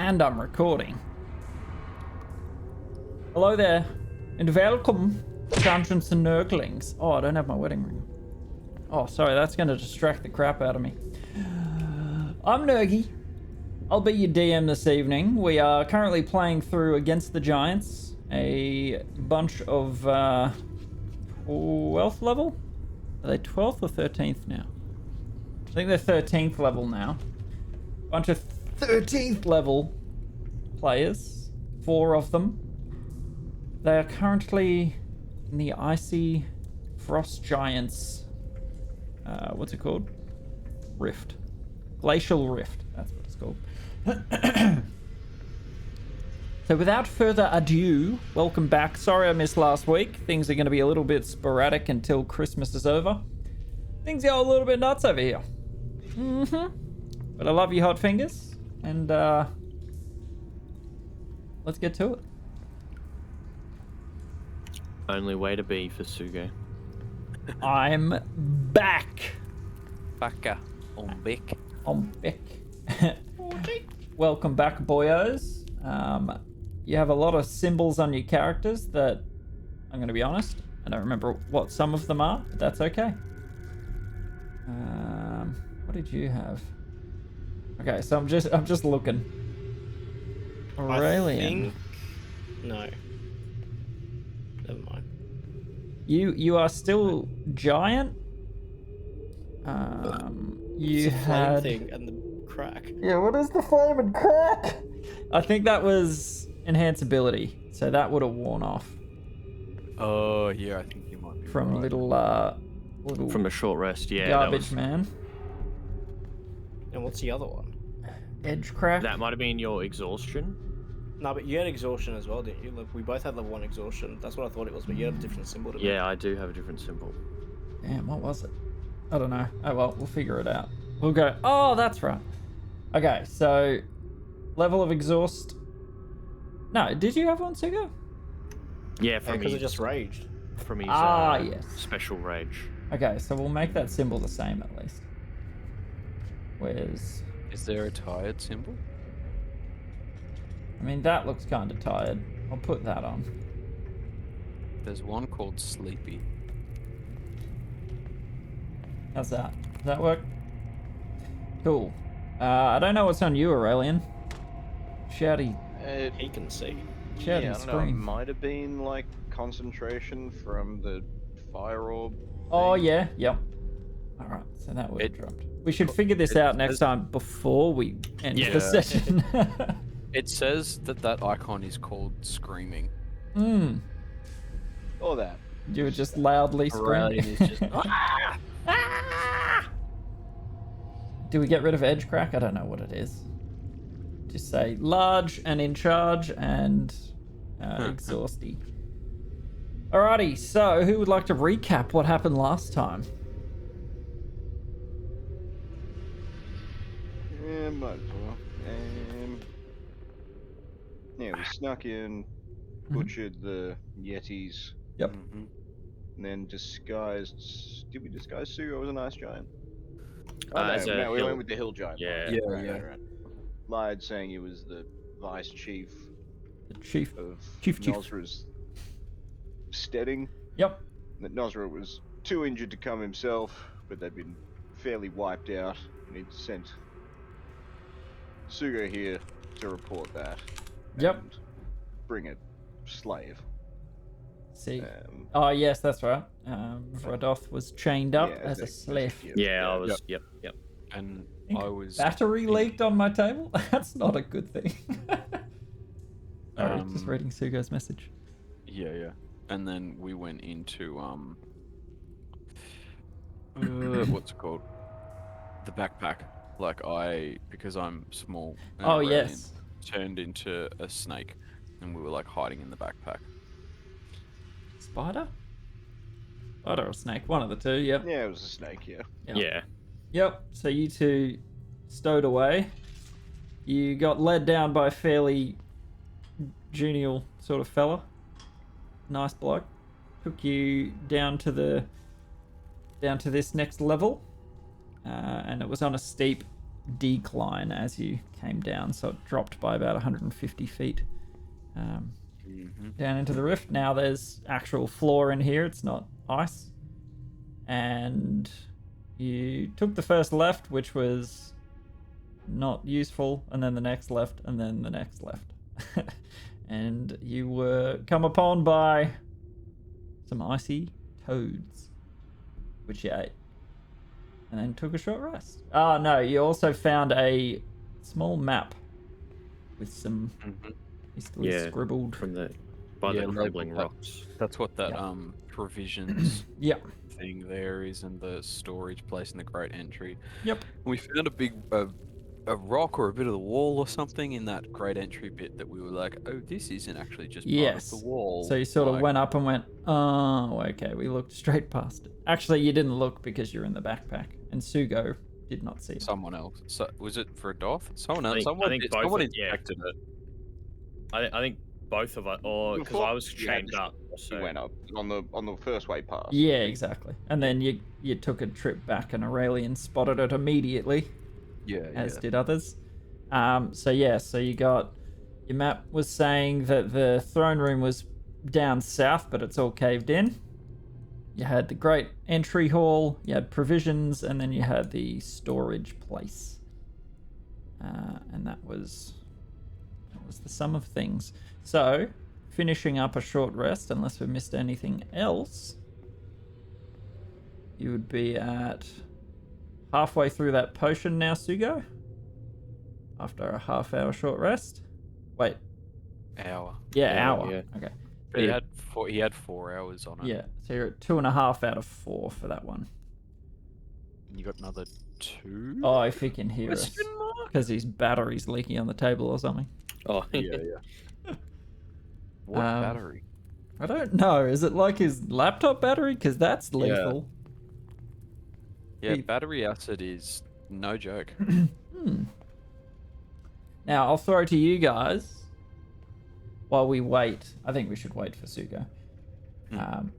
And I'm recording. Hello there, and welcome to Dungeons and Nerglings. Oh, I don't have my wedding ring. Oh, sorry, that's going to distract the crap out of me. I'm Nergy. I'll be your DM this evening. We are currently playing through Against the Giants, a bunch of 12th level? Are they 12th or 13th now? I think they're 13th level now. Bunch of 13th level players, 4 of them. They are currently in the Icy Frost Giants, what's it called? Rift. Glacial Rift, that's what it's called. So without further ado, welcome back. Sorry I missed last week. Things are going to be a little bit sporadic until Christmas is over. Things go a little bit nuts over here. But I love you, hot fingers. And let's get to it. Only way to be for Sugo. I'm back. Backa on Beck. I'm back. Welcome back, boyos. You have a lot of symbols on your characters that, I'm going to be honest, I don't remember what some of them are, but that's okay. What did you have? Okay, so I'm just looking. Aurelian. No. Never mind. You are still giant. You had thing and the crack. Yeah, what is the flame and crack? I think that was enhanceability, so that would have worn off Oh yeah, I think you might be from right. little From a short rest, yeah. garbage man. And what's the other one? Edge crack. That might have been your exhaustion. No, but you had exhaustion as well, didn't you? Like, we both had level 1 exhaustion. That's what I thought it was, but you had a different symbol to me. Yeah, I do have a different symbol. Damn, what was it? I don't know. Oh well, we'll figure it out. We'll go. Oh, that's right. Okay, so level of exhaust. No, did you have one, Sugo? Yeah, from because his, it just raged. from his yes. special rage. Okay, so we'll make that symbol the same at least. Where's? Is there a tired symbol? I mean, that looks kind of tired. I'll put that on. There's one called Sleepy. How's that? Does that work? Cool. I don't know what's on you, Aurelian. Shouty. He can see. Shouty Yeah, I don't know, it scream. might have been like concentration from the fire orb. Oh, thing. yeah. Yep. Alright, so that would have It- dropped. We should figure this out next time before we end Yeah. the session. It says that icon is called Screaming. Or that. You were just loudly Aurelian screaming. is just Do we get rid of edge crack? I don't know what it is. Just say large and in charge and exhausty. Alrighty, so who would like to recap what happened last time? Yeah, might as well. Yeah, we snuck in, butchered the Yetis, Yep. Mhm. and then disguised. Did we disguise Sugo as an ice giant? As a we hill. went with the hill giant. Yeah. Yeah, right, yeah. Right. Lied saying he was the vice chief The chief. of Chief. Nosra's steading. Yep. That Nosra was too injured to come himself, but they'd been fairly wiped out, and he'd sent Sugo here to report that. Yep. And bring a slave. See. Um, Oh, yes, that's right. Radoth was chained up yeah, as a exactly. slave. Yeah, I was. Yep. And think I was Battery leaked on my table? That's not a good thing. Sorry, just reading Sugo's message. Yeah. And then we went into what's it called? The backpack. Like because I'm small. and Oh, Aurelian yes. Turned into a snake, and we were like hiding in the backpack. Spider? Spider or snake? One of the two, yep. yeah, it was a snake, yeah. Yeah. Yep, so you two stowed away. You got led down by a fairly genial sort of fella. Nice bloke. Took you down to this next level. And it was on a steep decline as you came down, so it dropped by about 150 feet down into the rift. Now there's actual floor in here, it's not ice. And you took the first left, which was not useful, and then the next left, and then the next left. And you were come upon by some icy toads, which you ate. And then took a short rest. Oh, no, you also found a small map with some hastily scribbled... From by the crumbling rocks. That's what that provisions Yeah. thing there is in the storage place in the Great Entry. Yep. We found a big a rock or a bit of the wall or something in that Great Entry bit that we were like, oh, this isn't actually just part of the wall. So you sort of went up and went, oh, okay, we looked straight past it. Actually, you didn't look because you're in the backpack, and Sugo did not see it. Someone else. So, was it for a doth? Someone else. I think someone both inspected it. I think both of us, or because I was chained up. So... You went up on the first way past. Yeah, exactly. And then you took a trip back, and Aurelian spotted it immediately. Yeah, as did others. So you got... Your map was saying that the throne room was down south, but it's all caved in. You had the great entry hall, you had provisions, and then you had the storage place. And that was the sum of things. So, finishing up a short rest, unless we missed anything else, you would be at halfway through that potion now, Sugo. After a half-hour short rest. Wait. Hour. Yeah, hour. Yeah. Okay. But he had 4 hours on it. Yeah, so you're at 2.5 out of 4 for that one. You got another 2? Oh, if he can hear us. Because his battery's leaking on the table or something. Oh, yeah. What battery? I don't know. Is it like his laptop battery? Because that's lethal. Yeah, battery acid is no joke. Now, I'll throw to you guys while we wait. I think we should wait for Sugo.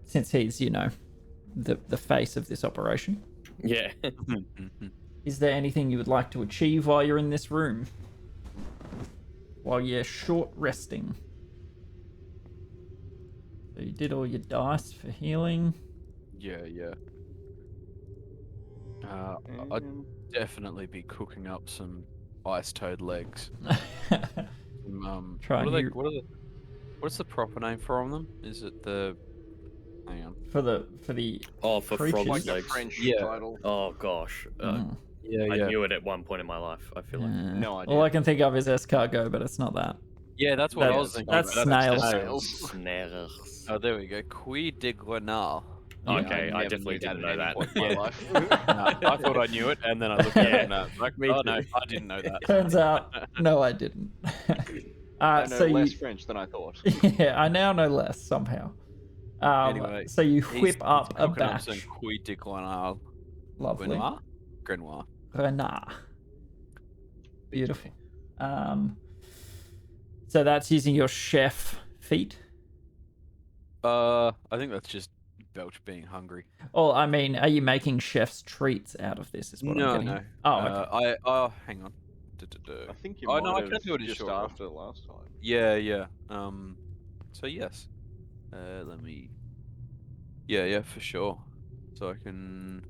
Since he's, the face of this operation. Yeah. Is there anything you would like to achieve while you're in this room? While you're short resting? So you did all your dice for healing. Yeah. I'd definitely be cooking up some ice toad legs. What's the proper name for them? Is it the... Hang on. For for frog creatures? legs. French title. Oh gosh. I knew it at one point in my life. I feel like. No idea. All I can think of is escargot, but it's not that. Yeah, that's what I was thinking. That's snails. Snails. Oh, there we go. Cuy de Grenal. Okay, I definitely didn't know that. I thought I knew it, and then I looked at it and like, no, I didn't know that. Turns out, no, I didn't. I know less French than I thought. Yeah, I now know less somehow. Anyway, so you whip up a cooking up batch. some Cuy de Grenal. Lovely. Grenoir. Renard. Beautiful. So that's using your chef feat? I think that's just Belch being hungry. Oh, I mean, are you making chef's treats out of this? Is what I'm getting. No. Oh, okay. Hang on. I think you might I have can do it just short after last time. Yeah. So yes. Let me... Yeah, for sure. So I can...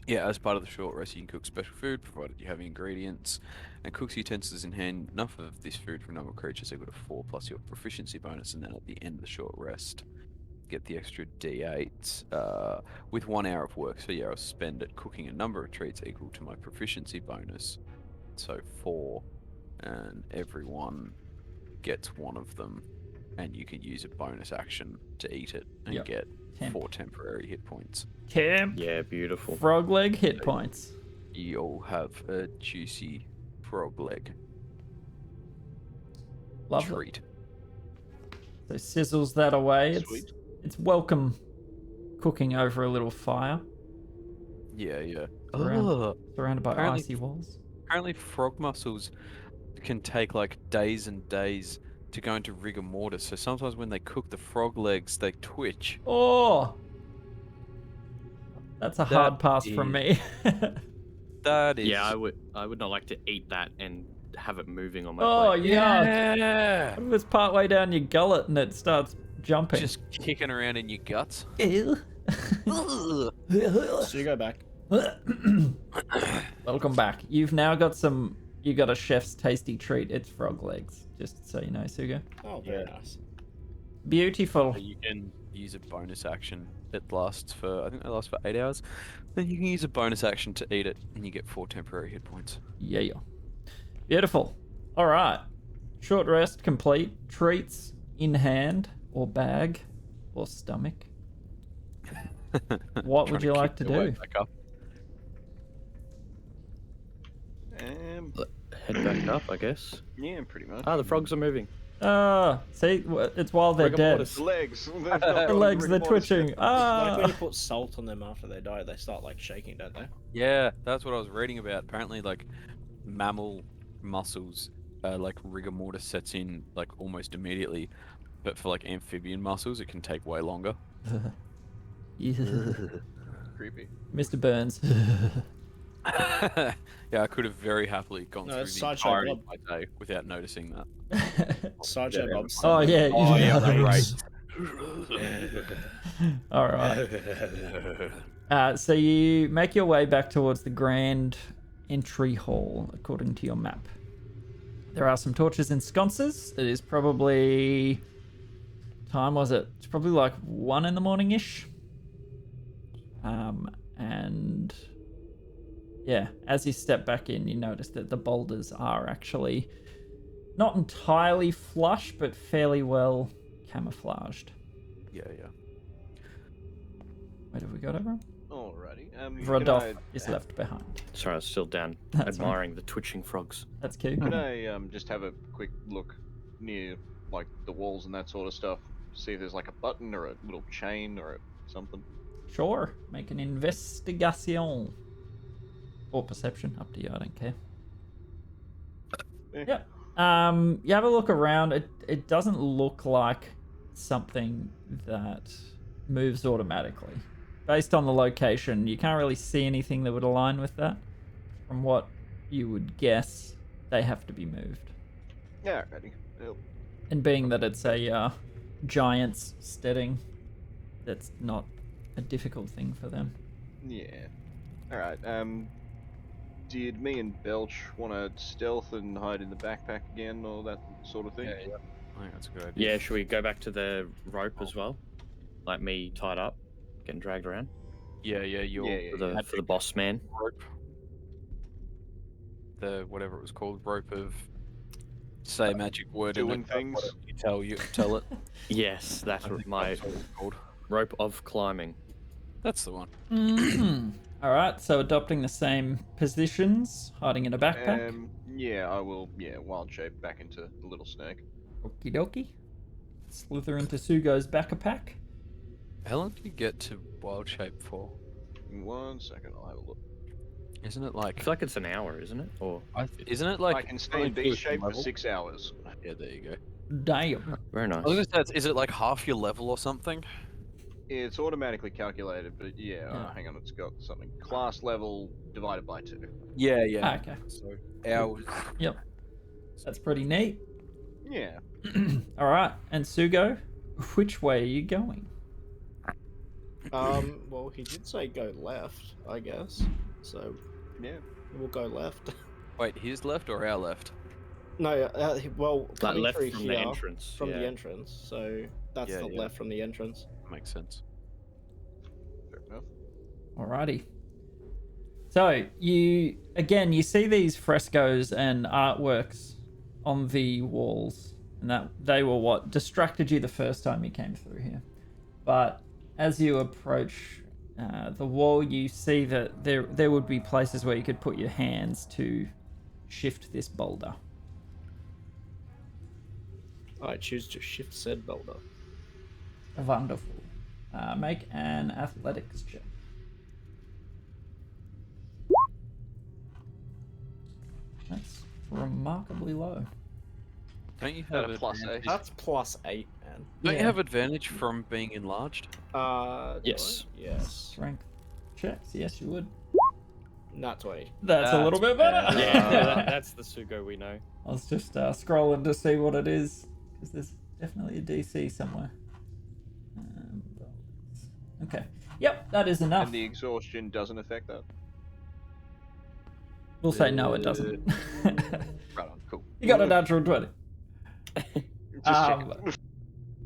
Yeah, as part of the short rest, you can cook special food, provided you have ingredients, and cooks utensils in hand. Enough of this food for a number of creatures equal to 4 plus your proficiency bonus, and then at the end of the short rest, get the extra D8 with 1 hour of work. So yeah, I'll spend it cooking a number of treats equal to my proficiency bonus. So 4, and everyone gets 1 of them, and you can use a bonus action to eat it and get 4 temporary hit points. Yeah, beautiful. Frog leg hit points. You'll have a juicy frog leg Lovely. treat. So sizzles that away. Sweet. It's welcome cooking over a little fire. Yeah. Surrounded by Apparently- icy walls. Apparently frog muscles can take like days and days to go into rigor mortis, so sometimes when they cook the frog legs, they twitch. Oh! That's a hard pass from me. That is. Yeah, I would not like to eat that and have it moving on my Oh, plate. yeah. Yeah. What if it's partway down your gullet and it starts jumping? Just kicking around in your guts. Ew. So you go back. Welcome back. You've now got you got a chef's tasty treat. It's frog legs, just so you know, Sugo. Oh, very nice. Beautiful. You can use a bonus action that lasts for, I think they last for 8 hours. Then you can use a bonus action to eat it, and you get 4 temporary hit points. Yeah. Beautiful. All right. Short rest complete. Treats in hand or bag or stomach. What would you like to do? Head back up, I guess. Yeah, pretty much. Ah, the frogs are moving. See, it's while they're Rigor dead. mortis. The legs. The legs, they're twitching. Like Ah. when you put salt on them after they die, they start like shaking, don't they? Yeah, that's what I was reading about. Apparently, like, mammal muscles, like rigor mortis sets in like almost immediately, but for like amphibian muscles, it can take way longer. Yeah. Creepy. Mr. Burns. Yeah, I could have very happily gone No, through it's the Sideshow entirety Bob. of my day without noticing that. Sideshow Bob. Oh yeah. Oh yeah, right. right. All right. So you make your way back towards the grand entry hall, according to your map. There are some torches and sconces. It is probably time was it? It's probably like 1 in the morning-ish. And yeah, as you step back in, you notice that the boulders are actually not entirely flush, but fairly well camouflaged. Yeah. Wait, have we got everyone? Alrighty. Rodolph Can is left behind. Sorry, I was still down That's admiring the twitching frogs. That's cute. Could I just have a quick look near like the walls and that sort of stuff? See if there's like a button or a little chain or something. Sure. Make an investigation. Or perception, up to you, I don't care. Yeah. You have a look around. It doesn't look like something that moves automatically. Based on the location, you can't really see anything that would align with that. From what you would guess, they have to be moved. Yeah, ready. And being that it's a giant's steading, that's not a difficult thing for them. Yeah. Alright, did me and Belch want to stealth and hide in the backpack again, or that sort of thing? Yeah. I think that's a good idea. Yeah, should we go back to the rope as well? Like me tied up, getting dragged around? Yeah, you're For the boss man. rope. The whatever it was called, rope of say a magic word Doing in it, things. whatever you tell it. Yes, that's I what think my that's what it's called. rope of climbing. That's the one. All right, so adopting the same positions, hiding in a backpack. Yeah, I will. Yeah, wild shape back into the little snake. Okie dokie. Slither into Sugo's backpack. How long do you get to wild shape for? In 1 second, I'll have a look. Isn't it I like? feel like it's an hour, isn't it? Or Isn't it like? I can stay in something beast to your shape for level? 6 hours. Yeah, there you go. Damn. very nice. I was gonna say, is it like half your level or something? It's automatically calculated, but yeah, Yeah. hang on, it's got something. Class level divided by 2. Yeah. Ah, okay. So hours. Yep. That's pretty neat. Yeah. All right, and Sugo, which way are you going? Well, he did say go left, I guess. So Yeah. we'll go left. Wait, his left or our left? No, well, Like coming left through from here, the entrance. from yeah. the entrance. So that's Yeah, the yeah. left from the entrance. Makes sense. Fair enough. Alrighty. So you see these frescoes and artworks on the walls, and that they were what distracted you the first time you came through here. But as you approach the wall, you see that there would be places where you could put your hands to shift this boulder. I choose to shift said boulder. Wonderful. Make an athletics check. That's remarkably low. Don't you At have a plus advantage? That's +8, man. Don't Yeah. you have advantage from being enlarged? Do Yes. I? Yes. Strength checks. Yes, you would. Not 20. That's a little bit better. Yeah, that's the Sugo we know. I was just scrolling to see what it is, because there's definitely a DC somewhere. Okay. Yep, that is enough. And the exhaustion doesn't affect that. We'll say no, it doesn't. Right on, cool. You got a natural 20. Just checking.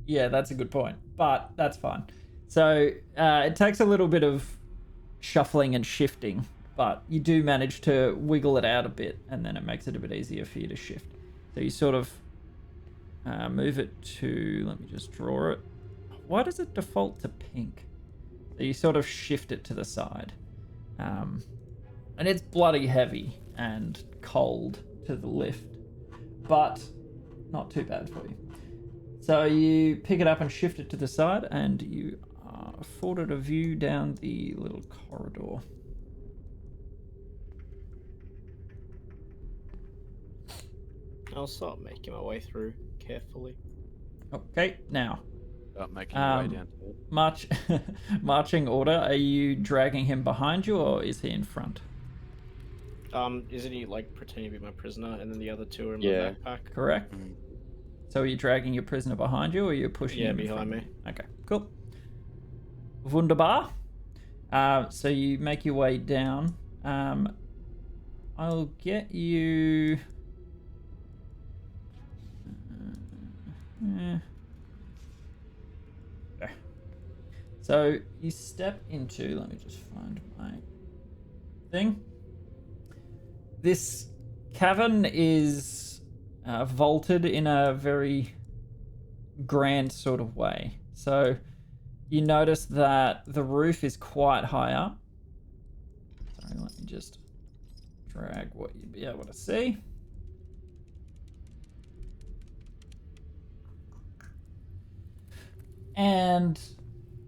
Yeah, that's a good point, but that's fine. So it takes a little bit of shuffling and shifting, but you do manage to wiggle it out a bit, and then it makes it a bit easier for you to shift. So you sort of move it to, let me just draw it. Why does it default to pink? So you sort of shift it to the side. And it's bloody heavy and cold to the lift, but not too bad for you. So you pick it up and shift it to the side, and you are afforded a view down the little corridor. I'll start making my way through carefully. Okay, now Start making your way down to it. marching order. Are you dragging him behind you, or is he in front? Isn't he like pretending to be my prisoner, and then the other two are in my Yeah. backpack? Correct. Mm. So are you dragging your prisoner behind you, or are you pushing Yeah, him in behind front? me. Okay, cool. Wunderbar. So you make your way down. I'll get you... Okay. So you step into... Let me just find my thing. This cavern is vaulted in a very grand sort of way. So you notice that the roof is quite high up. Sorry, let me just drag what you'd be able to see. And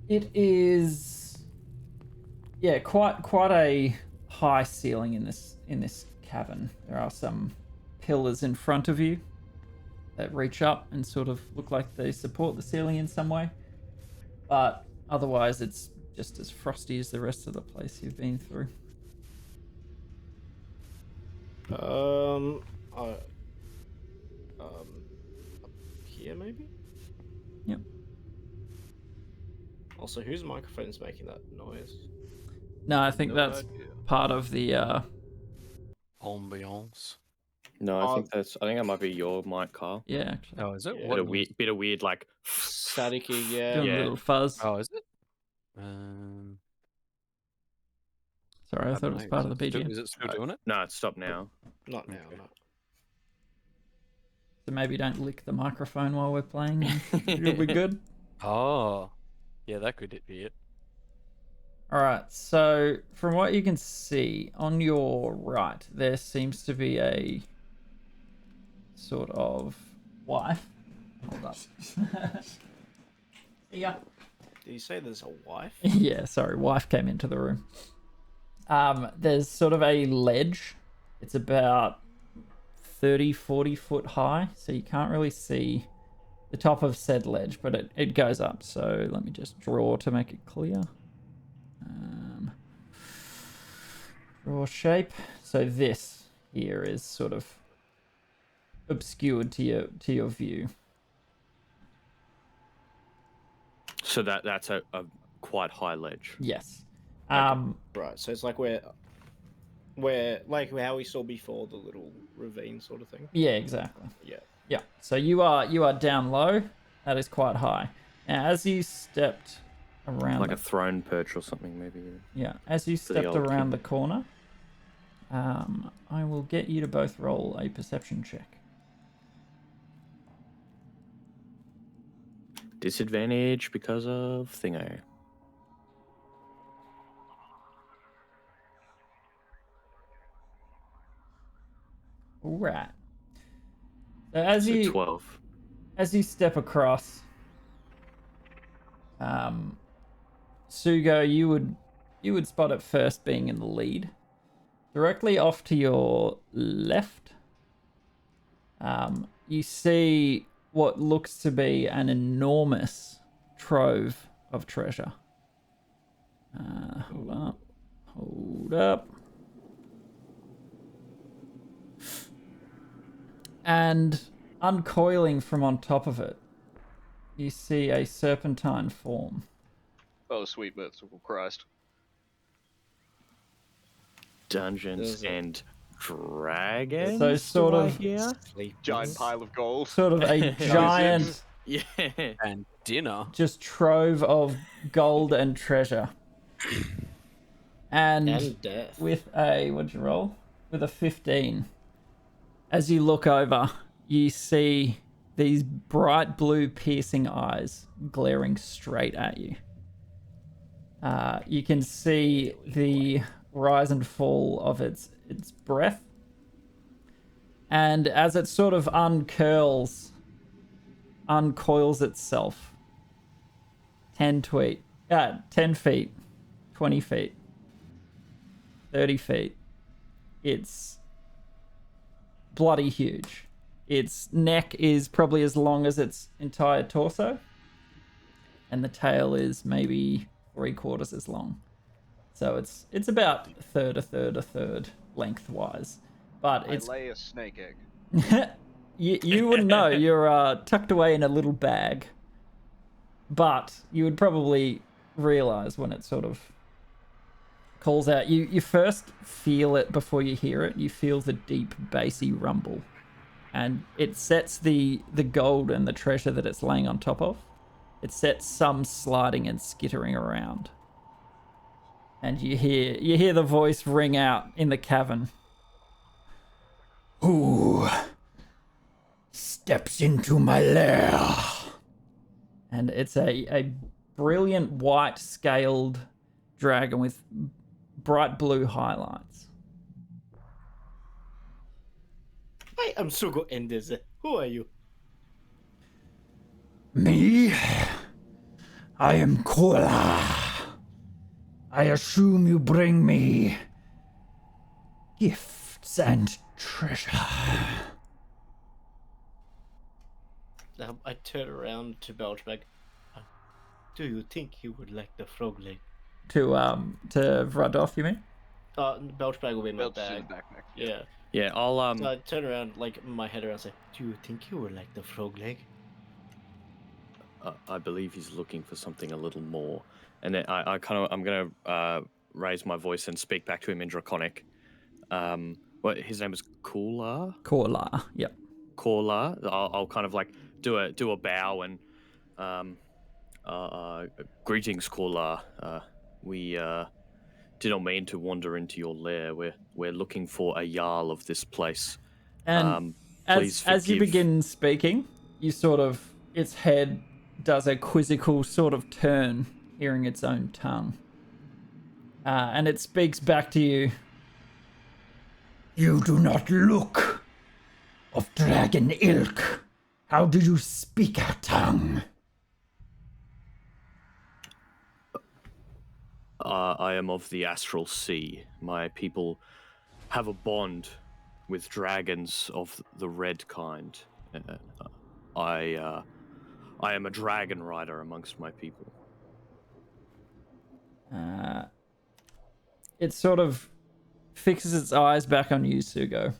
it is, yeah, quite a high ceiling in this cavern. There are some pillars in front of you that reach up and sort of look like they support the ceiling in some way. But otherwise, it's just as frosty as the rest of the place you've been through. Up here maybe? Yep. Also, whose microphone's making that noise? No, I think No that's idea. part of the Ambiance. No, I think that might be your mic, Kyle. yeah, actually. Oh, is it? Yeah. What Bit of weird like. Staticky, yeah. Doing a Yeah. little fuzz. Oh, is it? Sorry, I thought it was part of the BGM. Is it still doing it? No, it's stopped now. Not now, Okay. no. So maybe don't lick the microphone while we're playing. You'll be good. Oh, yeah, that could be it. All right. So from what you can see on your right, there seems to be a sort of wife. Hold up. Yeah. Did you say there's a wife? Yeah, sorry, wife came into the room. There's sort of a ledge. It's about 30-40 foot high, so you can't really see the top of said ledge, but it goes up. So let me just draw to make it clear. Draw shape. So this here is sort of obscured to your view. So that's a quite high ledge. Yes. Right, so it's like where like how we saw before, the little ravine sort of thing. Yeah, exactly. Yeah. Yeah. So you are down low. That is quite high. Now, as you stepped around, Like a throne perch or something, maybe. as you the stepped old around kid. the corner, I will get you to both roll a perception check. Disadvantage because of thingo. All right. So as So you 12. as you step across, Sugo, you would spot it first being in the lead. Directly off to your left, you see what looks to be an enormous trove of treasure. Hold up. And uncoiling from on top of it, you see a serpentine form. Oh, sweet merciful Christ. Dungeons There's a- and Dragons. So sort do I of- hear? Giant pile of gold. Sort of a giant, Yeah. And dinner. just trove of gold and treasure. And death. With a, what'd you roll? With a 15. As you look over, you see these bright blue piercing eyes glaring straight at you. You can see the rise and fall of its breath. And as it sort of uncoils itself, 10 feet, 20 feet, 30 feet. It's bloody huge. Its neck is probably as long as its entire torso, and the tail is maybe 3/4 as long. So it's about a third lengthwise. But I it's lay a snake egg. you wouldn't know. You're tucked away in a little bag, but you would probably realize when it sort of calls out. You first feel it before you hear it. You feel the deep bassy rumble, and it sets the gold and the treasure that it's laying on top of. It sets some sliding and skittering around, and you hear the voice ring out in the cavern. Who steps into my lair? And it's a brilliant white scaled dragon with bright blue highlights. I am Sugo Endeze. Who are you? Me? I am Kola. I assume you bring me gifts and treasure. I turn around to Belchbag. Do you think you would like the frog leg? To Vradoff, you mean? Belchbag will be in my Belts in bag. the backpack. Yeah. Yeah, I'll So I turn around, like my head around, and say, "Do you think you would like the frog leg?" I believe he's looking for something a little more. And then I'm gonna raise my voice and speak back to him in Draconic. What his name is Kula? Kola, yep. Kula. I'll kind of like do a bow and greetings, Kula. We did not mean to wander into your lair. We're looking for a jarl of this place. And please as you forgive- begin speaking, you sort of, its head does a quizzical sort of turn, hearing its own tongue. And it speaks back to you. You do not look of dragon ilk. How do you speak our tongue? I am of the Astral Sea. My people have a bond with dragons of the red kind. I am a dragon rider amongst my people. It sort of fixes its eyes back on you, Sugo.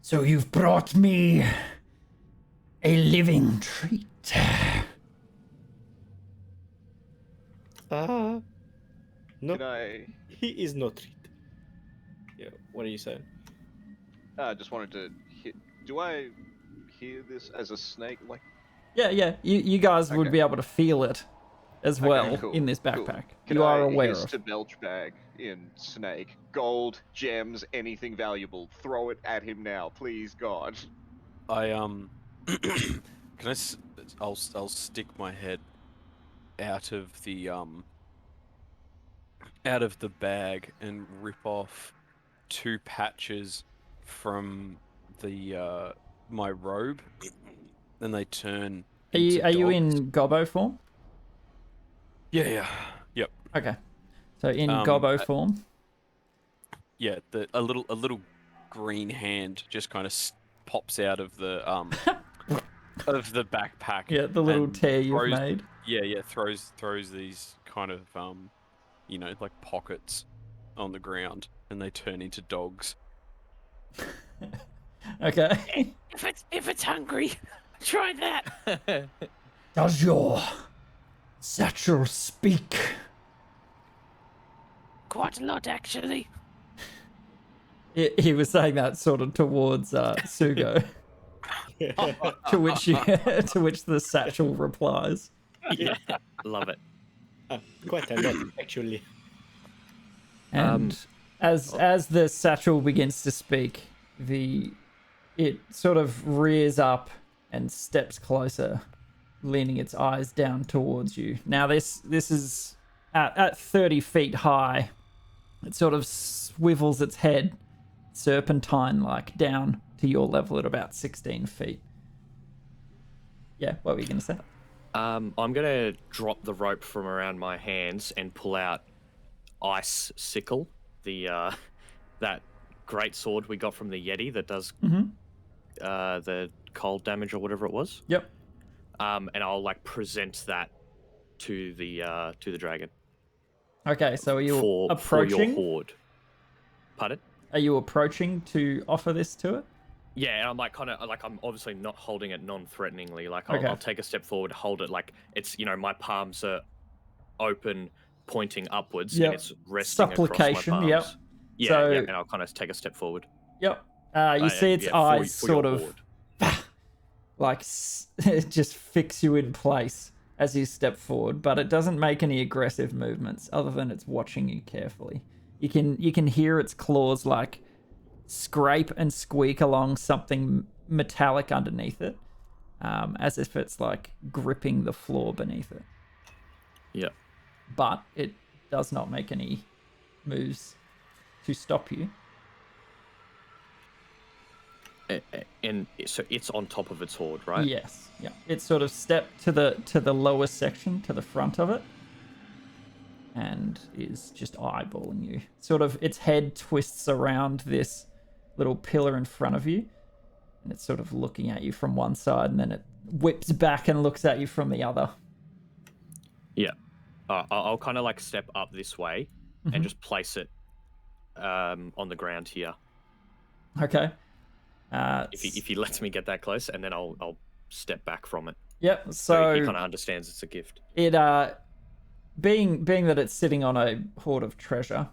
So you've brought me a living treat. No, Can I? he is not treat. Yeah, what are you saying? I just wanted to hit. Do I hear this as a snake? Like, Yeah. You guys would Okay. be able to feel it as Okay, well cool, in this cool. backpack. Can You are I aware hiss of. to Belchbag in snake? Gold, gems, anything valuable. Throw it at him now, please, God. I can I'll stick my head out of the bag and rip off 2 patches from the my robe, and they turn. Are you into dogs. in gobbo form? Yeah. Yep. Okay. So in Um, gobbo I- form. Yeah. A little green hand just kind of pops out of the of the backpack. Yeah, the little and tear you've throws- made. Yeah. Throws these kind of like pockets on the ground, and they turn into dogs. Okay. If it's hungry, try that. Does your satchel speak? Quite a lot, actually. He was saying that sort of towards Sugo, to which the satchel replies. Yeah, love it. Quite a lot, actually. And as the satchel begins to speak, it sort of rears up and steps closer, leaning its eyes down towards you. Now this is at 30 feet high. It sort of swivels its head, serpentine-like, down to your level at about 16 feet. Yeah, what were you going to say? I'm gonna drop the rope from around my hands and pull out Ice Sickle, the that great sword we got from the Yeti that does the cold damage or whatever it was. Yep. And I'll like present that to the dragon. Okay, so are you for approaching? your horde. Pardon? Are you approaching to offer this to it? Yeah, and I'm like kind of like I'm obviously not holding it non-threateningly. Like Okay. I'll take a step forward, hold it like it's my palms are open, pointing upwards, Yep. and it's resting Supplication, across my palms. yep. Yeah, So- yeah, and I'll kind of take a step forward. Yep. You see its yeah, eyes for sort your of horde. like it just fix you in place as you step forward, but it doesn't make any aggressive movements other than it's watching you carefully. You can hear its claws like scrape and squeak along something metallic underneath it, as if it's like gripping the floor beneath it. Yeah. But it does not make any moves to stop you. And so it's on top of its horde, right? Yes. Yeah. It sort of stepped to the lower section, to the front of it, and is just eyeballing you. Sort of its head twists around this little pillar in front of you, and it's sort of looking at you from one side, and then it whips back and looks at you from the other. Yeah. I'll kind of like step up this way and just place it on the ground here. Okay. If he lets me get that close, and then I'll step back from it. Yep. So So he kind of understands it's a gift. it being that it's sitting on a hoard of treasure,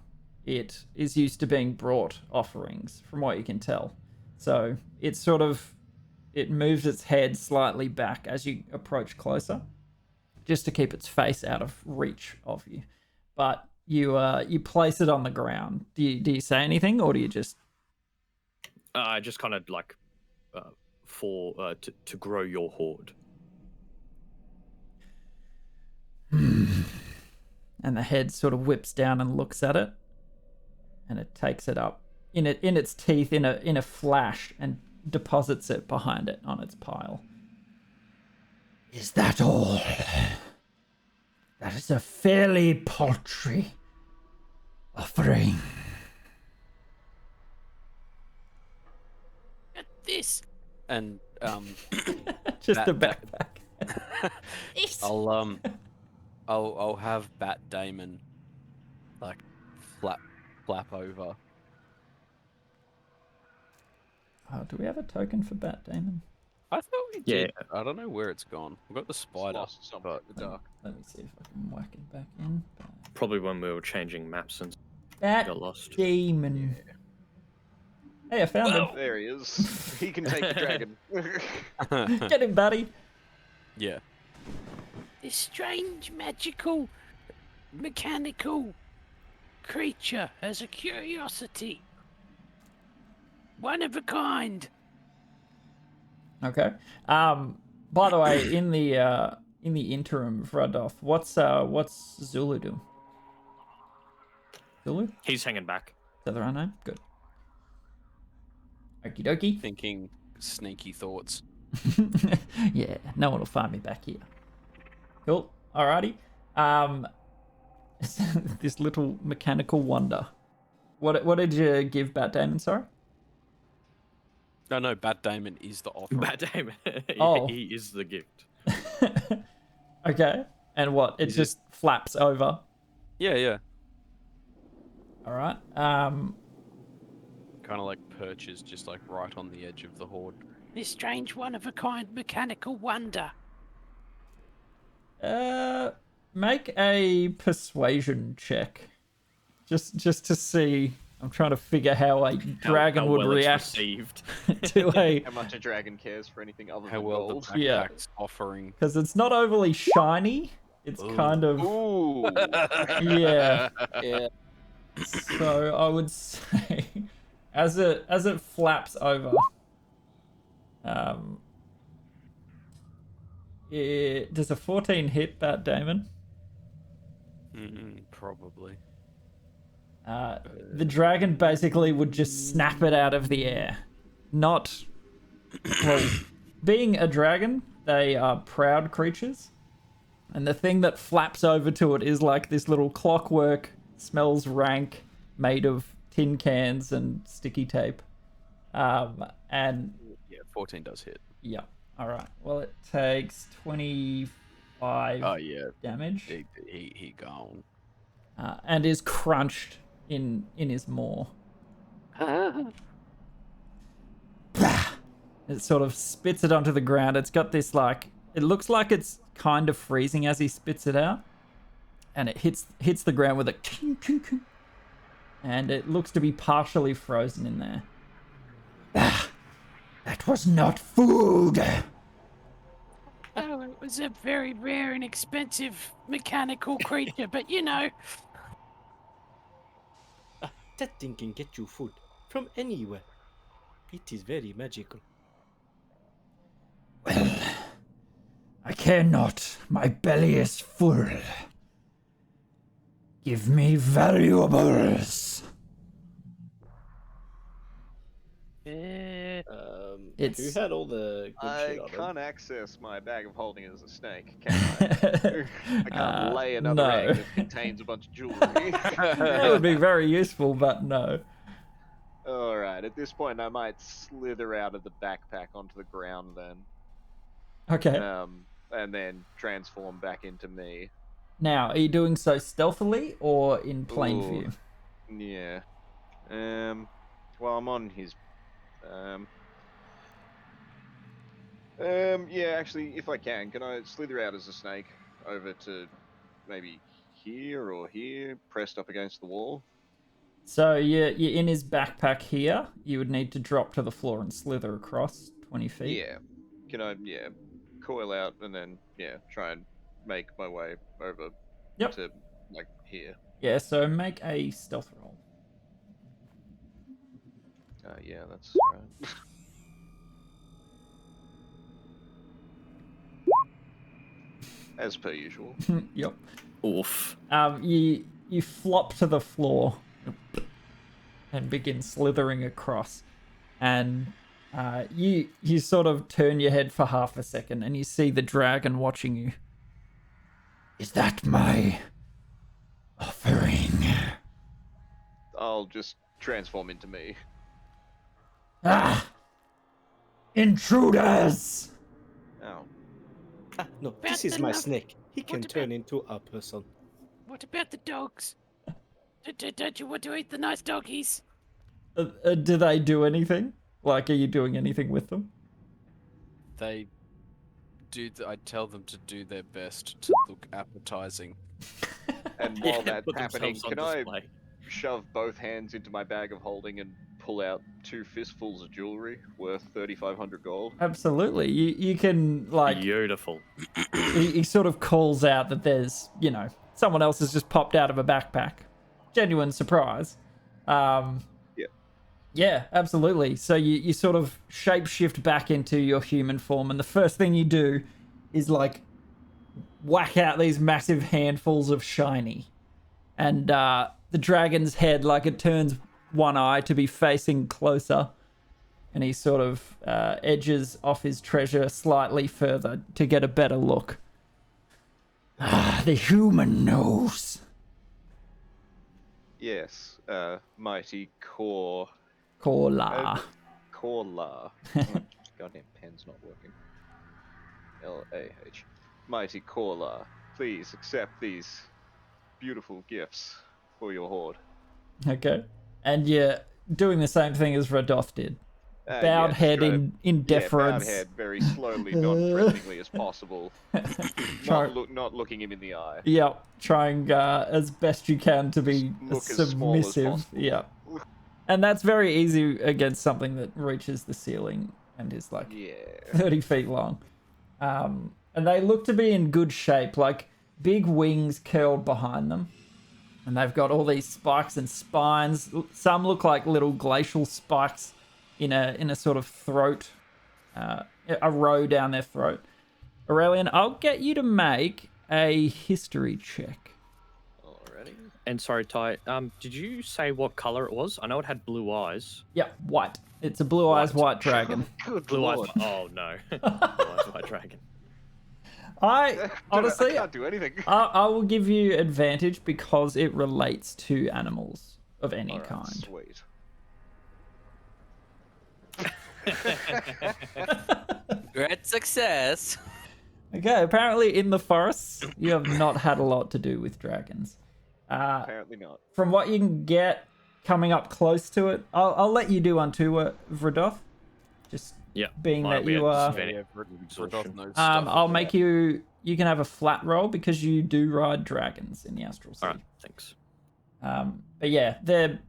it is used to being brought offerings, from what you can tell. So it moves its head slightly back as you approach closer, just to keep its face out of reach of you. But you place it on the ground. Do you say anything, or do you just? I just kind of like to grow your horde. And the head sort of whips down and looks at it, and it takes it up in its teeth in a flash and deposits it behind it on its pile. Is that all? That is a fairly paltry offering. At this. And Just a That- backpack. I'll have Bat Damon like flap over. Oh, do we have a token for Bat Damon? I thought we Yeah. did. I don't know where it's gone. We've got the spider. Lost somewhere but in the dark. Let me see if I can whack it back in. Probably when we were changing maps and Bat got lost. Demon. Hey, I found him. There he is. He can take the dragon. Get him, buddy. Yeah. This strange, magical, mechanical creature has a curiosity. One of a kind. Okay. By the way, in the interim, Vradoth, what's Zulu doing? Zulu? Is He's hanging back. that the right name? Good. Okie dokie. Thinking sneaky thoughts. Yeah, no one will find me back here. Cool. Alrighty. This little mechanical wonder. What did you give Bat Damon, sorry? No, Bat Damon is the offer. Bad Damon. Oh. He is the gift. Okay. And what? It Is it- just flaps over. Yeah. Alright. kind of like perches just like right on the edge of the horde. This strange one-of-a-kind mechanical wonder. Make a persuasion check. Just to see. I'm trying to figure how a dragon how would well it's react received. to a. How much a dragon cares for anything other How than well gold. the Yeah. backpack's offering. Because it's not overly shiny. It's Ooh. kind of. Ooh. Yeah. Yeah. So I would say, as it flaps over, does a 14 hit that, Damon? Probably. The dragon basically would just snap it out of the air. Not, well, being a dragon, they are proud creatures. And the thing that flaps over to it is like this little clockwork, smells rank, made of tin cans and sticky tape. And Yeah, 14 does hit. yeah, all right. Well, it takes 25 Oh yeah, damage he gone. and is crunched in his maw. It sort of spits it onto the ground. It's got this like, it looks like it's kind of freezing as he spits it out, and it hits the ground with a ting, ting, ting. And it looks to be partially frozen in there. That was not food. Oh, it was a very rare and expensive mechanical creature, but you know, That thing can get you food from anywhere. It is very magical. Well, I care not. My belly is full. Give me valuables. It's- Who had all the good I shit on can't him? access my bag of holding as a snake, can I? I can't lay another no. egg that contains a bunch of jewelry. That would be very useful, but no. Alright, at this point I might slither out of the backpack onto the ground then. Okay. And then transform back into me. Now, are you doing so stealthily or in plain Ooh. view? Yeah. Well, I'm on his. Yeah, actually, if I can I slither out as a snake over to maybe here or here, pressed up against the wall? So you're in his backpack here. You would need to drop to the floor and slither across 20 feet. Yeah. Can I, coil out and then, try and make my way over Yep. to, like, here? Yeah, so make a stealth roll. Yeah, that's right. As per usual. Yep. Oof. You flop to the floor and begin slithering across, and you sort of turn your head for half a second, and you see the dragon watching you. Is that my offering? I'll just transform into me. Ah! Intruders! Oh. Ah, no, Bad this is my enough. snake. He can What turn into a person. what about the dogs? Don't you want to eat the nice doggies? Do they do anything? Like, are you doing anything with them? They do. I tell them to do their best to look appetizing. And while Yeah, that's put happening, themselves can on I display. shove both hands into my bag of holding and pull out 2 fistfuls of jewelry worth 3,500 gold? Absolutely. You can, like, Beautiful. he sort of calls out that there's, someone else has just popped out of a backpack. Genuine surprise. Yeah, absolutely. So you sort of shapeshift back into your human form, and the first thing you do is, like, whack out these massive handfuls of shiny. And the dragon's head, like, it turns one eye to be facing closer, and he sort of edges off his treasure slightly further to get a better look. Ah, the human nose. Yes, mighty core. Kola. Korla. Goddamn pen's not working. L-A-H. Mighty Korla, please accept these beautiful gifts for your hoard. Okay. And you doing the same thing as Radoth did. Bowed Yeah, head trying in to- deference. Yeah, bowed head very slowly, non-threateningly as possible. Try- Not looking him in the eye. Yep, trying as best you can to be Look as small as submissive. possible. Yep. And that's very easy against something that reaches the ceiling and is like Yeah. 30 feet long. And they look to be in good shape, like big wings curled behind them. And they've got all these spikes and spines. Some look like little glacial spikes in a sort of throat, a row down their throat. Aurelian, I'll get you to make a history check. Alrighty. And sorry, Ty, did you say what color it was? I know it had blue eyes. Yep, white. It's a blue eyes white dragon. Good Blue lord. eyes. Oh no. Blue eyes white dragon. I honestly, I can't do anything. I will give you advantage because it relates to animals of any Alright, kind. Sweet. Great success. Okay, apparently in the forests, you have not had a lot to do with dragons. Apparently not. From what you can get coming up close to it, I'll let you do one too, Vradoth. Just Yeah. being Might that be you a are. disadvantage. Radoth knows stuff I'll about make you can have a flat roll because you do ride dragons in the Astral Sea. Alright, thanks. But yeah, they're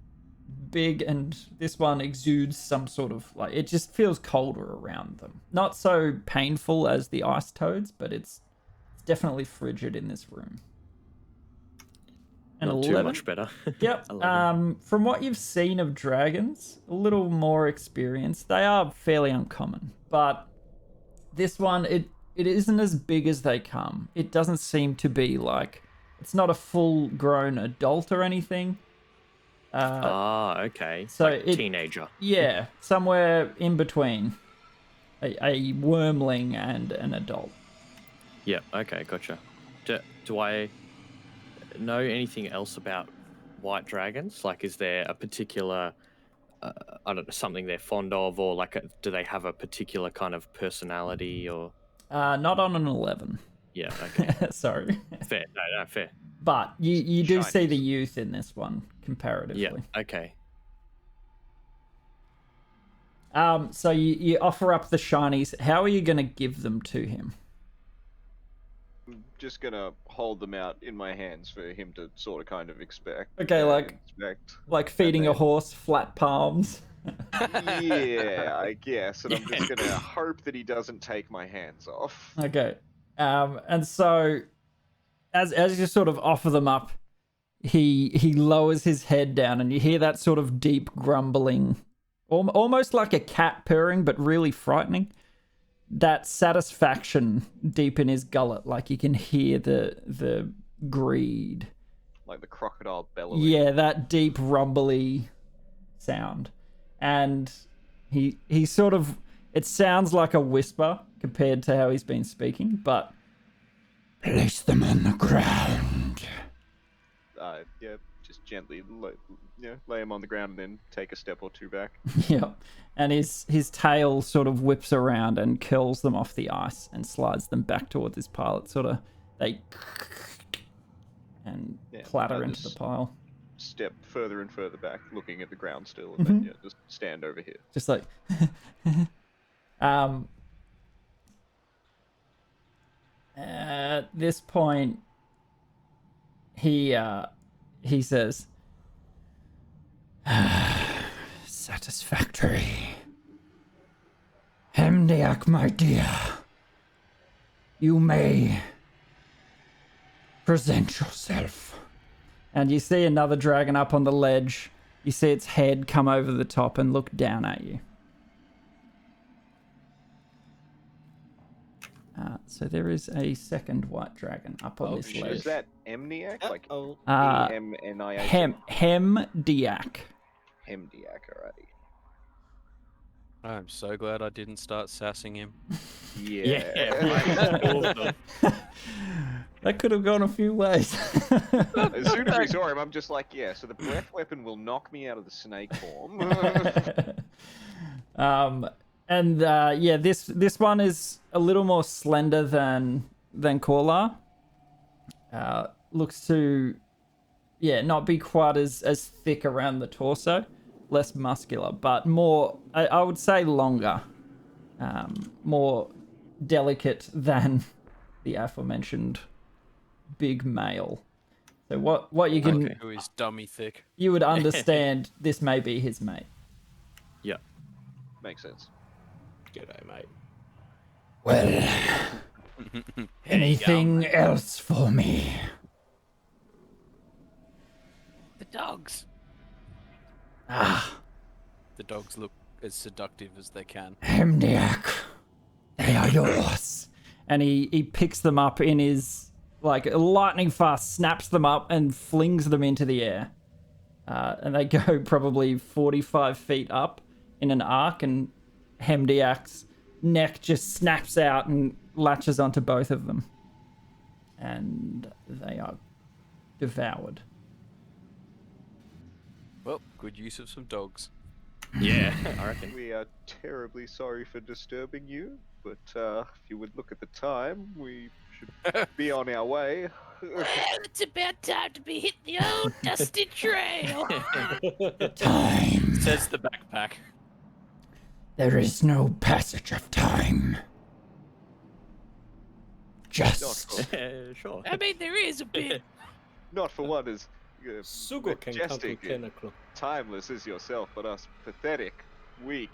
big, and this one exudes some sort of like it just feels colder around them. Not so painful as the ice toads, but it's definitely frigid in this room. And Not 11? too much better. Yep. 11. From what you've seen of dragons, a little more experience. They are fairly uncommon, but this one it isn't as big as they come. It doesn't seem to be like it's not a full-grown adult or anything. Okay. so Like it- teenager. Yeah, somewhere in between a wormling and an adult. Yeah, okay, gotcha. Do I know anything else about white dragons? Like, is there a particular, I don't know, something they're fond of, or like, do they have a particular kind of personality, or? Not on an 11. Yeah, okay. Sorry. Fair. No, fair. But you do see Shinies. the youth in this one, comparatively. Yeah, okay. So you offer up the shinies. How are you going to give them to him? I'm just gonna hold them out in my hands for him to sort of kind of expect. Okay, Expect. like feeding a then- horse, flat palms. Yeah, I guess, and I'm just gonna hope that he doesn't take my hands off. Okay. And so as you sort of offer them up, he lowers his head down, and you hear that sort of deep grumbling, almost like a cat purring, but really frightening. That satisfaction deep in his gullet, like you can hear the greed. Like the crocodile bellowing. Yeah, that deep rumbly sound. And he sort of, it sounds like a whisper compared to how he's been speaking, but place them on the ground. Yeah, just gently lay him on the ground and then take a step or two back. Yep. And his tail sort of whips around and curls them off the ice and slides them back towards his pile. It sort of, they and Yeah, clatter I into the just- pile. Step further and further back, looking at the ground still, and then just stand over here. Just like at this point he says satisfactory. Hemdiak, my dear, you may present yourself. And you see another dragon up on the ledge. You see its head come over the top and look down at you. So there is a second white dragon up on Oh, this shit. ledge. Is that Emniac? Like Oh, E-M-N-I-A-C? Hemdiak. Hemdiac, alrighty. I'm so glad I didn't start sassing him. Yeah. That could have gone a few ways. As soon as we saw him, I'm just like, yeah, so the breath weapon will knock me out of the snake form. Yeah, this one is a little more slender than Korlar. Looks to not be quite as thick around the torso. less muscular, but more, I would say longer, more delicate than the aforementioned big male. So what you can, Who is dummy thick? you would understand this may be his mate. Yeah. Makes sense. G'day, mate. Well, anything else for me? The dogs. Ah, The dogs look as seductive as they can. Hemdiak, they are yours. And he picks them up in his, like, lightning fast, snaps them up and flings them into the air. And they go probably 45 feet up in an arc, and Hemdiak's neck just snaps out and latches onto both of them. And they are devoured. Well, good use of some dogs. Yeah, I reckon. We are terribly sorry for disturbing you, but if you would look at the time, we should be on our way. Well, it's about time to be hitting the old dusty trail. Time. Says the backpack. There is no passage of time. Just Sure. I mean, there is a bit. Not for one as Sugo can come to majestic 10 and o'clock. timeless as yourself, but us pathetic, weak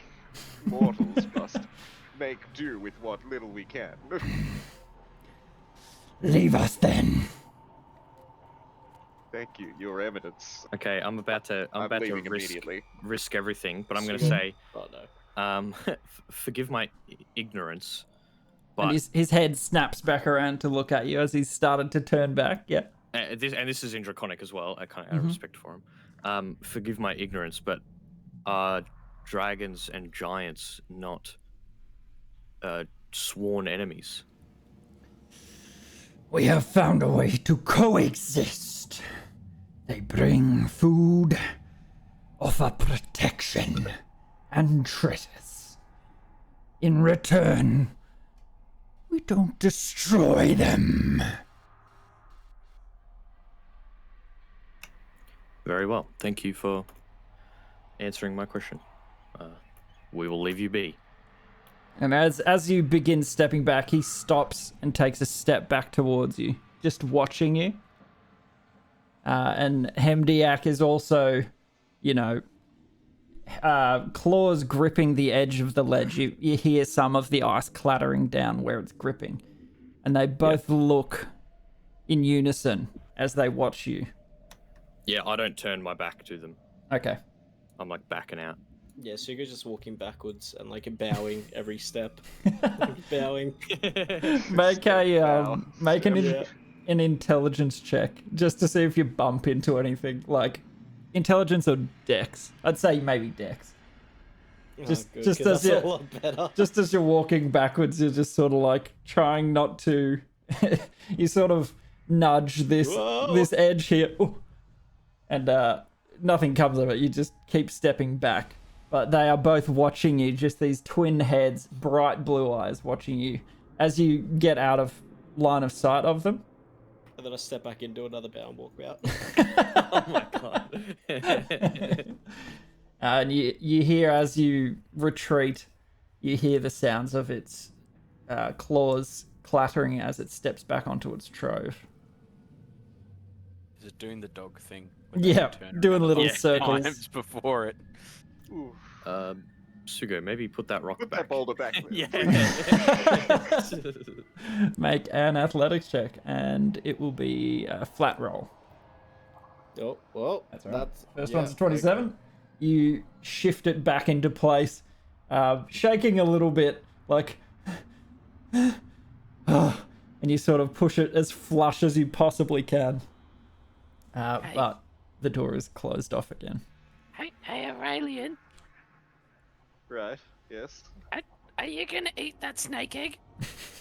mortals must make do with what little we can. leave us then. Thank you, Your Eminence. Okay, I'm about to leaving risk, immediately. risk everything, but I'm going to Sure. say, Oh no. forgive my ignorance, And but his head snaps back around to look at you as he's started to turn back. Yeah. this is in Draconic as well. I kind of out of respect for him. Forgive my ignorance, but are dragons and giants not sworn enemies? We have found a way to coexist. They bring food, offer protection, and treasures. In return, we don't destroy them. Very well. Thank you for answering my question. We will leave you be. And as you begin stepping back, he stops and takes a step back towards you, just watching you. And Hemdiak is also, claws gripping the edge of the ledge. You hear some of the ice clattering down where it's gripping. And they both look in unison as they watch you. Yeah, I don't turn my back to them. Okay. I'm like backing out. Yeah, Sugo's just walking backwards and like bowing every step. Bowing. Make an intelligence check just to see if you bump into anything. Like intelligence or dex. I'd say maybe dex. Just good, just 'cause as that's you a lot better. just as you're walking backwards, you're just sort of like trying not to. You sort of nudge this Whoa. edge here, ooh, and nothing comes of it. You just keep stepping back. But they are both watching you, just these twin heads, bright blue eyes watching you as you get out of line of sight of them. And then I step back into another bow and walk out. Oh my god. And you hear as you retreat, you hear the sounds of its claws clattering as it steps back onto its trove. Is it doing the dog thing? where they Yeah, turn doing around little Yeah. circles. times before it. Ooh, Sugo, maybe put that rock put back. that boulder back. Yeah. Make an athletics check, and it will be a flat roll. Oh, well, That's all right. First yeah, one's a 27. okay. You shift it back into place, shaking a little bit, like, and you sort of push it as flush as you possibly can. But the door is closed off again. Hey, Aurelian, Right, yes. are you gonna eat that snake egg?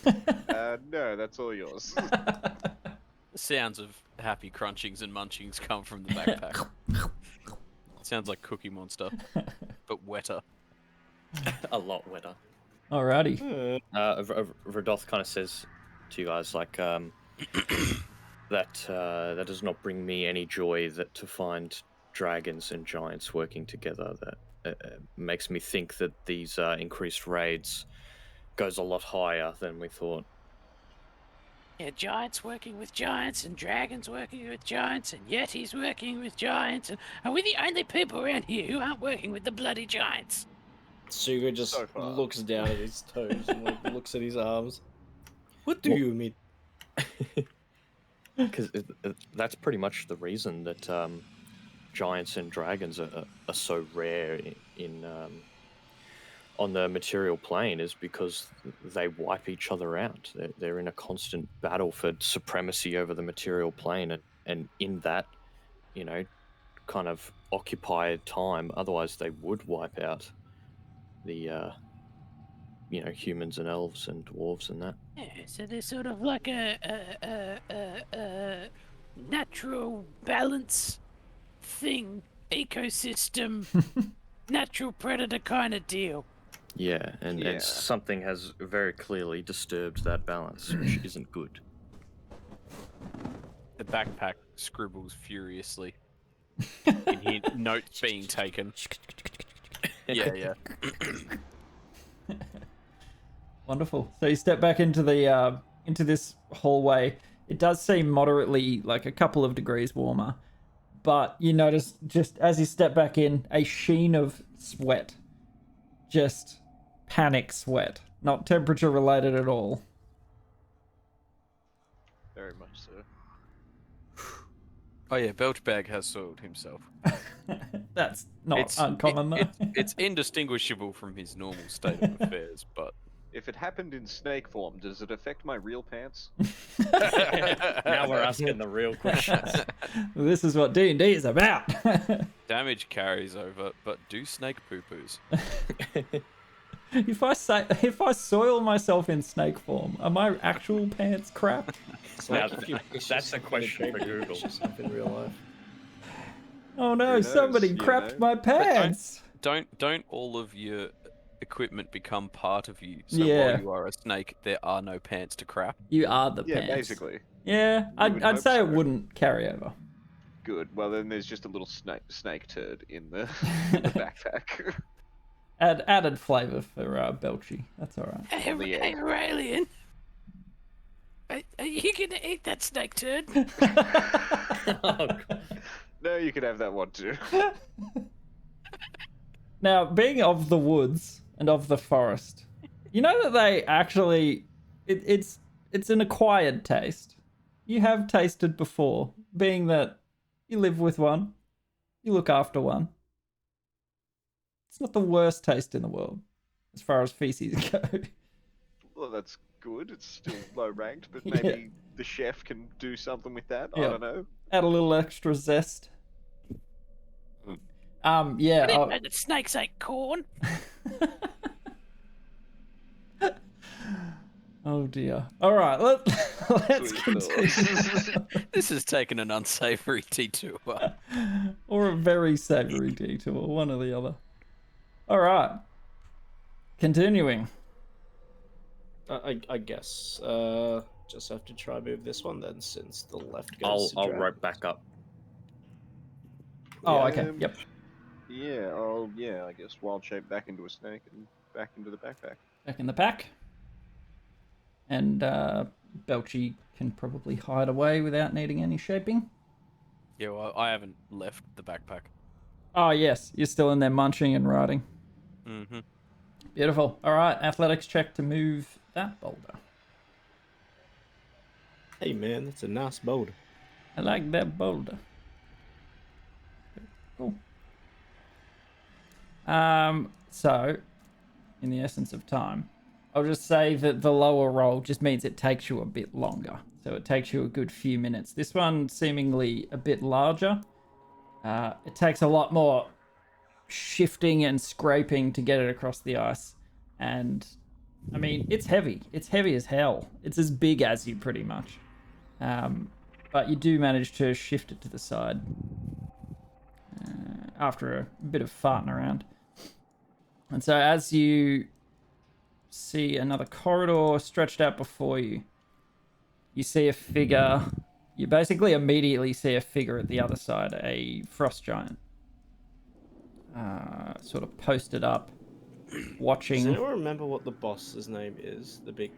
No, that's all yours. Sounds of happy crunchings and munchings come from the backpack. Sounds like Cookie Monster, but wetter. A lot wetter. Alrighty. Radoth kind of says to you guys, like, that does not bring me any joy that to find dragons and giants working together that makes me think that these increased raids goes a lot higher than we thought. Yeah, giants working with giants, and dragons working with giants, and yetis working with giants, and are we the only people around here who aren't working with the bloody giants? Suga just So far. looks down at his toes and like looks at his arms. What do you mean? Because that's pretty much the reason that giants and dragons are so rare in on the material plane, is because they wipe each other out. They're in a constant battle for supremacy over the material plane, and in that, kind of occupied time, otherwise they would wipe out the humans and elves and dwarves and that. Yeah, so they're sort of like a natural balance thing, ecosystem, natural predator kind of deal. Yeah, and Yeah. something has very clearly disturbed that balance, which isn't good. The backpack scribbles furiously. You hear notes being taken. Yeah. Wonderful. So you step back into the into this hallway. It does seem moderately, like a couple of degrees warmer, but you notice just as you step back in, a sheen of sweat. Just panic sweat, not temperature related at all. Very much so. Oh yeah, Belchbag has soiled himself. That's not uncommon though. It's indistinguishable from his normal state of affairs, but If it happened in snake form, does it affect my real pants? Now we're asking the real questions. This is what D&D is about. damage carries over. But do snake poo-poos? If I soil myself in snake form, are my actual pants crap? It's Now, like if you piss that's a yourself in question for paper, you Google. piss yourself in real life. Oh no, Who knows, somebody you crapped know? my pants. Don't all of your equipment become part of you? So Yeah. while you are a snake, there are no pants to crap. You are the Yeah, pants. basically. Yeah, would I'd hope say it so. wouldn't carry over. Good. Well, then there's just a little snake turd in the, in the backpack. Added flavour for Belchy. That's all right. Hey, the hey end. Aurelian, are you gonna eat that snake turd? No, you can have that one too. Now, being of the woods and of the forest, you know that they actually, it's an acquired taste. You have tasted before, being that you live with one, you look after one. It's not the worst taste in the world, as far as feces go. Well, that's good. It's still low ranked, but Yeah. maybe the chef can do something with that. Yeah. I don't know. Add a little extra zest. Yeah. I didn't know that snakes ate corn. Oh dear. All right, let's Sweet continue. This has taken an unsavory detour. Or a very savoury detour, one or the other. All right. Continuing. I guess. Just have to try move this one then, since the left I'll goes to rope dragons. back up. Oh, Yeah, okay. Yep. Yeah, I guess wild shape back into a snake and back into the backpack. Back in the pack. And Belchy can probably hide away without needing any shaping. Yeah, well, I haven't left the backpack. Oh, yes. You're still in there munching and riding. Mm-hmm. Beautiful. All right. Athletics check to move that boulder. Hey man, that's a nice boulder. I like that boulder. Cool. So, in the essence of time, I'll just say that the lower roll just means it takes you a bit longer. So it takes you a good few minutes. This one seemingly a bit larger. It takes a lot more shifting and scraping to get it across the ice. And, I mean, it's heavy. It's heavy as hell. It's as big as you, pretty much. But you do manage to shift it to the side after a bit of farting around. And so as you see another corridor stretched out before you, you see a figure. You basically immediately see a figure at the other side, a frost giant sort of posted up, Does watching. anyone remember what the boss's name is? The big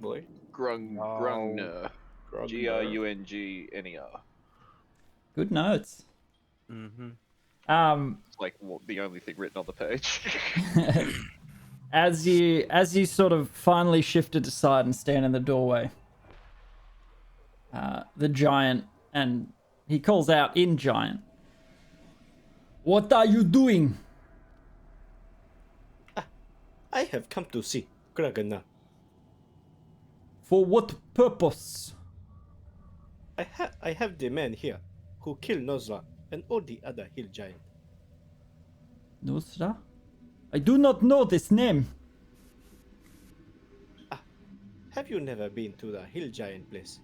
boy? Grungner. Grogner. Grungner. Good notes. Mm-hmm. It's like the only thing written on the page. As you sort of finally shifted aside and stand in the doorway, the giant, and he calls out in giant, "What are you doing?" I have come to see Grogner. For what purpose? I have the man here who killed Nosra and all the other hill giant. Nosra? I do not know this name. Have you never been to the hill giant place?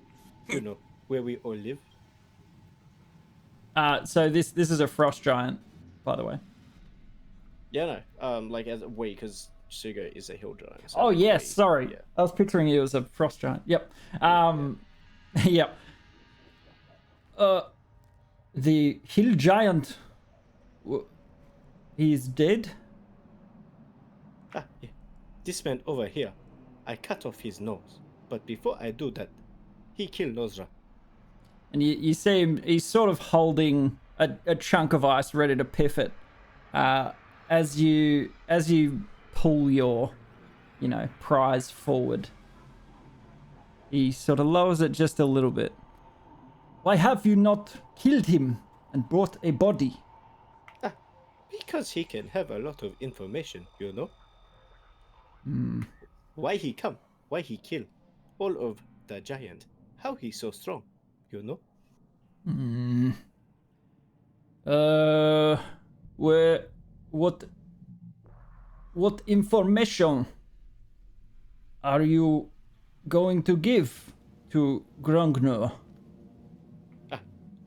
You know, where we all live? So this is a frost giant, by the way. Yeah, no. Like as we, because Sugo is a hill giant. So Oh like yes, we- sorry. Yeah. I was picturing you as a frost giant. Yep. Yep. The hill giant. He's dead. Yeah. This man over here, I cut off his nose. But before I do that, he killed Nosra. And you see him, he's sort of holding a chunk of ice ready to piff it. As you pull your, prize forward, he sort of lowers it just a little bit. Why have you not killed him and brought a body? Because he can have a lot of information, you know? Hmm. Why he come? Why he kill? All of the giant. How he so strong, you know? Hmm. What information are you going to give to Grungner?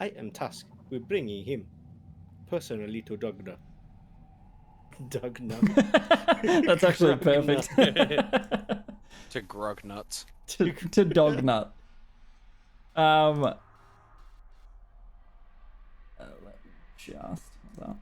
I am tasked with bringing him personally to Dogna. Dogna. That's actually perfect. To grog nuts. to Dognut. Let me just hold up.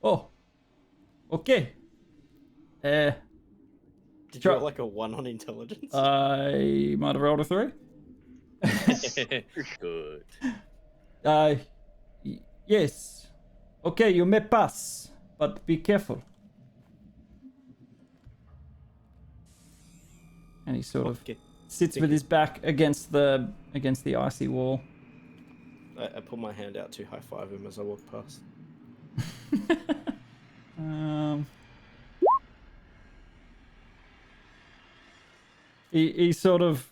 Oh, okay. Did you Sure. roll like a 1 on intelligence? I might have rolled a 3. Good. Yes. Okay, you may pass, but be careful. And he sort of Okay. sits with his back against the icy wall. I put my hand out to high five him as I walk past. He sort of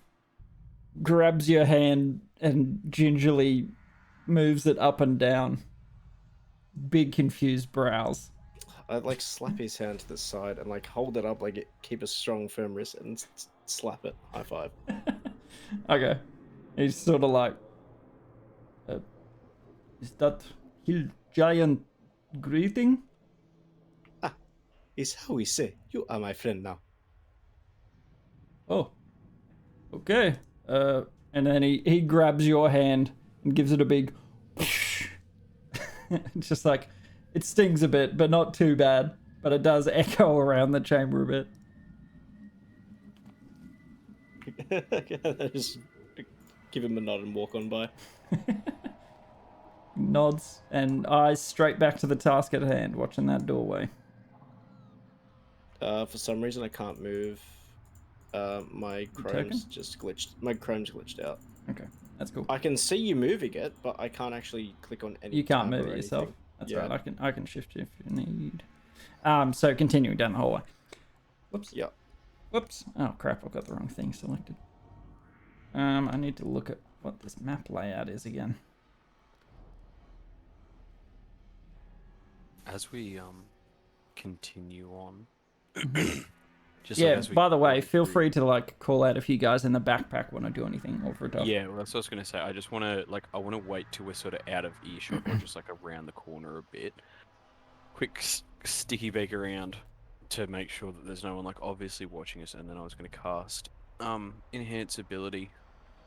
grabs your hand and gingerly moves it up and down. Big confused brows. I'd like slap his hand to the side and like hold it up, like keep a strong, firm wrist and slap it. High five. Okay. He's sort of like, is that hill giant greeting? Is how we say, you are my friend now. Oh, okay. And then he grabs your hand and gives it a big just like, it stings a bit, but not too bad. But it does echo around the chamber a bit. I just give him a nod and walk on by. Nods and eyes straight back to the task at hand, watching that doorway. For some reason, I can't move. My Chrome's just glitched. My Chrome's glitched out. Okay, that's cool. I can see you moving it, but I can't actually click on any. You can't tab move or it yourself. anything. That's Yeah. right. I can shift you if you need. So continuing down the hallway. Whoops. Yeah. Whoops. Oh crap! I've got the wrong thing selected. I need to look at what this map layout is again. As we continue on. Yeah. as we By the way, go feel through- free to like call out if you guys in the backpack want to do anything or for a dog. Yeah, well, that's what I was gonna say. I just want to I want to wait till we're sort of out of earshot or just like around the corner a bit. quick sticky beak around to make sure that there's no one like obviously watching us, and then I was going to cast enhance ability.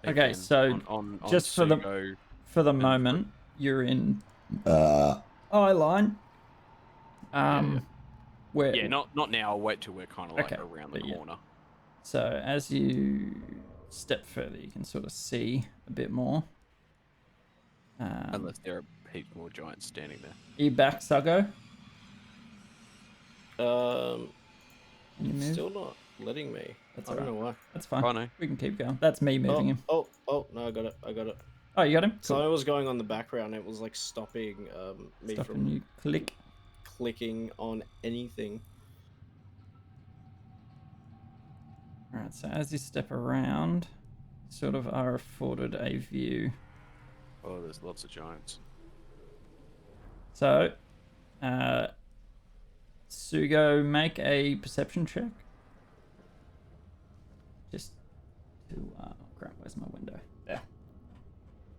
Okay, again so on just for Sugo. the moment, you're in eye line. Where? Yeah, not now. I'll wait till we're kind of like Okay, around the but yeah. corner. So as you step further, you can sort of see a bit more. Unless there are heaps more giants standing there. Are you back, Sugo? Um, Can you move? still not letting me. That's I don't alright. know why. That's fine. Oh, no. We can keep going. That's me moving him. Oh, no, I got it. Oh, you got him? So Cool. I was going on the background. It was like stopping me Stopping from you click. clicking on anything. Alright, so as you step around, sort of are afforded a view. Oh, there's lots of giants. So, Sugo, make a perception check. Just to, oh crap, where's my window? There.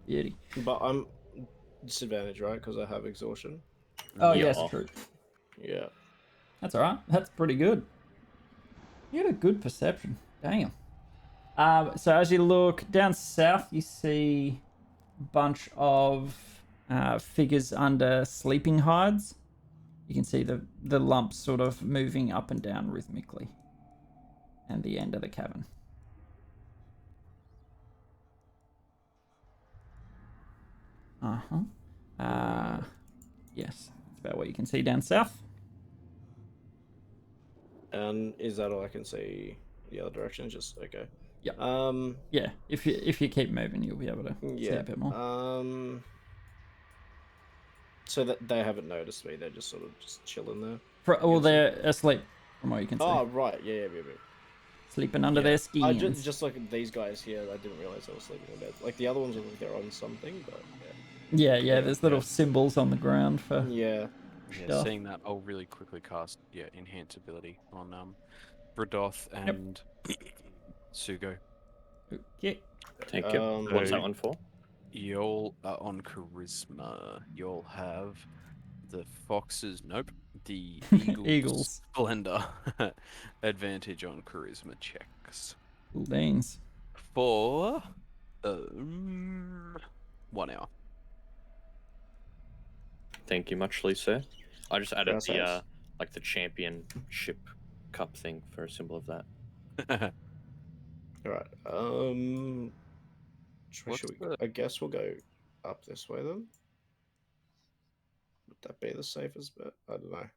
Beauty. But I'm disadvantaged, right? Because I have exhaustion. Oh, Yeah. yes, true. Yeah. That's alright. That's pretty good. You had a good perception. Damn. So as you look down south, you see a bunch of figures under sleeping hides. You can see the lumps sort of moving up and down rhythmically. And the end of the cavern. Yes, that's about what you can see down south. And is that all I can see? The other direction, just okay. Yep. Um. Yeah, if you keep moving, you'll be able to see Yeah. a bit more. So that they haven't noticed me. They're just sort of just chilling there. Well, they're asleep, from what you can see. Oh right, yeah. Sleeping under Yeah. their I skins. just like these guys here. I didn't realize they were sleeping in bed. Like the other ones look like they're on something, but Yeah, there's little symbols on the ground for yeah. Yeah, stuff. seeing that, I'll really quickly cast enhance ability on Bradoth and Sugo. Okay. Thank you. What's So- that one for? You'll on charisma. You'll have the foxes. Nope. The Eagles. splendor advantage on charisma checks Cool beans. for 1 hour. Thank you muchly, sir. I just added Gracias. the championship cup thing for a symbol of that. All right. What's Should we, the- I guess we'll go up this way then. Would that be the safest bet? I don't know.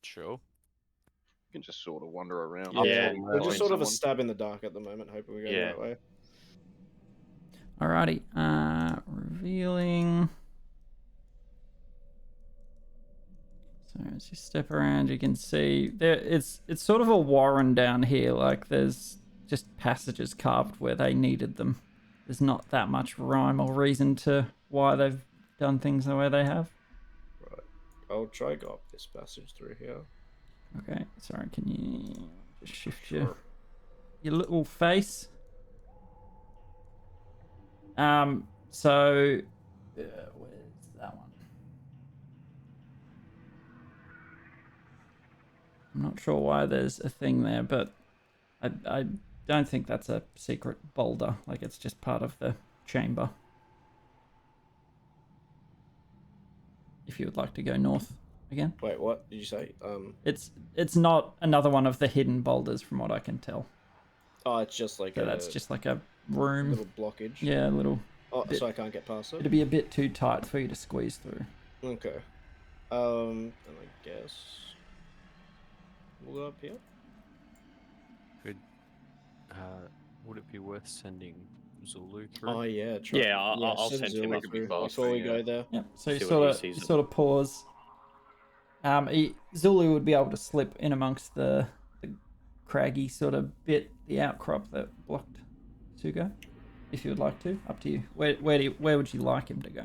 Sure. You can just sort of wander around. Yeah, until you We're just find sort of a someone. stab in the dark at the moment, hoping we go the Yeah. right way. Alrighty. Revealing. So as you step around, you can see there. It's sort of a warren down here. Like there's just passages carved where they needed them. There's not that much rhyme or reason to why they've done things the way they have. Right. I'll try go up this passage through here. Okay. Sorry. Can you just shift your little face? So where's that one? I'm not sure why there's a thing there, but I don't think that's a secret boulder. Like it's just part of the chamber. If you would like to go north again. Wait, what did you say? It's not another one of the hidden boulders from what I can tell. Oh, it's just like So that's just like a room. little blockage. Yeah, a little. Oh, bit- so I can't get past it. It'd be a bit too tight for you to squeeze through. Okay. And I guess we'll go up here. Would it be worth sending Zulu through? Oh yeah, true. Yeah, I'll send him Zulu up through before. before we go there. Yep. So you See what sort he of sees. pause. Zulu would be able to slip in amongst the craggy sort of bit, the outcrop that blocked Sugo. If you would like to, up to you. Where would you like him to go?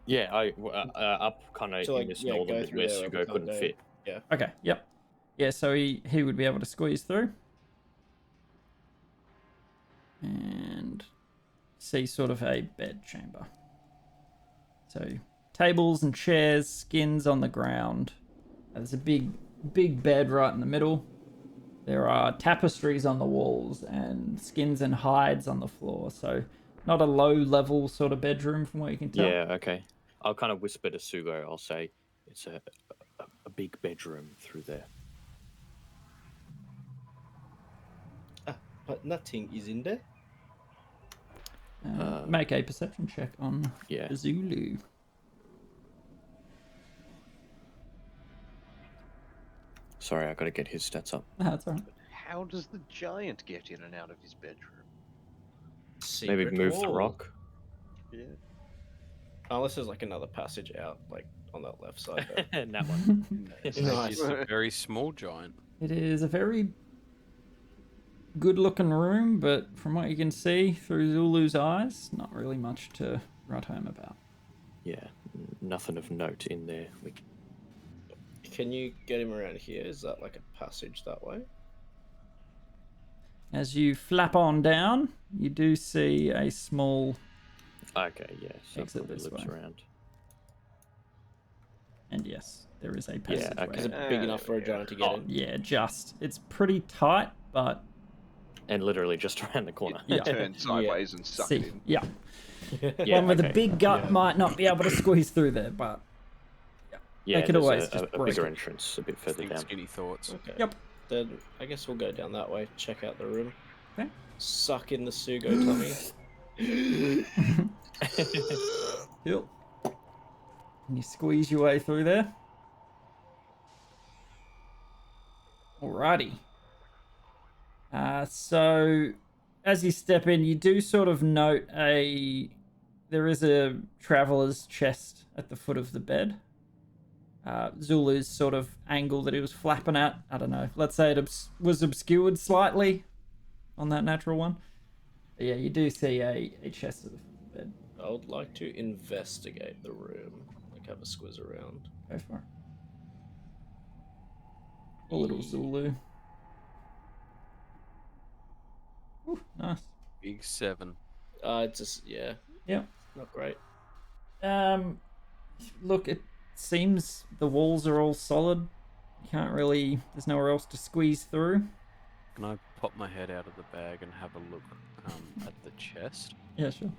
Yeah, up kind of So, like, in this yeah, northern go bit through where there, Sugo couldn't go. fit. Okay. Yep. Yeah. So he would be able to squeeze through. And see sort of a bed chamber. So tables and chairs, skins on the ground. There's a big bed right in the middle. There are tapestries on the walls and skins and hides on the floor. So not a low-level sort of bedroom from what you can tell. Yeah, okay. I'll kind of whisper to Sugo. I'll say it's a big bedroom through there. But nothing is in there. Make a perception check on Yeah. Zulu. Sorry, I got to get his stats up. That's all right. How does the giant get in and out of his bedroom? Maybe Secret move the wall. rock. Yeah. Unless there's like another passage out, like on that left side. There. And that one. Nice. It's a very small giant. It is a very good-looking room, but from what you can see through Zulu's eyes, not really much to write home about. Yeah, nothing of note in there. Can you get him around here? Is that like a passage that way? As you flap on down, you do see a small, Okay, yeah. So Exit probably this loops way. around. and yes, there is a passageway. okay. Is it big enough for a giant to get in? Yeah, just. It's pretty tight, but And literally just around the corner. Yeah. Turn sideways and suck see, it in. yeah. Yeah, One with a okay. big gut might not be able to squeeze through there, but Yeah, They could there's always a just break bigger it. entrance a bit further Think down. skinny thoughts. Okay. Yep. Then I guess we'll go down that way. Check out the room. Okay. Suck in the Sugo tummy. Cool. And you squeeze your way through there. Alrighty. So as you step in, you do sort of note there is a traveler's chest at the foot of the bed. Zulu's sort of angle that he was flapping at, I don't know. Let's say it was obscured slightly on that natural one. But yeah, you do see a chest at the foot of the bed. I would like to investigate the room. Like have a squiz around. Go for it. Poor little Zulu. Ooh, nice. Big 7. It's just yeah, Yeah. not great. Look, it seems the walls are all solid. You can't really. There's nowhere else to squeeze through. Can I pop my head out of the bag and have a look at the chest? Yeah, sure.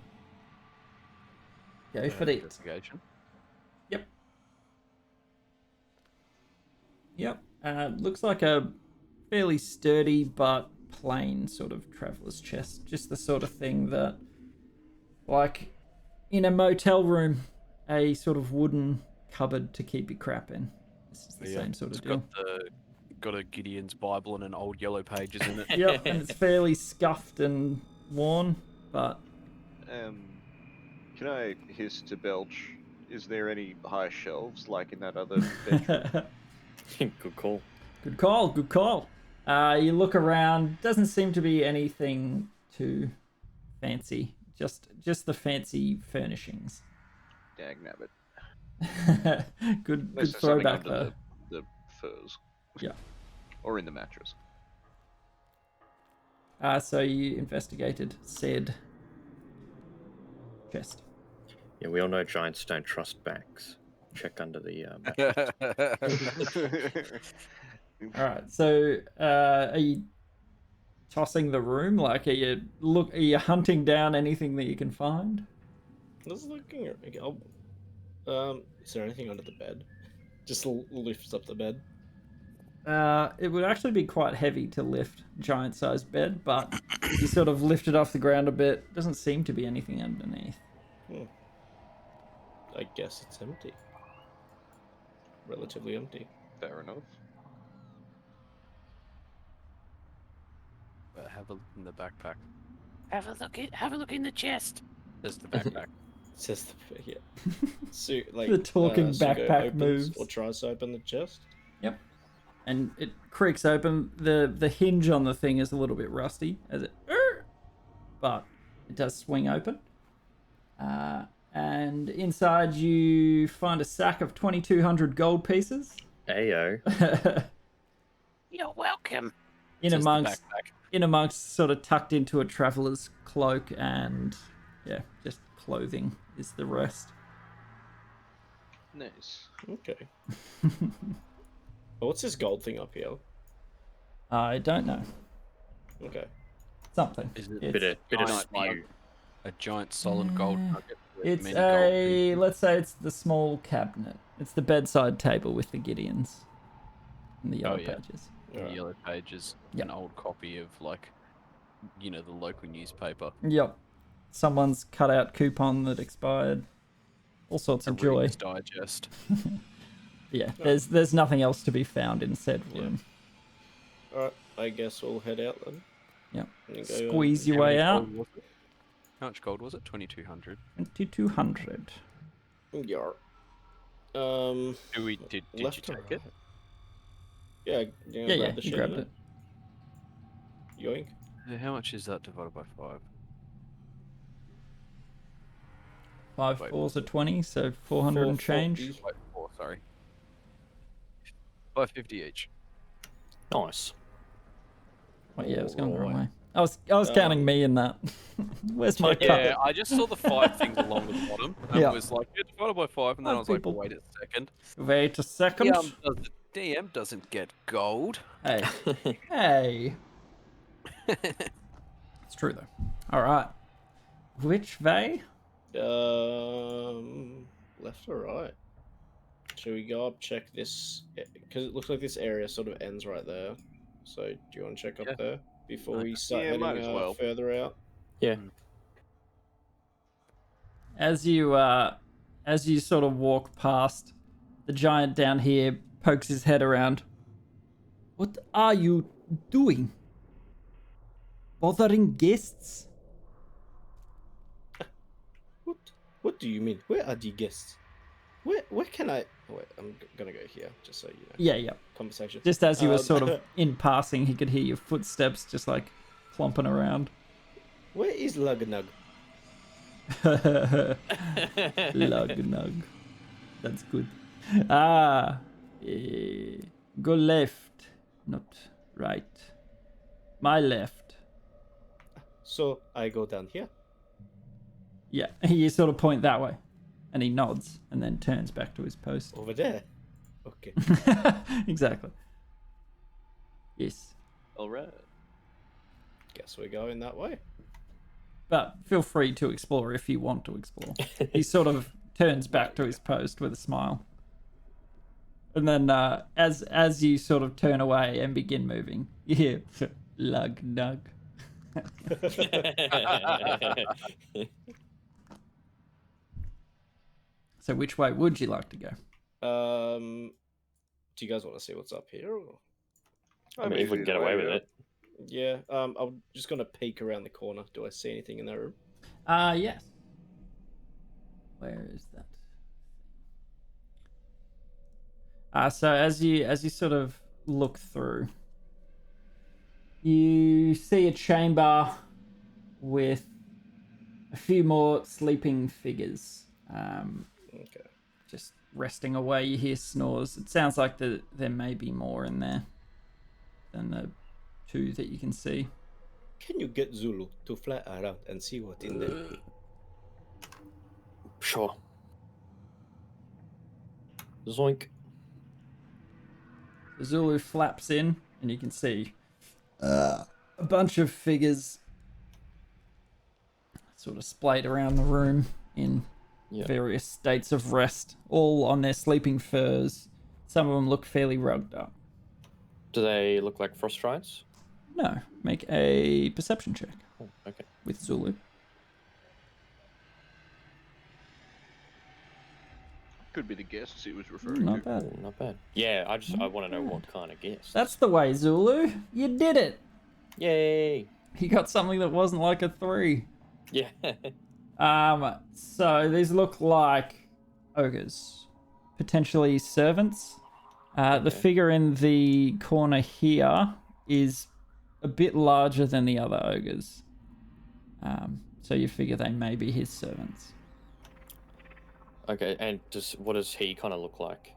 Go for it. Investigation. Yep. Looks like a fairly sturdy but plain sort of traveler's chest. Just the sort of thing that, like, in a motel room, a sort of wooden cupboard to keep your crap in. This is the same sort of It's deal. got a Gideon's Bible and an old yellow pages in it. Yep, and it's fairly scuffed and worn, but Can I hiss to Belch? Is there any high shelves like in that other bedroom? Good call. Good call, good call. You look around, doesn't seem to be anything too fancy. Just the fancy furnishings. Dagnabbit. Good Unless there's something throwback under there. the furs. Yeah. Or in the mattress. So you investigated said chest. Yeah, we all know giants don't trust bags. Check under the mattress. All right. So are you tossing the room? Like, are you hunting down anything that you can find? Just looking at. Is there anything under the bed? Just lifts up the bed. It would actually be quite heavy to lift giant-sized bed, but you sort of lift it off the ground a bit. Doesn't seem to be anything underneath. I guess it's empty. Relatively empty. Fair enough. But have a look in the backpack. Have a look in the chest. There's the backpack. Says the yeah. Like The talking Sugo backpack opens moves. or tries to open the chest. Yep. And it creaks open. The hinge on the thing is a little bit rusty, as it, but it does swing open. And inside you find a sack of 2,200 gold pieces. Ayo. You're welcome. in Just the amongst, backpack. sort of tucked into a traveler's cloak, and yeah, just clothing is the rest. Nice. Okay. What's this gold thing up here? I don't know. Okay. Something. Is it It's, Bit of giant, spew. a giant solid gold nugget? with it's many gold a, pieces? let's say it's the small cabinet. It's the bedside table with the Gideons and the yellow yeah. pages. The yellow pages, Yep. an old copy of like, the local newspaper. Yep. Someone's cut out coupon that expired. All sorts A of joy. Reader's Digest. Yeah, there's nothing else to be found in said room. Alright, I guess we'll head out then. Yep. And go, Squeeze your How way many out. gold was it? How much gold was it? 2,200. 2200. Yar. Did you left or take it? right? Yeah, Yeah, grab the he shit grabbed in it. Yoink. How much is that divided by 5? 5 Wait. fours are 20, so 400 and change. 440. Wait, 4, sorry. 550 each. Nice. Oh, yeah, I was going the wrong Alright. way. I was counting me in that. Where's my Yeah, cut? I just saw the 5 things along the bottom, and Yeah. was like, divided by 5, and then I was People. like, wait a second. Wait a second. DM doesn't get gold. Hey. Hey. It's true, though. All right. Which way? Left or right? Should we go up, check this? Because it looks like this area sort of ends right there. So, do you want to check up Yeah. there before we start Yeah, heading might as well. further out? Yeah. As you sort of walk past, the giant down here pokes his head around. What are you doing? Bothering guests? What do you mean? Where are the guests? Where can I? Oh, wait, I'm gonna go here just so you know. Yeah, yeah. Conversation. Just as you were sort of Um, in passing, he could hear your footsteps just like clomping around. Where is Lugnug? Lugnug. That's good. Go left, not right. My left. So I go down here. Yeah, you sort of point that way. And he nods and then turns back to his post. Over there. Okay. Exactly. Yes. Alright. Guess we're going that way. But feel free to explore if you want to explore. He sort of turns back to his post with a smile. And then as you sort of turn away and begin moving, you hear lug nug. So which way would you like to go? Do you guys want to see what's up here? Or... I mean, if we can get away with it. Yeah. I'm just gonna peek around the corner. Do I see anything in that room? Yes. Where is that? So as you sort of look through, you see a chamber with a few more sleeping figures. Okay. Just resting away. You hear snores. It sounds like there may be more in there than the two that you can see. Can you get Zulu to fly around and see what's in there? Sure. Zoink. Zulu flaps in, and you can see a bunch of figures sort of splayed around the room in various states of rest, all on their sleeping furs. Some of them look fairly rugged up. Do they look like frost giants? No, make a perception check Oh, okay. with Zulu. Could be the guests he was referring Not to. bad. Oh, not bad. Yeah, I want to know what kind of guess. That's the way, Zulu. You did it. Yay! You got something that wasn't like a 3. Yeah. So these look like ogres, potentially servants. The figure in the corner here is a bit larger than the other ogres. So you figure they may be his servants. Okay, and what does he kind of look like?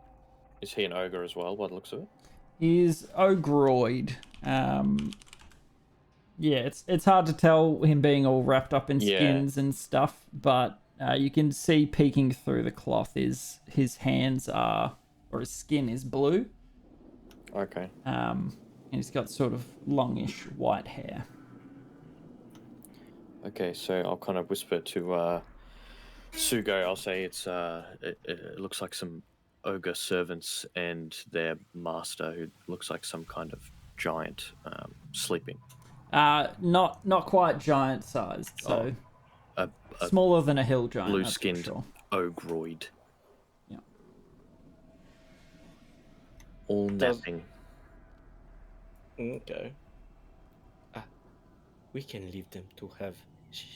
Is he an ogre as well, by the looks of it? He's ogroid. Yeah, it's hard to tell him being all wrapped up in Yeah. skins and stuff, but You can see peeking through the cloth is his hands are, or his skin is blue. Okay. And he's got sort of longish white hair. Okay, so I'll kind of whisper to Sugo. I'll say it looks like some ogre servants and their master, who looks like some kind of giant, sleeping. Not quite giant sized, so A smaller than a hill giant. blue-skinned Sure. ogroid. Yeah. All Does- napping. Okay. We can leave them to have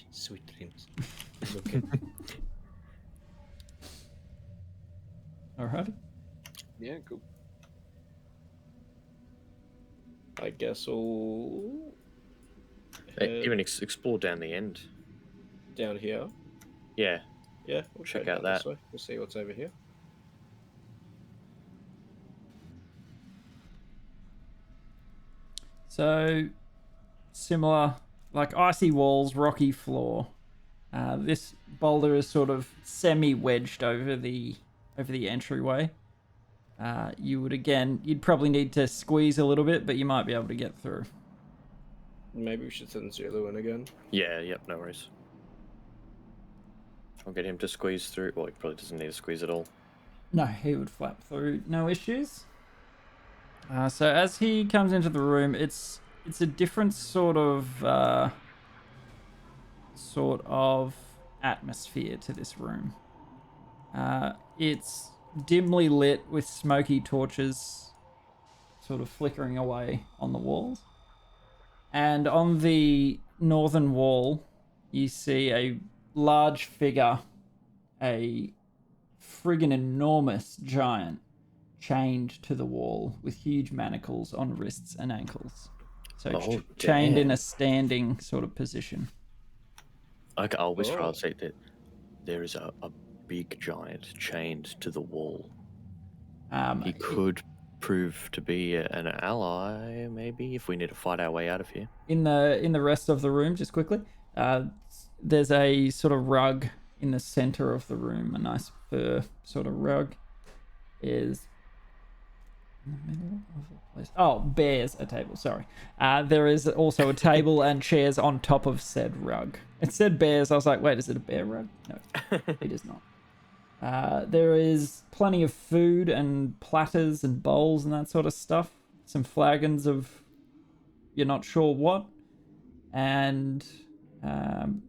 sweet dreams. Okay. Alright. Yeah, cool. I guess we'll head Even explore down the end. down here. Yeah. Yeah, we'll Check go out down this that. way. We'll see what's over here. So, similar, like icy walls, rocky floor. This boulder is sort of semi-wedged over the entryway. You'd probably need to squeeze a little bit, but you might be able to get through. Maybe we should send Zulu in again. Yeah, yep, no worries. I'll get him to squeeze through. Well, he probably doesn't need to squeeze at all. No, he would flap through, no issues. So as he comes into the room, it's a different sort of atmosphere to this room. It's dimly lit with smoky torches sort of flickering away on the walls. And on the northern wall, you see a large figure, a friggin' enormous giant, chained to the wall with huge manacles on wrists and ankles. So Oh, chained damn. in a standing sort of position. I'll whisper. Oh. I'll say that there is a big giant chained to the wall. He could prove to be an ally, maybe, if we need to fight our way out of here. In the rest of the room, just quickly, there's a sort of rug in the center of the room. A nice fur sort of rug is in the middle of the place. Oh, bears a table. Sorry. There is also a table and chairs on top of said rug. It said bears. I was like, wait, is it a bear rug? No, it is not. There is plenty of food and platters and bowls and that sort of stuff. Some flagons of you're not sure what. And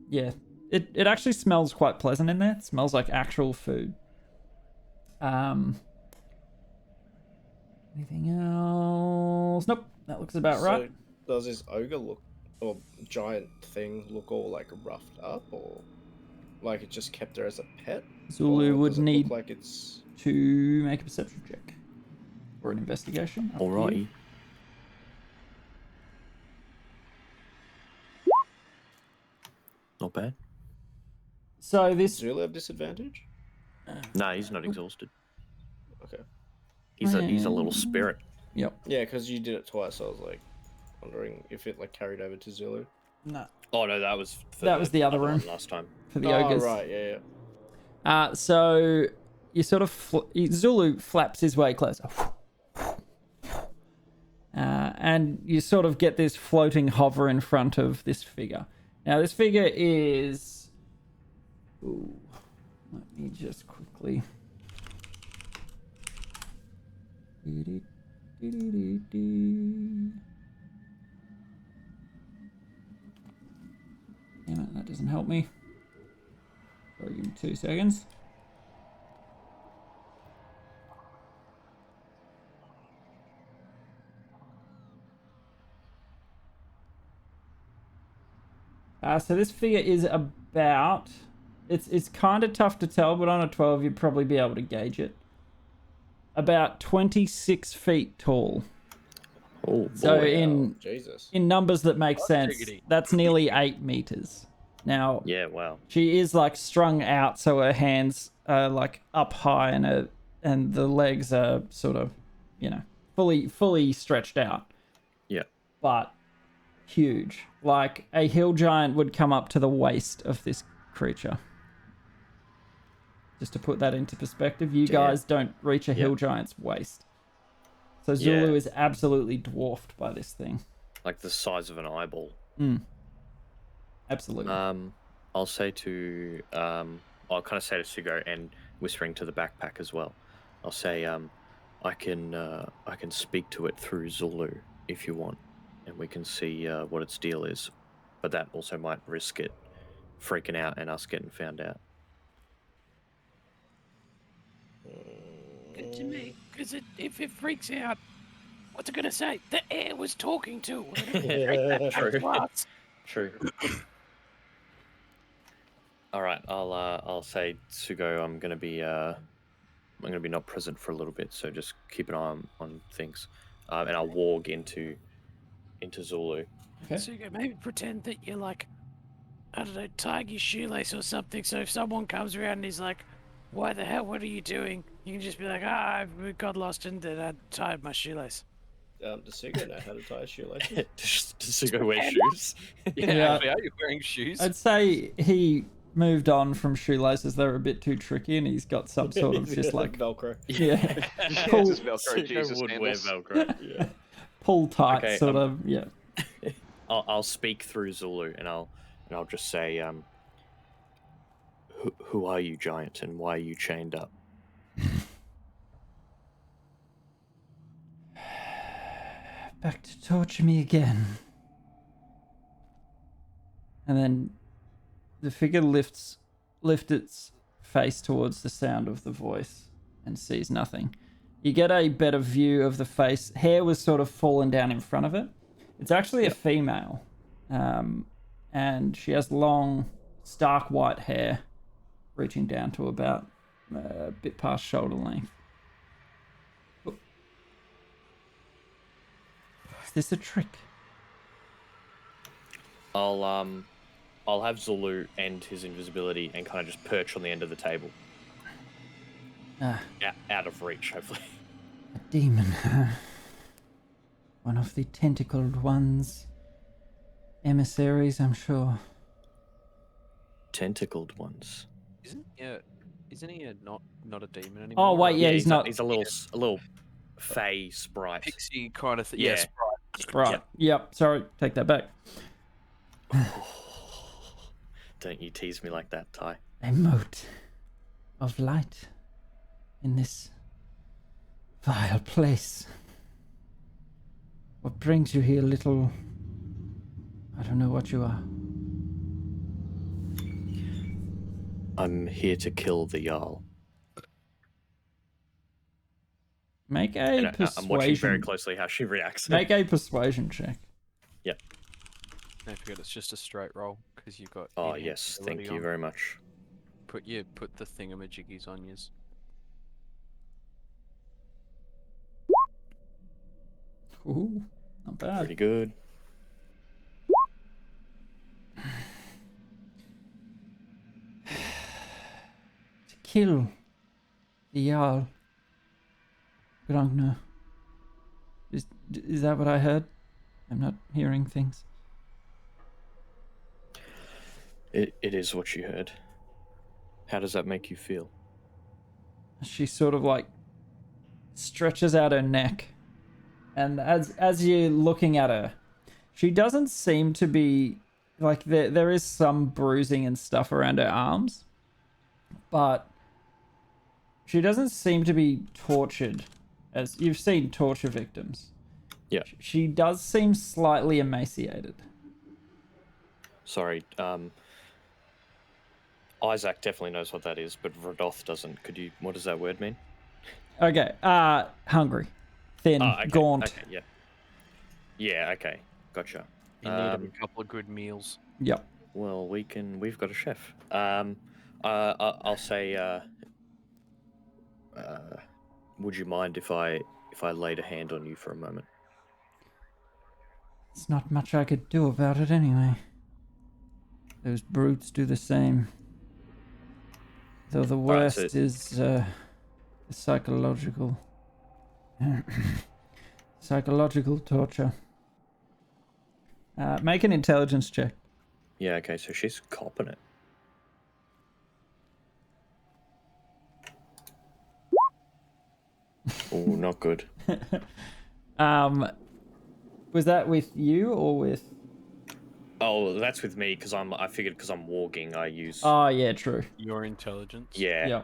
yeah, it actually smells quite pleasant in there. It smells like actual food. Anything else? Nope, that looks about right. So does this ogre look, or giant thing look all like roughed up, or like it just kept her as a pet? Zulu Or would does it look need like it's to make a perception check or an investigation. Up to you. Alrighty. Not bad. So this Zulu have disadvantage? No, he's not exhausted. Okay. He's a little spirit. Yep. Yeah, because you did it twice. I was like wondering if it like carried over to Zulu. No. Oh no, that was That was the other room. one last time. For the ogres. Right, yeah. So you sort of Zulu flaps his way closer. And you sort of get this floating hover in front of this figure. Now this figure is let me just quickly Damn it, that doesn't help me. Sorry, give me 2 seconds. So this figure is about... It's kind of tough to tell, but on a 12 you'd probably be able to gauge it. About 26 feet tall. Oh boy. So Oh, Jesus. in numbers that make sense, diggity. that's nearly 8 meters. Now, Yeah, wow. she is like strung out, so her hands are like up high, and the legs are sort of, fully stretched out. Yeah. But huge. Like a hill giant would come up to the waist of this creature. Just to put that into perspective, you Damn. guys don't reach a hill giant's waist. So Zulu Yeah. is absolutely dwarfed by this thing. Like the size of an eyeball. Absolutely. I'll say to I'll kind of say to Sugo and whispering to the backpack as well. I'll say I can speak to it through Zulu if you want, and we can see what its deal is. But that also might risk it freaking out and us getting found out. Good to me, because if it freaks out, what's it gonna say? The air was talking to. True. All right, I'll say Sugo, I'm gonna be not present for a little bit, so just keep an eye on things, and I'll walk into Zulu. Okay. So you can maybe pretend that you're like, I don't know, tying your shoelace or something. So if someone comes around and he's like, "Why the hell? What are you doing?" You can just be like, we got lost and then I tied my shoelace. Does Sugo know how to tie a shoelace? Does Sugo wear shoes? Yeah. Actually, are you wearing shoes? I'd say he moved on from shoelaces. They're a bit too tricky, and he's got some sort of just like Velcro. yeah, Yeah, just Velcro Jesus Sugo would wear handles. Velcro. Yeah. pull tight Okay, sort of. Yeah. I'll speak through Zulu, and I'll just say, who are you, giant, and why are you chained up? Back to torture me again. And then the figure lifts its face towards the sound of the voice and sees nothing. You get a better view of the face. Hair was sort of fallen down in front of it. It's actually a female. And she has long, stark white hair reaching down to about a bit past shoulder length. Is this a trick? I'll have Zulu end his invisibility and kind of just perch on the end of the table. Out of reach, hopefully. A demon. One of the tentacled ones. Emissaries, I'm sure. Tentacled ones. Isn't he not a demon anymore? Oh, wait, yeah, he's not. He's a little fey sprite. Pixie kind of thing. Yeah. Yeah, Right. Yep. Sorry, take that back. Don't you tease me like that, Ty. A mote of light in this vile place. What brings you here, little... I don't know what you are. I'm here to kill the Jarl. Make a And persuasion. I'm watching very closely how she reacts. Make a persuasion check. Yep. Don't forget it's just a straight roll because you've got. Oh enhanced yes, thank ability you on. very much. Put the thingamajiggies on yours. Ooh, not bad. Pretty good. To kill the Jarl. Grogner. Is that what I heard? I'm not hearing things. It is what you heard. How does that make you feel? She sort of like stretches out her neck, and as you're looking at her, she doesn't seem to be like there is some bruising and stuff around her arms, but she doesn't seem to be tortured as you've seen torture victims. Yeah. She does seem slightly emaciated. Sorry, Isaac definitely knows what that is, but Radoth doesn't. What does that word mean? Okay, hungry, thin, Okay, gaunt. Okay, yeah. Yeah, okay. Gotcha. You need a couple of good meals. Yep. Well, we've got a chef. I'll say, would you mind if I laid a hand on you for a moment? There's not much I could do about it anyway. Those brutes do the same. Though the Alright, so- worst is the psychological torture. Make an intelligence check. Yeah, okay, so she's copping it. Oh, not good. Was that with you or with? Oh, that's with me because I figured because I'm walking, I use. Oh yeah, true. Your intelligence. Yeah. Yeah.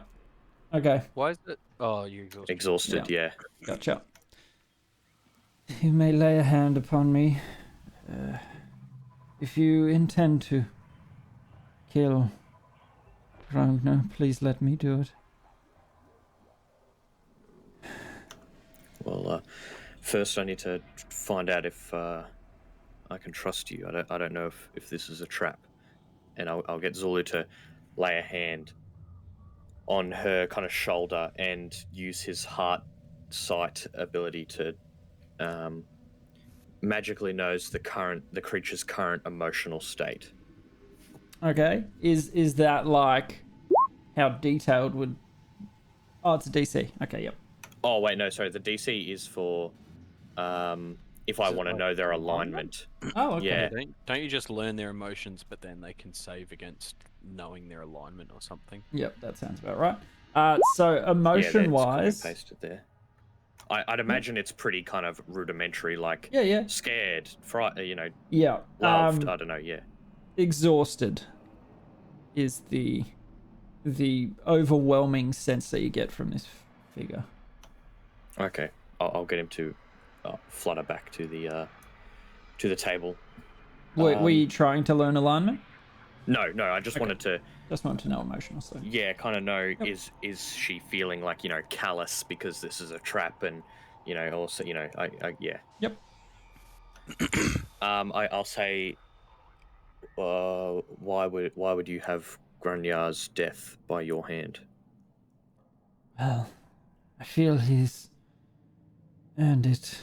Okay. Why is it? Oh, you're exhausted. Exhausted. Yeah. Gotcha. You may lay a hand upon me. If you intend to kill Ragnar, please let me do it. Well, first I need to find out if I can trust you. I don't know if this is a trap, and I'll get Zulu to lay a hand on her kind of shoulder and use his heart sight ability to magically knows the creature's current emotional state. Okay. Is that like how detailed would? Oh, it's a DC. Okay. Yep. Oh wait, no, sorry. The DC is for if I want to know their alignment. Oh, okay. Yeah. Don't you just learn their emotions, but then they can save against knowing their alignment or something? Yep, that sounds about right. So emotion-wise, pasted there. I'd imagine it's pretty kind of rudimentary, like yeah, scared, yeah, loved. I don't know. Yeah. exhausted is the overwhelming sense that you get from this figure. Okay, I'll get him to flutter back to the table. Were you trying to learn alignment? No, I just wanted to. Just wanted to know emotional stuff. Yeah, kind of know is she feeling like callous because this is a trap, and also yeah. Yep. I'll say, why would you have Grunyar's death by your hand? Well, I feel he's earned it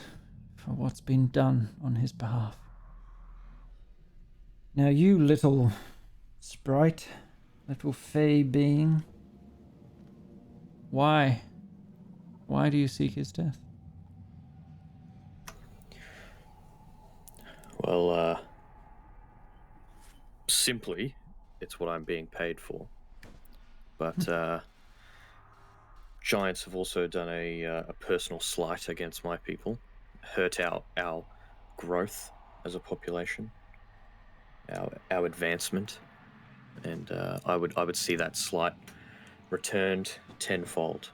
for what's been done on his behalf. Now, you little sprite, little fey being, why do you seek his death? Well, simply, it's what I'm being paid for. But giants have also done a personal slight against my people, hurt our growth as a population, our advancement, and I would see that slight returned tenfold.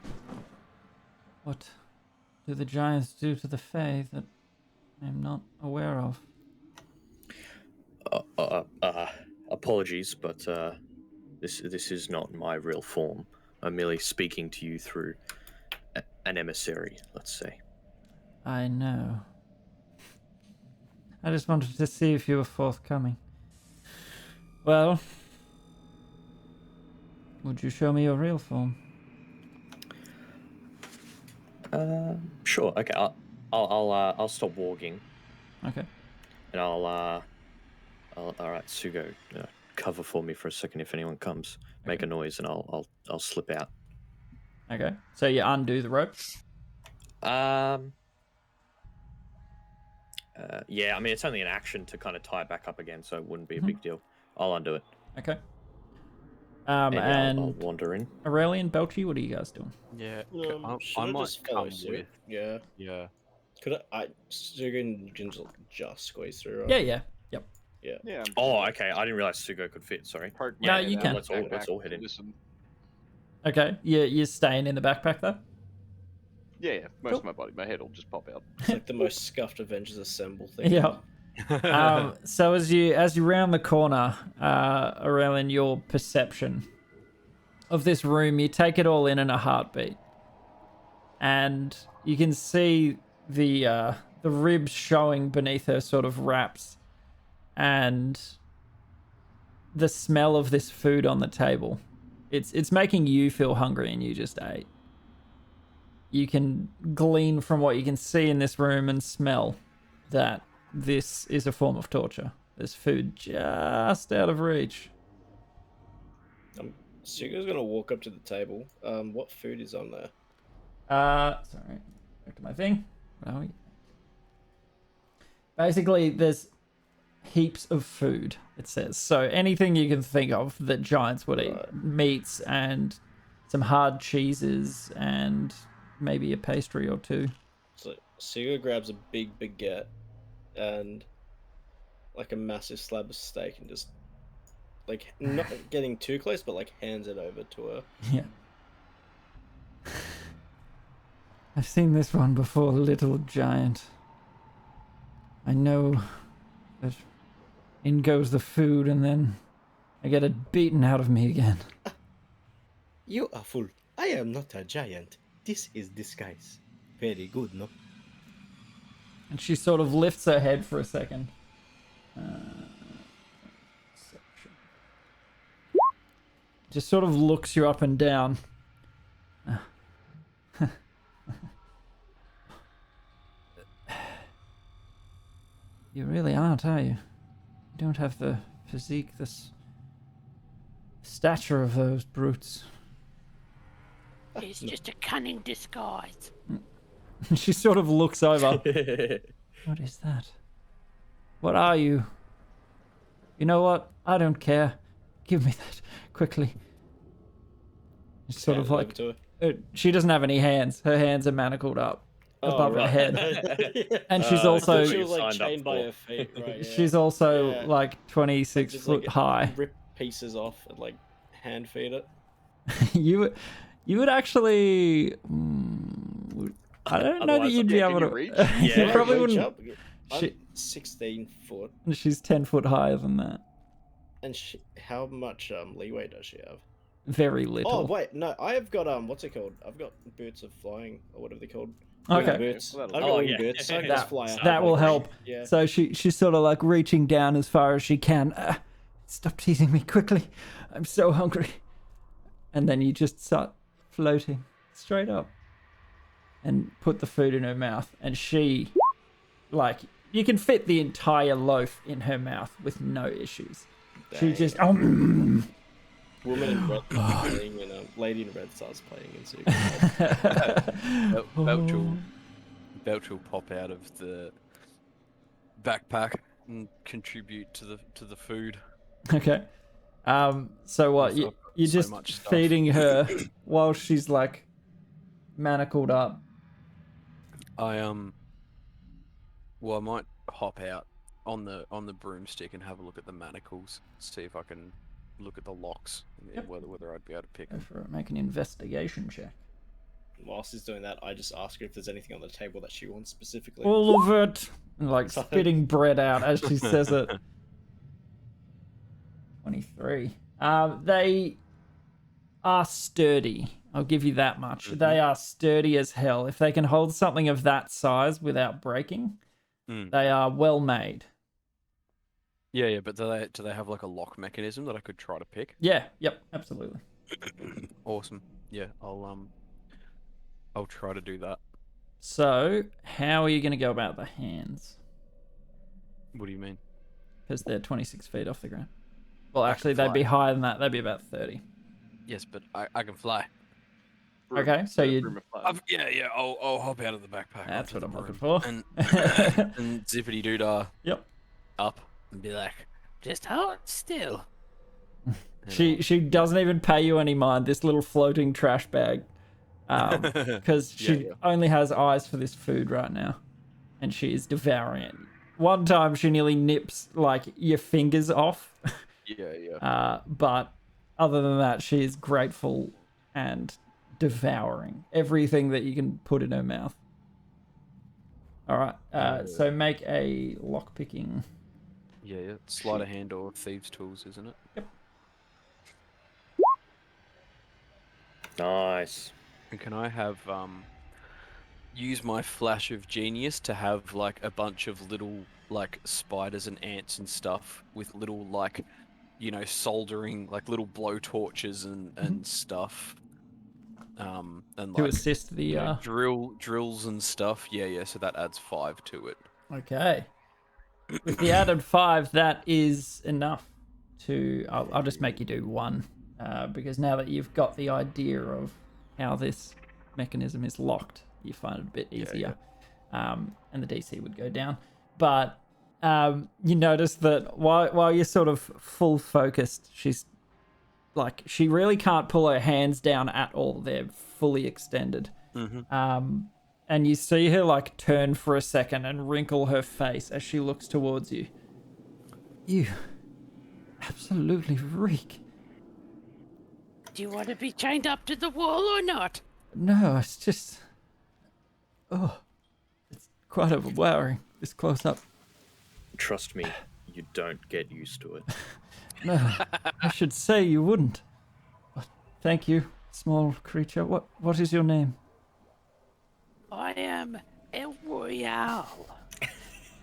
What do the giants do to the Fae that I'm not aware of? Apologies, but this is not my real form. I'm merely speaking to you through an emissary, let's say. I know. I just wanted to see if you were forthcoming. Well, would you show me your real form? Sure. Okay. I'll stop walking. Okay. And all right, Sugo, cover for me for a second if anyone comes. Make a noise, and I'll slip out. Okay. So you undo the rope? Yeah, I mean, it's only an action to kind of tie it back up again, so it wouldn't be a big deal. I'll undo it. Okay. And I'll wander in. Aurelian, Belchy, what are you guys doing? Yeah, Should I might just follow come suit? with. Yeah. Yeah. Could you can just squeeze through, right? Yeah. Yep. Yeah. Oh, okay. I didn't realize Sugo could fit. Sorry. Park No, my you head can. out, Let's all backpack, head in. listen. Okay. You're staying in the backpack though? Yeah. Most of my body, my head will just pop out. It's like the most scuffed Avengers Assemble thing. Yeah. So as you round the corner, Aurelian, your perception of this room, you take it all in a heartbeat, and you can see the ribs showing beneath her sort of wraps, and the smell of this food on the table. It's making you feel hungry, and you just ate. You can glean from what you can see in this room and smell that this is a form of torture. There's food just out of reach. Sugo's gonna walk up to the table. What food is on there? Sorry. Back to my thing. Where are we? Basically, there's heaps of food, it says. So anything you can think of that giants would eat. Right. Meats and some hard cheeses and maybe a pastry or two. So Sigurd grabs a big baguette and like a massive slab of steak and just like not getting too close, but like hands it over to her. Yeah. I've seen this one before, little giant. I know that in goes the food and then I get it beaten out of me again. You are fool. I am not a giant. This is disguise. Very good, no? And she sort of lifts her head for a second. Just sort of looks you up and down. You really aren't, are you? You don't have the physique, the stature of those brutes. It's just a cunning disguise. She sort of looks over. What is that? What are you? You know what? I don't care. Give me that quickly. It's sort of like she doesn't have any hands. Her hands are manacled up above her head, and she's also she was like chained by her feet. Right, yeah. she's also like 26 Just, foot like, high. Rip pieces off and like hand feed it. you would actually. I don't know that you'd be able to. reach? You probably reach wouldn't. up. I'm She- 16 foot. She's 10 foot higher than that. And how much leeway does she have? Very little. Oh wait, no, I've got what's it called? I've got boots of flying or whatever they're called. Okay. Wing boots. Well, I've that'll got do. wing Oh, yeah. boots. So I can That- just fly out. that will help. Yeah. So she's sort of like reaching down as far as she can. Stop teasing me quickly. I'm so hungry. And then you just start floating straight up and put the food in her mouth. And she, like, you can fit the entire loaf in her mouth with no issues. She Dang. just, Woman in red playing and lady in red starts playing in Secret. Belch will pop out of the backpack and contribute to the food. Okay. So what? Also, You're so just much stuff. feeding her while she's like manacled up. Well, I might hop out on the broomstick and have a look at the manacles, see if I can look at the locks, and Yep. whether I'd be able to pick Go them. for it. Make an investigation check. Whilst he's doing that, I just ask her if there's anything on the table that she wants specifically. All of it. And like spitting bread out as she says it. 23. They are sturdy. I'll give you that much. They are sturdy as hell. If they can hold something of that size without breaking, they are well made. Yeah, but do they have like a lock mechanism that I could try to pick? Yeah, yep, absolutely. Awesome. Yeah, I'll try to do that. So, how are you going to go about the hands? What do you mean? Because they're 26 feet off the ground. Well, I actually, can they'd be fly. higher than that. They'd be about 30. Yes, but I can fly. Okay, so you- Yeah, I'll hop out of the backpack. That's onto what the I'm looking broom for. and zippity doodah Yep. up and be like, Just hold still. She doesn't even pay you any mind, this little floating trash bag. Because she Yeah. only has eyes for this food right now. And she is devouring it. One time she nearly nips, like, your fingers off. yeah. But other than that, she is grateful and devouring everything that you can put in her mouth. Alright, so make a lockpicking. Yeah. Sleight of hand or thieves' tools, isn't it? Yep. Nice. And can I have use my flash of genius to have like a bunch of little like spiders and ants and stuff with little like soldering like little blow torches and stuff. And To like assist the drills and stuff. Yeah. So that adds 5 to it. Okay. With the added 5, that is enough to. I'll just make you do 1, because now that you've got the idea of how this mechanism is locked, you find it a bit easier, and the DC would go down. But you notice that while you're sort of full focused, she's like she really can't pull her hands down at all. They're fully extended, And you see her like turn for a second and wrinkle her face as she looks towards you. You absolutely reek. Do you want to be chained up to the wall or not? No, it's just... Oh, it's quite overpowering, this close up. Trust me, you don't get used to it. No, I should say you wouldn't. But thank you, small creature. What is your name? I am El Royale.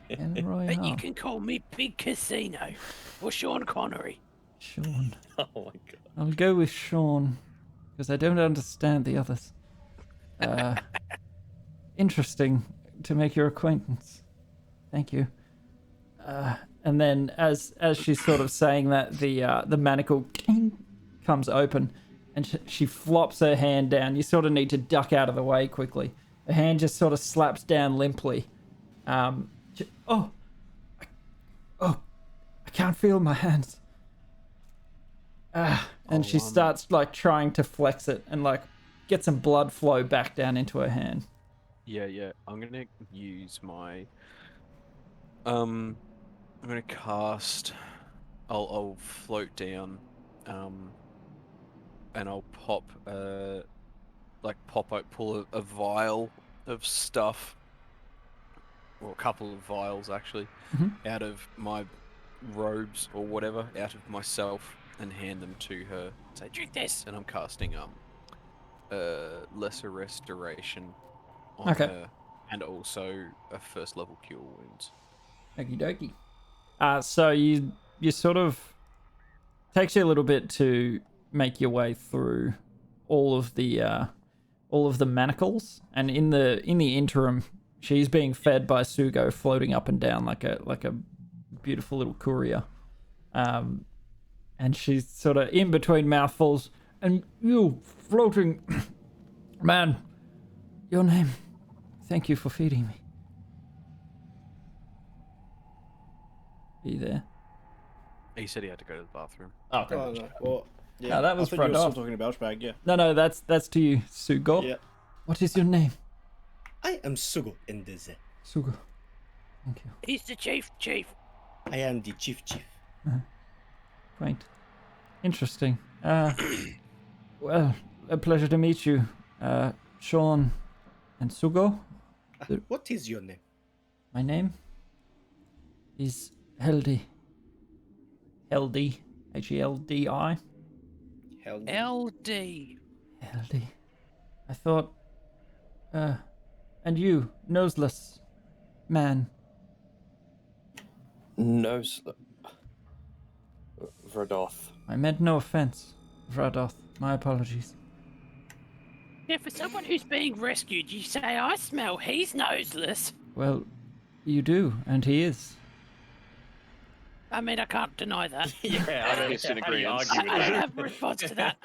El But you Royale. can call me Big Casino or Sean Connery. Sean. Oh my god. I'll go with Sean, because I don't understand the others. Interesting to make your acquaintance. Thank you. And then, as she's sort of saying that, the manacle comes open, and she flops her hand down. You sort of need to duck out of the way quickly. Her hand just sort of slaps down limply. I can't feel my hands. And she starts like trying to flex it and like get some blood flow back down into her hand. Yeah. I'm gonna use my. I'm gonna cast. I'll float down, and I'll pop pull a vial of stuff, or a couple of vials actually, out of my robes or whatever, out of myself, and hand them to her. Say, drink this, and I'm casting lesser restoration on her, and also a first level cure wounds. Okie dokie. So you sort of takes you a little bit to make your way through all of the manacles, and in the interim, she's being fed by Sugo, floating up and down like a beautiful little courier. And she's sort of in between mouthfuls. And you, floating man, your name. Thank you for feeding me. Are you there? He said he had to go to the bathroom. Oh, Oh, no. Well, yeah. No, that was I thought front you were off. still talking about Belchbag, yeah. No, that's to you, Sugo. Yeah. What is your name? I am Sugo Endeze. Sugo. Thank you. He's the chief. I am the chief. Quaint. Interesting. Well, a pleasure to meet you, Sean and Sugo. What is your name? My name is Heldi. Heldi. Heldi. Hell. LD. Heldi. I thought, and you, noseless man. Vradoth. I meant no offense, Vradoth. My apologies. Yeah, for someone who's being rescued, you say, I smell he's noseless. Well, you do, and he is. I mean, I can't deny that. Yeah, I It's in how do you agreement. argue with I that? have a response to that.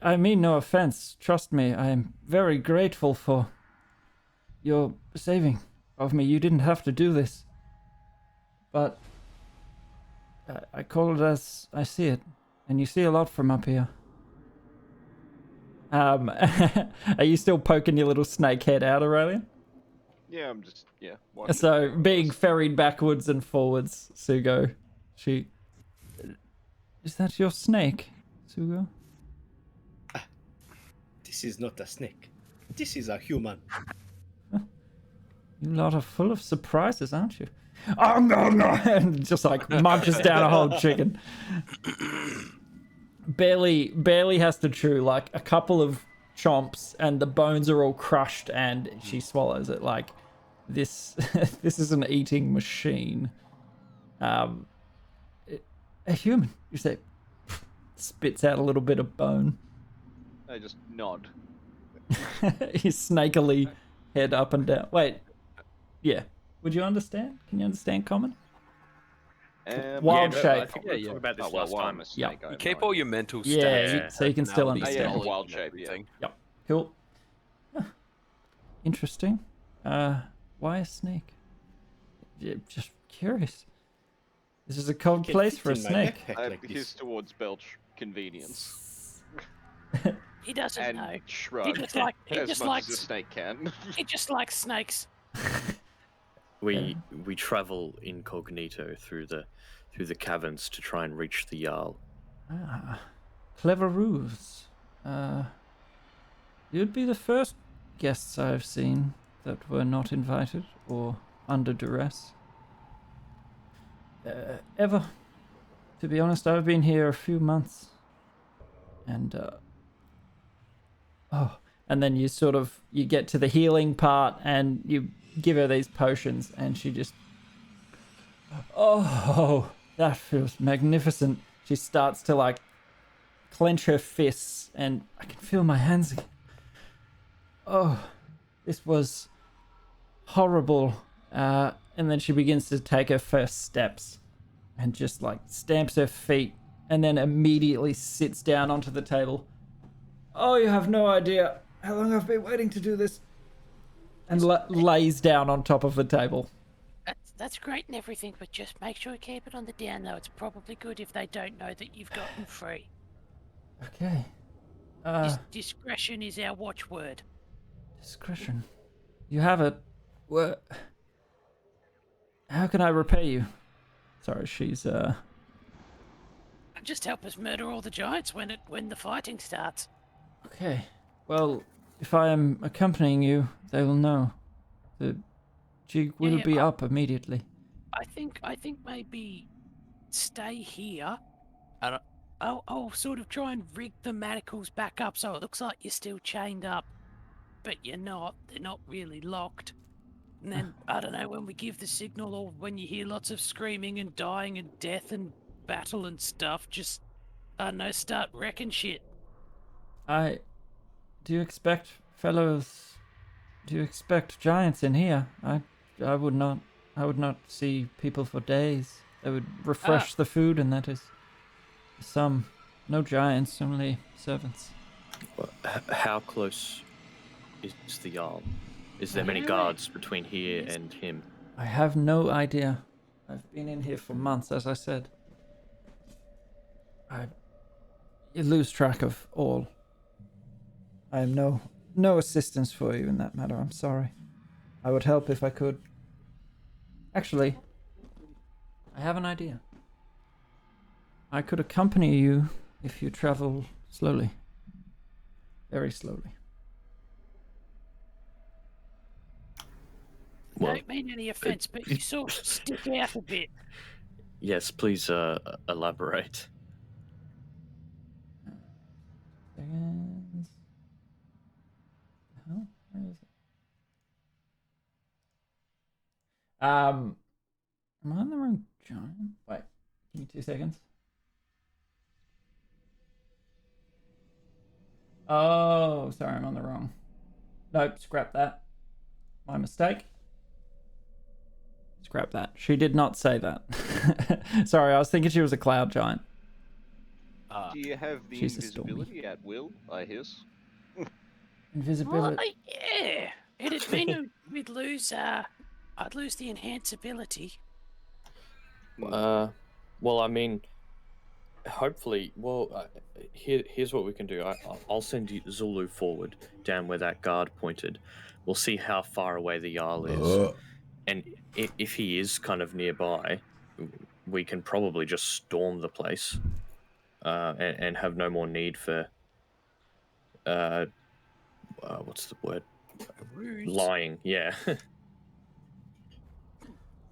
I mean no offense. Trust me, I am very grateful for your saving of me. You didn't have to do this. But I call it as I see it. And you see a lot from up here. Are you still poking your little snake head out, Aurelian? Yeah, I'm just watching So, it. being ferried backwards and forwards, Sugo. Is that your snake, Sugo? This is not a snake. This is a human. You lot are full of surprises, aren't you? Oh, no, no! And just like munches down a whole chicken. Barely has to chew like a couple of chomps, and the bones are all crushed, and she swallows it like this. This is an eating machine. A human, you say, spits out a little bit of bone. I just nod. You snakily head up and down. Wait, yeah. Would you understand? Can you understand common? Wild no, shape. I think we Yeah. talked about this Oh, well, last while time. I'm a snake, I You have keep no all idea. your mental Yeah, stats. so you can still personalities, understand. Yeah, wild knowledge, shape, and yeah. everything. Yep. Cool. Huh. Interesting. Why a snake? Yeah, just curious. This is a cold Can place fit for a in my snake. backpack like Here's this. towards Belch convenience. He doesn't and know. shrug. He as just much likes as a snake can. he just likes snakes. We travel incognito through the caverns to try and reach the Jarl. Ah, clever ruse. You'd be the first guests I've seen that were not invited or under duress. Ever. To be honest, I've been here a few months. And, and then you get to the healing part and you give her these potions and she just... Oh, that feels magnificent. She starts to, like, clench her fists and I can feel my hands again. Oh, this was horrible. And then she begins to take her first steps and just like stamps her feet and then immediately sits down onto the table. Oh, you have no idea how long I've been waiting to do this. And lays down on top of the table. That's great and everything, but just make sure you keep it on the down low. It's probably good if they don't know that you've gotten free. Okay. Discretion is our watchword. Discretion. You have it. What? How can I repay you? Sorry, she's Just help us murder all the giants when the fighting starts. Okay. Well, if I am accompanying you, they will know. The jig will be up immediately. I think maybe stay here. And I'll sort of try and rig the manacles back up so it looks like you're still chained up, but you're not. They're not really locked. And then I don't know, when we give the signal or when you hear lots of screaming and dying and death and battle and stuff, just I don't know, start wrecking shit. Do you expect giants in here? I would not see people for days. They would refresh the food, and that is some. No giants, only servants. How close is the Jarl? Is there many guards between here and him? I have no idea. I've been in here for months, as I said. You lose track of all. I am no assistance for you in that matter. I'm sorry. I would help if I could. Actually, I have an idea. I could accompany you if you travel slowly. Very slowly. Well, Don't mean any offense, but you sort of stick out a bit. Yes, please elaborate. Seconds. Where is it? Am I on the wrong giant? Wait, give me 2 seconds. Oh, sorry, I'm on the wrong. Nope, scrap that. My mistake. Scrap that. She did not say that. Sorry, I was thinking she was a cloud giant. Do you have the She's a stormy. invisibility at will, I hiss? Invisibility. Well, yeah. It'd mean we'd lose, I'd lose the enhanceability. Well, I mean, hopefully, here's what we can do. I'll send you Zulu forward, down where that guard pointed. We'll see how far away the Jarl is. And if he is kind of nearby, we can probably just storm the place and have no more need for, what's the word? Lying, yeah.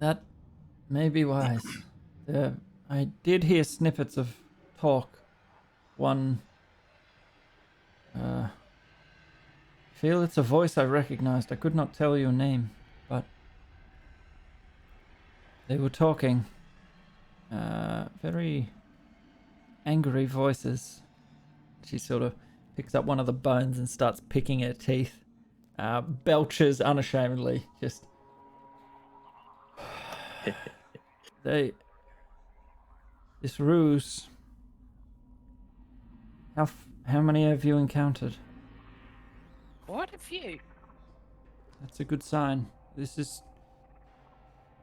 That may be wise. I did hear snippets of talk. One. Feel it's a voice I recognized. I could not tell your name, but they were talking. Very angry voices. She sort of picks up one of the bones and starts picking her teeth. Belches unashamedly. Just. This ruse. How many have you encountered? Quite a few. That's a good sign. This is.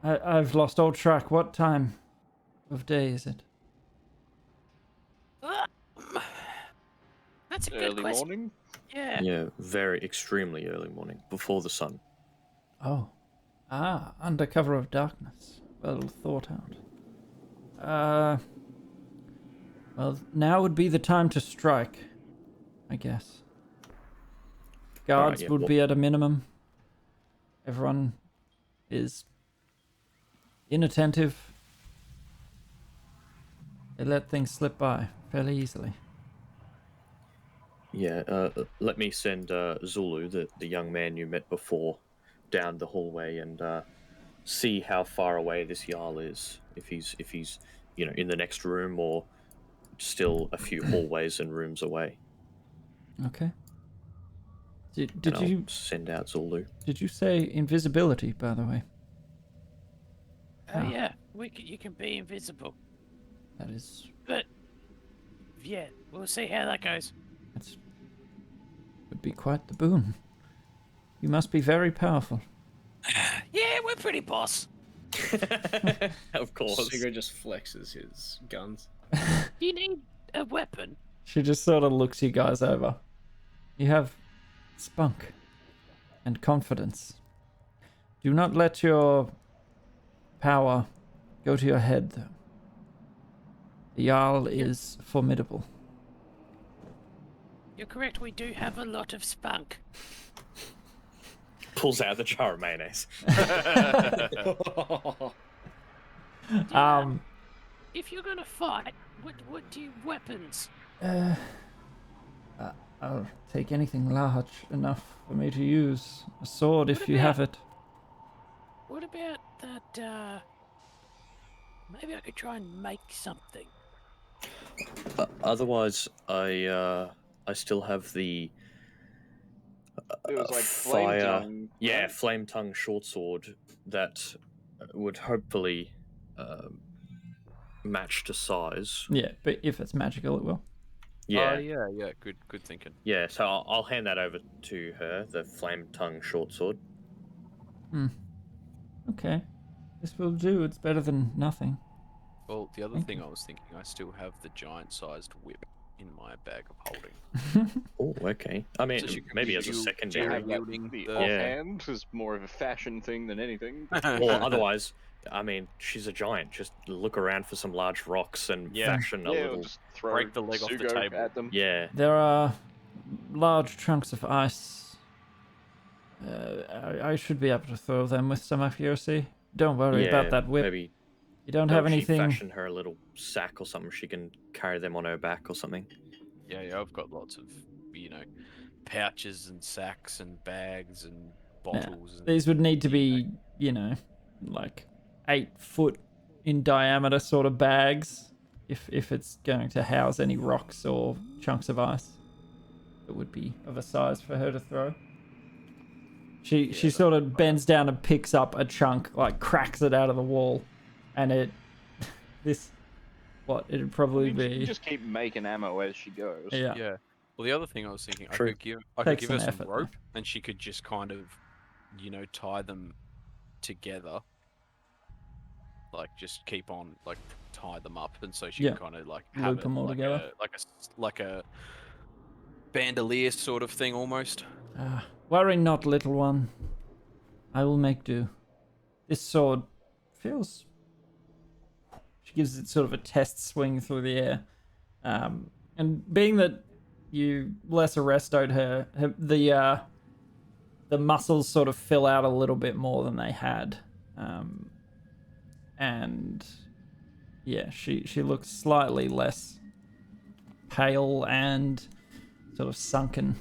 I've lost all track. What time of day is it? That's a good Early question. morning? Yeah. Yeah, very extremely early morning, before the sun. Oh. Ah, under cover of darkness. Well thought out. Well, now would be the time to strike, I guess. Guards yeah, would well- be at a minimum. Everyone is inattentive. They let things slip by fairly easily. Yeah, let me send Zulu, the young man you met before, down the hallway and see how far away this Jarl is. If he's in the next room or still a few hallways and rooms away. Okay. And Did I'll you send out Zulu? say invisibility, by the way? Oh Ah. yeah. You can be invisible. That is But yeah, we'll see how that goes. That's would be quite the boon. You must be very powerful. Yeah, we're pretty boss. Of course. Sigurd just flexes his guns. Do you need a weapon? She just sort of looks you guys over. You have spunk and confidence. Do not let your power go to your head, though. The Jarl is formidable. You're correct. We do have a lot of spunk. Pulls out the jar of mayonnaise. If you're gonna fight, what do you weapons? I'll take anything large enough for me to use. A sword, if What you have it. What about that? Maybe I could try and make something. Otherwise, I still have the It was like flame fire. tongue. Yeah, right? flame tongue short sword that would hopefully match to size. Yeah, but if it's magical, it will. Yeah, yeah. Good thinking. yeah. So I'll hand that over to her, the flame tongue short sword. Okay. This will do. It's better than nothing. Well, the other Thank thing you. I was thinking, I still have the giant-sized whip in my bag of holding. Oh, okay. I mean, So she could maybe be as a wield- Do you secondary. have that, wielding the the- offhand is more of a fashion thing than anything. Or otherwise, I mean, she's a giant. Just look around for some large rocks and Yeah. fashion a Yeah, little. or just throw break the leg off the Sugo table. at them. Yeah. There are large chunks of ice. I should be able to throw them with some accuracy. Don't worry about that whip. Maybe You don't have she anything. fashion her a little sack or something. She can carry them on her back or something. Yeah, I've got lots of, pouches and sacks and bags and bottles. And, These would need to be, like 8 foot in diameter sort of bags if it's going to house any rocks or chunks of ice. It would be of a size for her to throw. She sort of bends down and picks up a chunk, like cracks it out of the wall, and it'd probably You be just keep making ammo as she goes. yeah. Yeah. Well, the other thing I was thinking, True. I could Takes give her some some effort, though. rope, and she could just kind of, tie them together. Like, just keep on, tie them up, and so she Yeah. can kind of have Loop them all together. like a bandolier sort of thing almost. Worry not, little one. I will make do. This sword feels. She gives it sort of a test swing through the air, and being that you lesser restoed her, the muscles sort of fill out a little bit more than they had, and yeah, she looks slightly less pale and sort of sunken.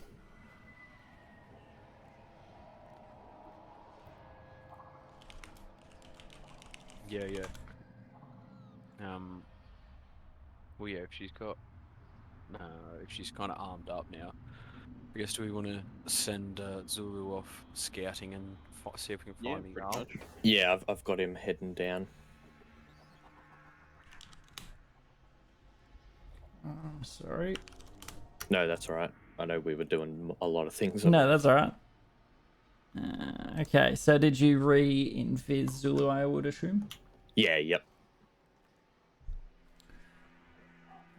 Yeah. Well, yeah, if she's kind of armed up now, I guess do we want to send Zulu off scouting and see if we can Yeah, find the pretty Jarl? much. Yeah, I've got him heading down. I'm sorry. No, that's all right. I know we were doing a lot of things. No, that's all right. Okay, so did you re-invis Zulu, I would assume? Yeah, yep.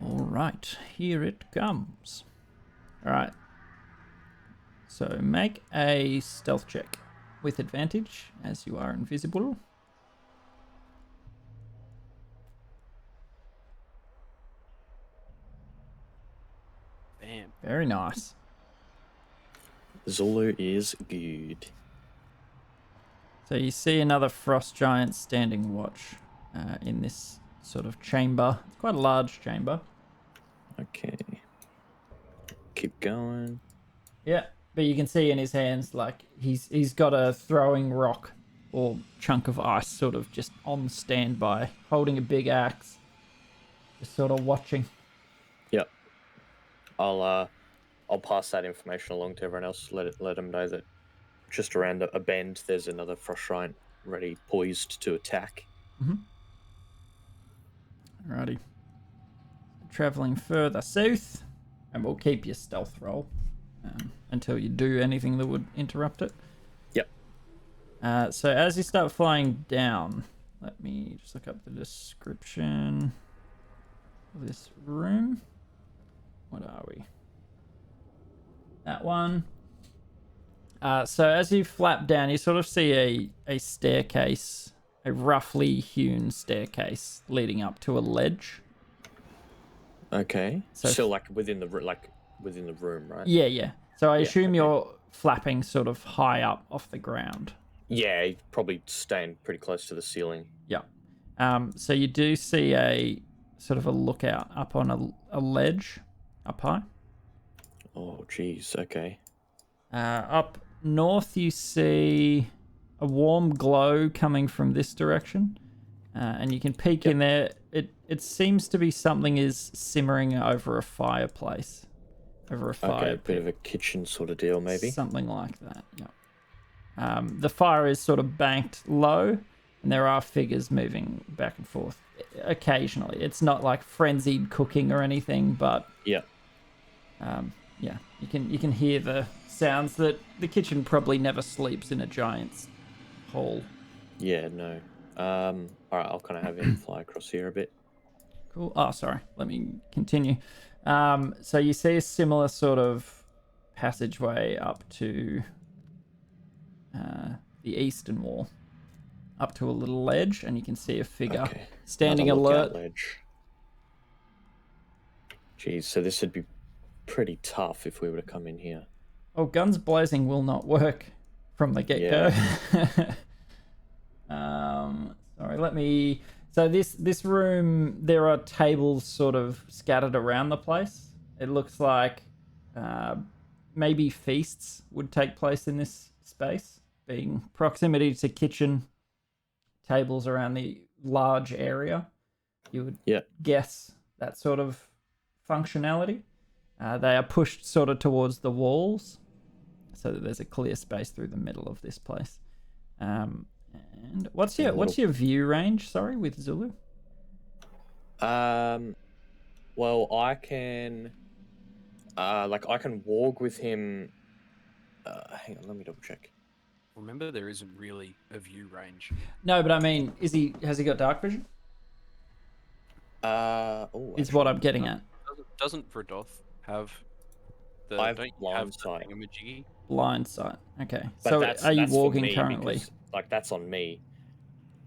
All right, here it comes. All right. So make a stealth check with advantage as you are invisible. Bam. Very nice. Zulu is good. So you see another frost giant standing watch in this sort of chamber. It's quite a large chamber. Okay. Keep going. Yeah, but you can see in his hands, like, he's got a throwing rock or chunk of ice sort of just on standby, holding a big axe, just sort of watching. Yep. I'll pass that information along to everyone else. Let them know that just around a bend there's another frost giant ready, poised to attack. Alrighty. Traveling further south, and we'll keep your stealth roll until you do anything that would interrupt it. Yep. So as you start flying down, let me just look up the description of this room. What are we? That one. So as you flap down, you sort of see a staircase, a roughly hewn staircase leading up to a ledge. Okay. So Still like within the room, right? Yeah. So I assume okay. you're flapping sort of high up off the ground. Yeah, probably staying pretty close to the ceiling. Yeah. So you do see a sort of a lookout up on a ledge up high. Oh, geez. Okay. Up north, you see a warm glow coming from this direction, and you can peek in there. It seems to be something is simmering over a fireplace, over a fire. Okay, a bit of a kitchen sort of deal, maybe. Something like that. Yeah. The fire is sort of banked low, and there are figures moving back and forth occasionally. It's not like frenzied cooking or anything, but yeah. Yeah, you can hear the sounds that the kitchen probably never sleeps in a giant's hole. Yeah, no. All right, I'll kind of have him fly across here a bit. Cool. Oh, sorry. Let me continue. So you see a similar sort of passageway up to the eastern wall, up to a little ledge, and you can see a figure standing Another lookout alert. ledge. Geez, so this would be pretty tough if we were to come in here. Oh, guns blazing will not work from the get-go. Sorry, let me... So this room, there are tables sort of scattered around the place. It looks like maybe feasts would take place in this space, being proximity to kitchen, tables around the large area. You would guess that sort of functionality. They are pushed sort of towards the walls, so that there's a clear space through the middle of this place. And what's your view range? Sorry, with Zulu. Well, I can, I can walk with him. Hang on, let me double check. Remember, there isn't really a view range. No, but I mean, has he got dark vision? Is what I'm getting at. Doesn't Verdoth have the? I have don't you blind have sight. thingamajiggy? Blind sight. Okay. But So that's are you for walking me currently? because, that's on me.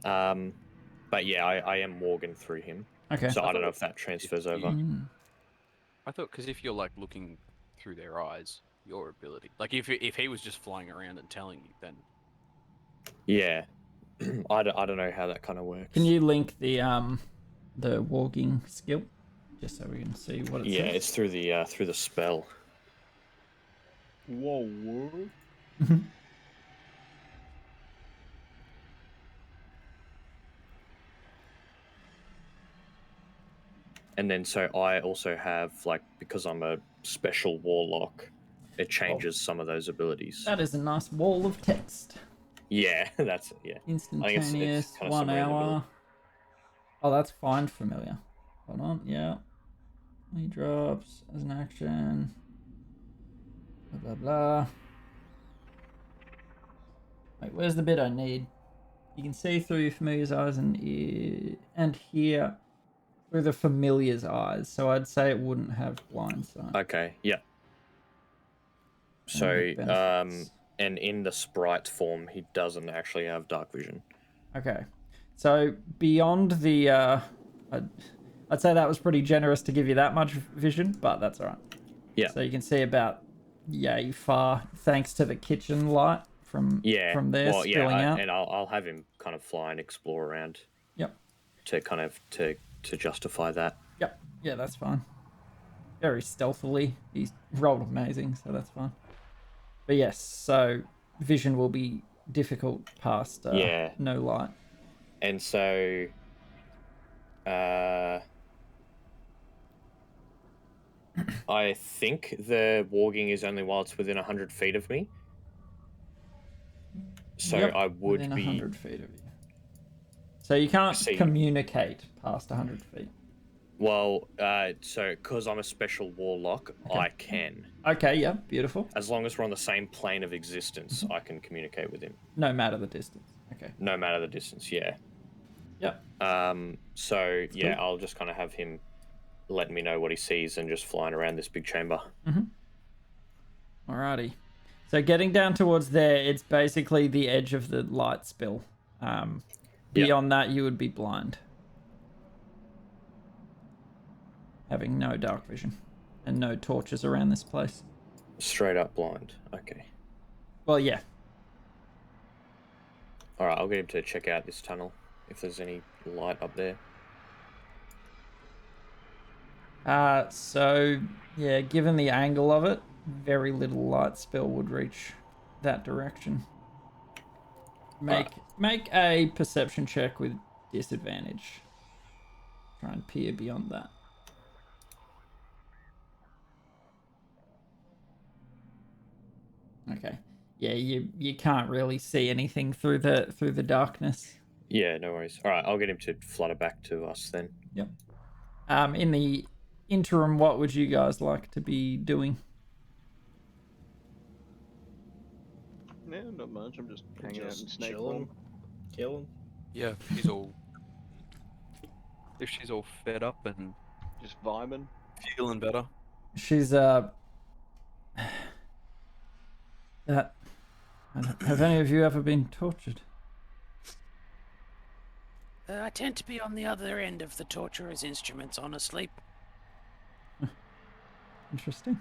But yeah, I am walking through him. Okay. So I don't know if that transfers over. I thought because if you're like looking through their eyes, your ability, like if he was just flying around and telling you, then Yeah, I don't know how that kind of works. Can you link the walking skill, just so we can see what it says? Yeah, it's through the spell. Whoa, what? And then so I also have because I'm a special warlock, it changes some of those abilities. That is a nice wall of text. Yeah, that's it. Yeah. Instantaneous, kind of 1 somewhere in the hour. middle. Oh, that's fine familiar. Hold on, yeah. He drops as an action. Blah, blah, blah. Wait, where's the bit I need? You can see through your familiar's eyes and hear through the familiar's eyes. So I'd say it wouldn't have blind sight. Okay. Yeah. So, the benefits. and in the sprite form, he doesn't actually have dark vision. Okay. So beyond the, I'd say that was pretty generous to give you that much vision, but that's all right. Yeah. So you can see about yay far thanks to the kitchen light from there spilling out. And I'll have him kind of fly and explore around. Yep. To kind of to justify that. Yep. Yeah, that's fine. Very stealthily. He's rolled amazing, so that's fine. But yes, so vision will be difficult past no light. And so I think the warging is only while it's within 100 feet of me. So Yep, I would within be 100 feet of you. So you can't communicate past 100 feet. Well, so because I'm a special warlock, I can. Okay, yeah, beautiful. As long as we're on the same plane of existence, I can communicate with him. No matter the distance. Okay. No matter the distance, yeah. Yep. So yeah, Cool. I'll just kind of have him letting me know what he sees and just flying around this big chamber. Alrighty. So getting down towards there, it's basically the edge of the light spill. Beyond that, you would be blind. Having no dark vision. And no torches around this place. Straight up blind. Okay. Well, yeah. All right, I'll get him to check out this tunnel if there's any light up there. So, yeah, given the angle of it, very little light spill would reach that direction. Make a perception check with disadvantage. Try and peer beyond that. Okay. Yeah, you can't really see anything through the darkness. Yeah, no worries. All right, I'll get him to flutter back to us then. Yep. In the interim, what would you guys like to be doing? Yeah, not much. I'm just hanging out in Just snake chilling, form. killing. Yeah, she's all. If she's all fed up and Just vibing. feeling better. She's have any of you ever been tortured? I tend to be on the other end of the torturer's instruments, honestly. Interesting.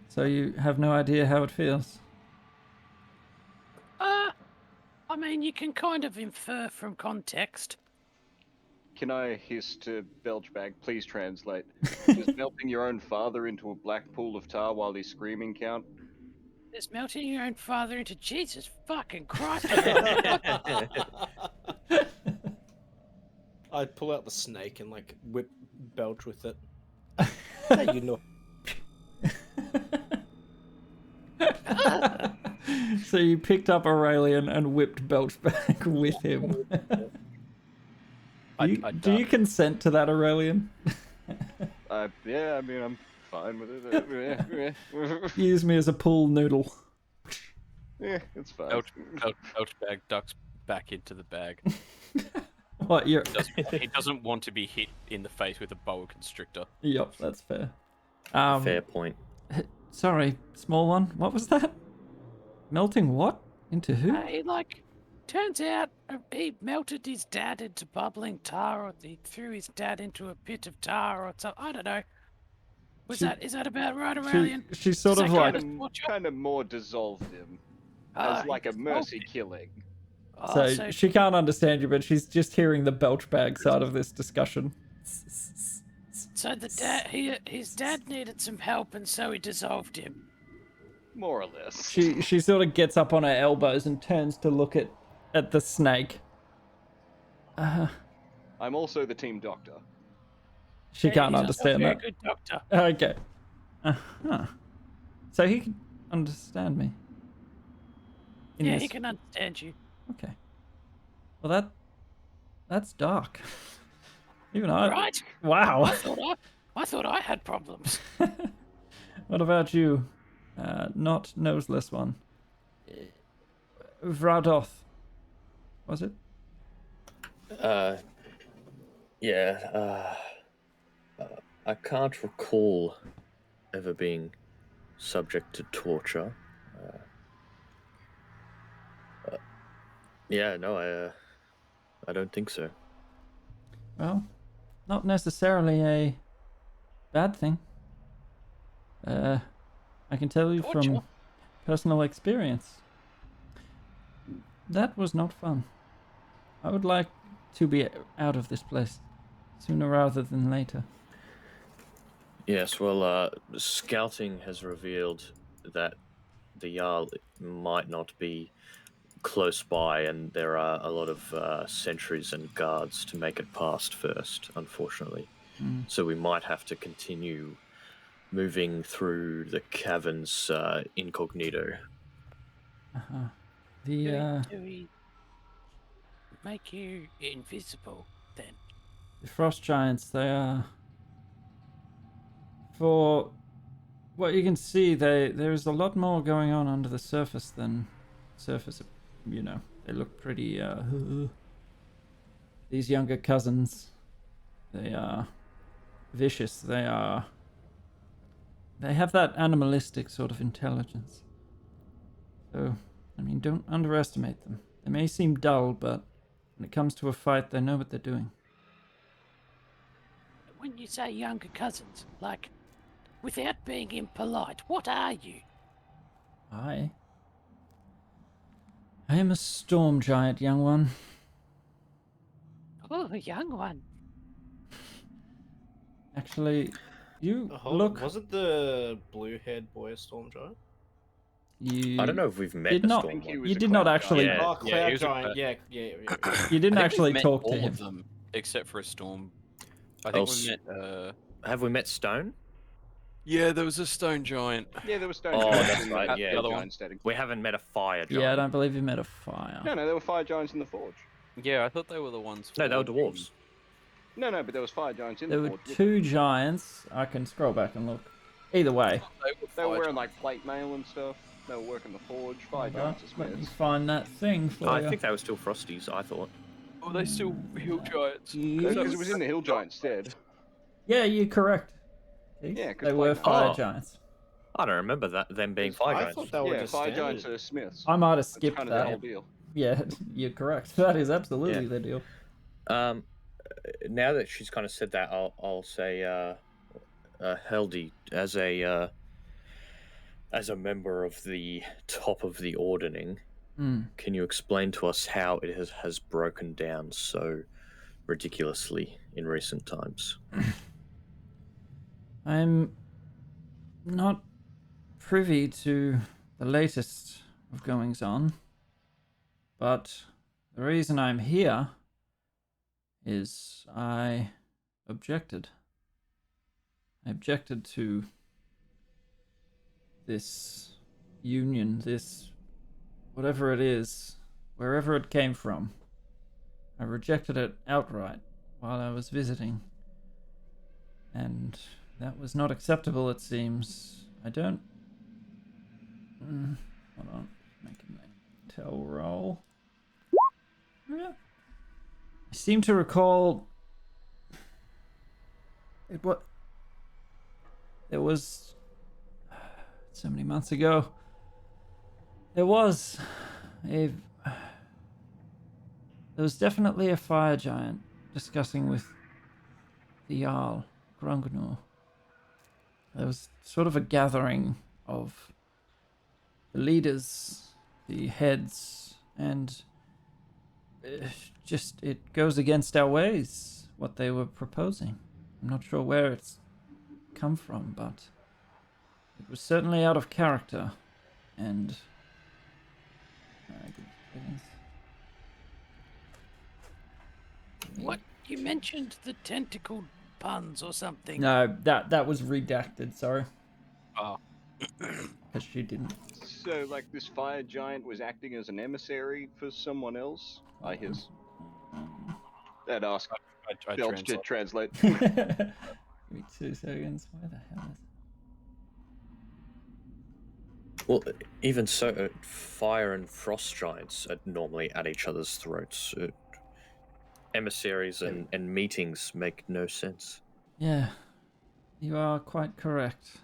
So you have no idea how it feels? I mean, you can kind of infer from context. Can I hiss to Belchbag, please translate? Does melting your own father into a black pool of tar while he's screaming count? Is melting your own father into Jesus fucking Christ? I'd pull out the snake and like whip Belch with it. Hey, you know. So you picked up Aurelian and whipped Belch back with him. Do you consent to that, Aurelian? Yeah, I mean, I'm fine with it. Use me as a pool noodle. Yeah, it's fine. Belch bag ducks back into the bag. What, you're... He doesn't want to be hit in the face with a boa constrictor. Yep, that's fair. Fair point. Sorry, small one. What was that? Melting what? Into who? Turns out he melted his dad into bubbling tar, or he threw his dad into a pit of tar, or something. I don't know. Is that about right, Aurelian? She's sort of like... Kind of more dissolved him. As like a mercy killing. So she can't understand you, but she's just hearing the Belch bag side of this discussion. So his dad needed some help, and so he dissolved him. More or less. She sort of gets up on her elbows and turns to look at the snake. I'm also the team doctor. She can't he's understand also a that. very good doctor. Okay. So he can understand me. He can understand you. Okay. Well, that's dark. Even I. Right. Wow. I thought I had problems. What about you? Not noseless one. Vradoth. Was it? Yeah. I can't recall ever being subject to torture. Yeah, no, I don't think so. Well, not necessarily a bad thing. I can tell you from Torture? personal experience. That was not fun. I would like to be out of this place sooner rather than later. Yes, well, scouting has revealed that the Jarl might not be close by, and there are a lot of sentries and guards to make it past first, unfortunately. So we might have to continue moving through the caverns incognito. Uh-huh. Do we make you invisible then? The frost giants, they are, for what you can see, there's a lot more going on under the surface than surface. You know, they look pretty. These younger cousins, they are vicious. They have that animalistic sort of intelligence. So, I mean, don't underestimate them. They may seem dull, but when it comes to a fight, they know what they're doing. When you say younger cousins, like, without being impolite, what are you? I am a storm giant, young one. Oh, a young one. Actually, you Hold look. on, wasn't the blue-haired boy a storm giant? You I don't know if we've met did a not. storm think he giant. was You a did not cloud actually. giant. Oh, Yeah, cloud he was a giant. cloud- Yeah. You didn't I think actually we've met talk to all him. of them except for a storm. I Oh, think we met. Have we met Stone? Yeah, there was a stone giant. Yeah, there was stone Oh, giants that's in right, the yeah. The other one. giant setting. We haven't met a fire giant. Yeah, I don't believe you met a fire. No, there were fire giants in the forge. Yeah, I thought they were the ones. No, they were forging- dwarves. No, but there was fire giants in There the were forge. with two giants. I can scroll back and look. Either way, They were fire wearing giants. like plate mail and stuff. They were working the forge. Fire hold on, giants are let me smiths. find that thing for I you. think they were still Frosties, I thought. Oh, they still hill giants. Because it was in the hill giant stead. Yeah, you're correct. Yeah, 'cause they were plate mail. fire Oh. giants. I don't remember them being fire I giants. thought they were Yeah, just fire standard. giants are smiths. I might have That's skipped kind of the that. whole deal. Yeah, you're correct. That is absolutely Yeah. the deal. Now that she's kind of said that, I'll say, Heldy, as a member of the top of the ordering, can you explain to us how it has broken down so ridiculously in recent times? I'm not privy to the latest of goings on, but the reason I'm here is I objected. I objected to this union, this whatever it is, wherever it came from. I rejected it outright while I was visiting. And that was not acceptable, it seems. I don't... hold on. Making my tell roll. Yeah. I seem to recall... There was... So many months ago. There was definitely a fire giant discussing with the Jarl, Grungnor. There was sort of a gathering of the leaders, the heads, and it goes against our ways, what they were proposing. I'm not sure where it's come from, but it was certainly out of character, and... What? You mentioned the tentacled puns or something. No, that was redacted, sorry. Oh. Because she didn't. So, like, this fire giant was acting as an emissary for someone else? I hiss. I'd ask I Belch to translate. translate. Give me 2 seconds. Where the hell is it? Well, even so, fire and frost giants are normally at each other's throats. Emissaries and meetings make no sense. Yeah, you are quite correct.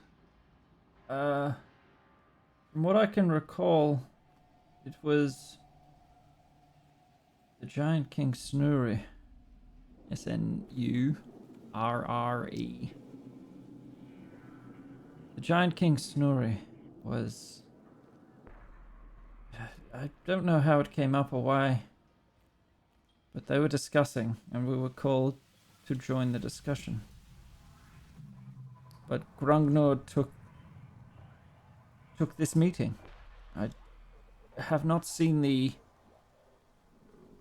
From what I can recall, it was the Giant King Snurre. Snurre. The Giant King Snurre was... I don't know how it came up or why, but they were discussing, and we were called to join the discussion. But Grungnord took this meeting. I have not seen the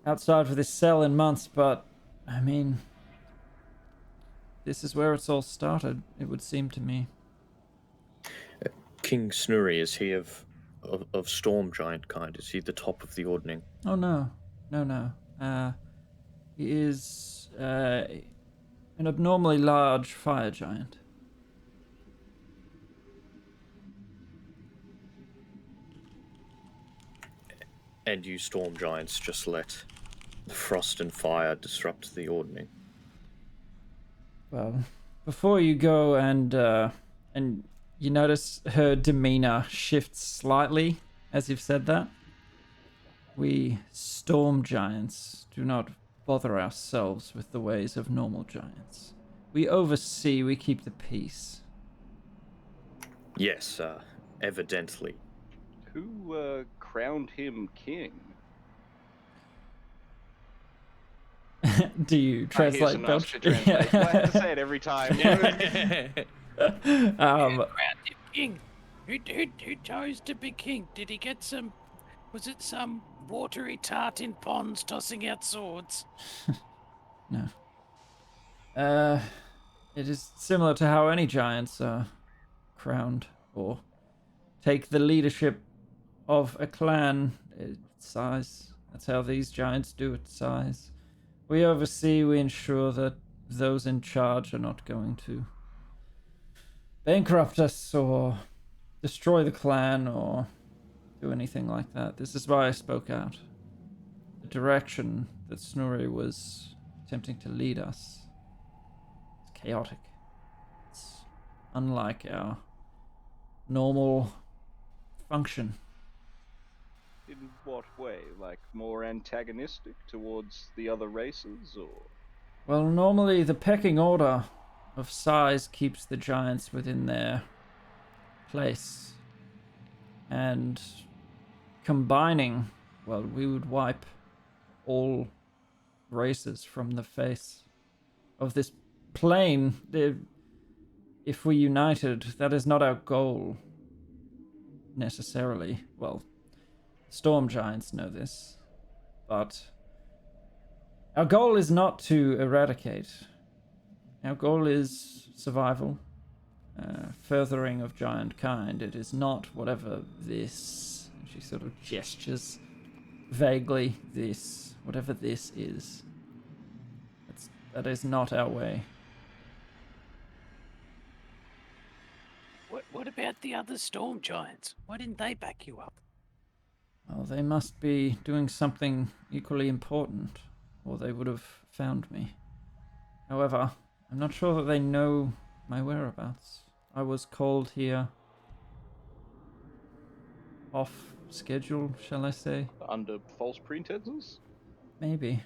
outside of this cell in months, but I mean, this is where it's all started, it would seem to me. King Snurry, is he of storm giant kind? Is he the top of the ordning? Oh no. He is an abnormally large fire giant. And you storm giants just let the frost and fire disrupt the ordning? Well, before you go and you notice her demeanor shifts slightly as you've said that. We storm giants do not bother ourselves with the ways of normal giants. We oversee, we keep the peace. Yes, evidently. Who crowned him king? Do you translate Here's an Nosra translation. I have to say it every time. King. Who chose to be king? Did he get some... Was it some watery tart in ponds tossing out swords? No. It is similar to how any giants are crowned or take the leadership of a clan. It's size. That's how these giants do it, size. We oversee, we ensure that those in charge are not going to bankrupt us or destroy the clan or do anything like that. This is why I spoke out. The direction that Snurri was attempting to lead us is chaotic. It's unlike our normal function. In what way? Like more antagonistic towards the other races, or? Well, normally the pecking order of size keeps the giants within their place. And combining, well, we would wipe all races from the face of this plane. If we united, that is not our goal necessarily. Well, storm giants know this, but our goal is not to eradicate. Our goal is survival, furthering of giant kind. It is not whatever this, she sort of gestures vaguely, this, whatever this is. That is not our way. What about the other storm giants? Why didn't they back you up? Well, they must be doing something equally important, or they would have found me. However, I'm not sure that they know my whereabouts. I was called here off schedule, shall I say? Under false pretenses? Maybe.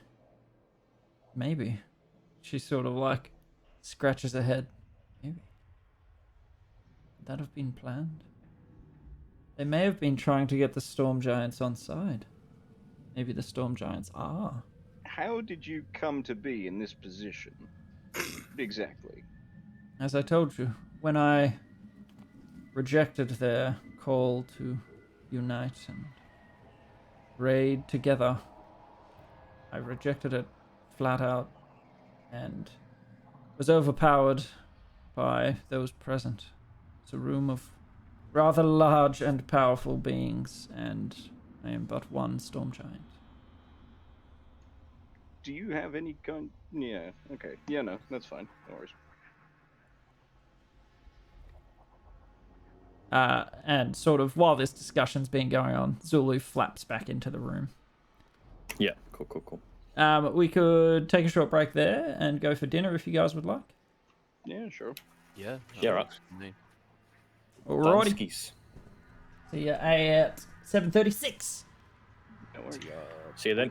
She sort of like scratches her head. Maybe. Would that have been planned? They may have been trying to get the storm giants on side. Maybe the storm giants are. How did you come to be in this position? Exactly. As I told you, when I rejected their call to unite and raid together, I rejected it flat out and was overpowered by those present. It's a room of rather large and powerful beings, and I am but one storm giant. Do you have any kind... Yeah, okay. Yeah, no, that's fine. No worries. And sort of while this discussion's been going on, Zulu flaps back into the room. Yeah, cool. We could take a short break there and go for dinner if you guys would like. Yeah, sure. Yeah. Yeah, right. Alrighty. Dunskies. See you at 7:36. No worries. See you then.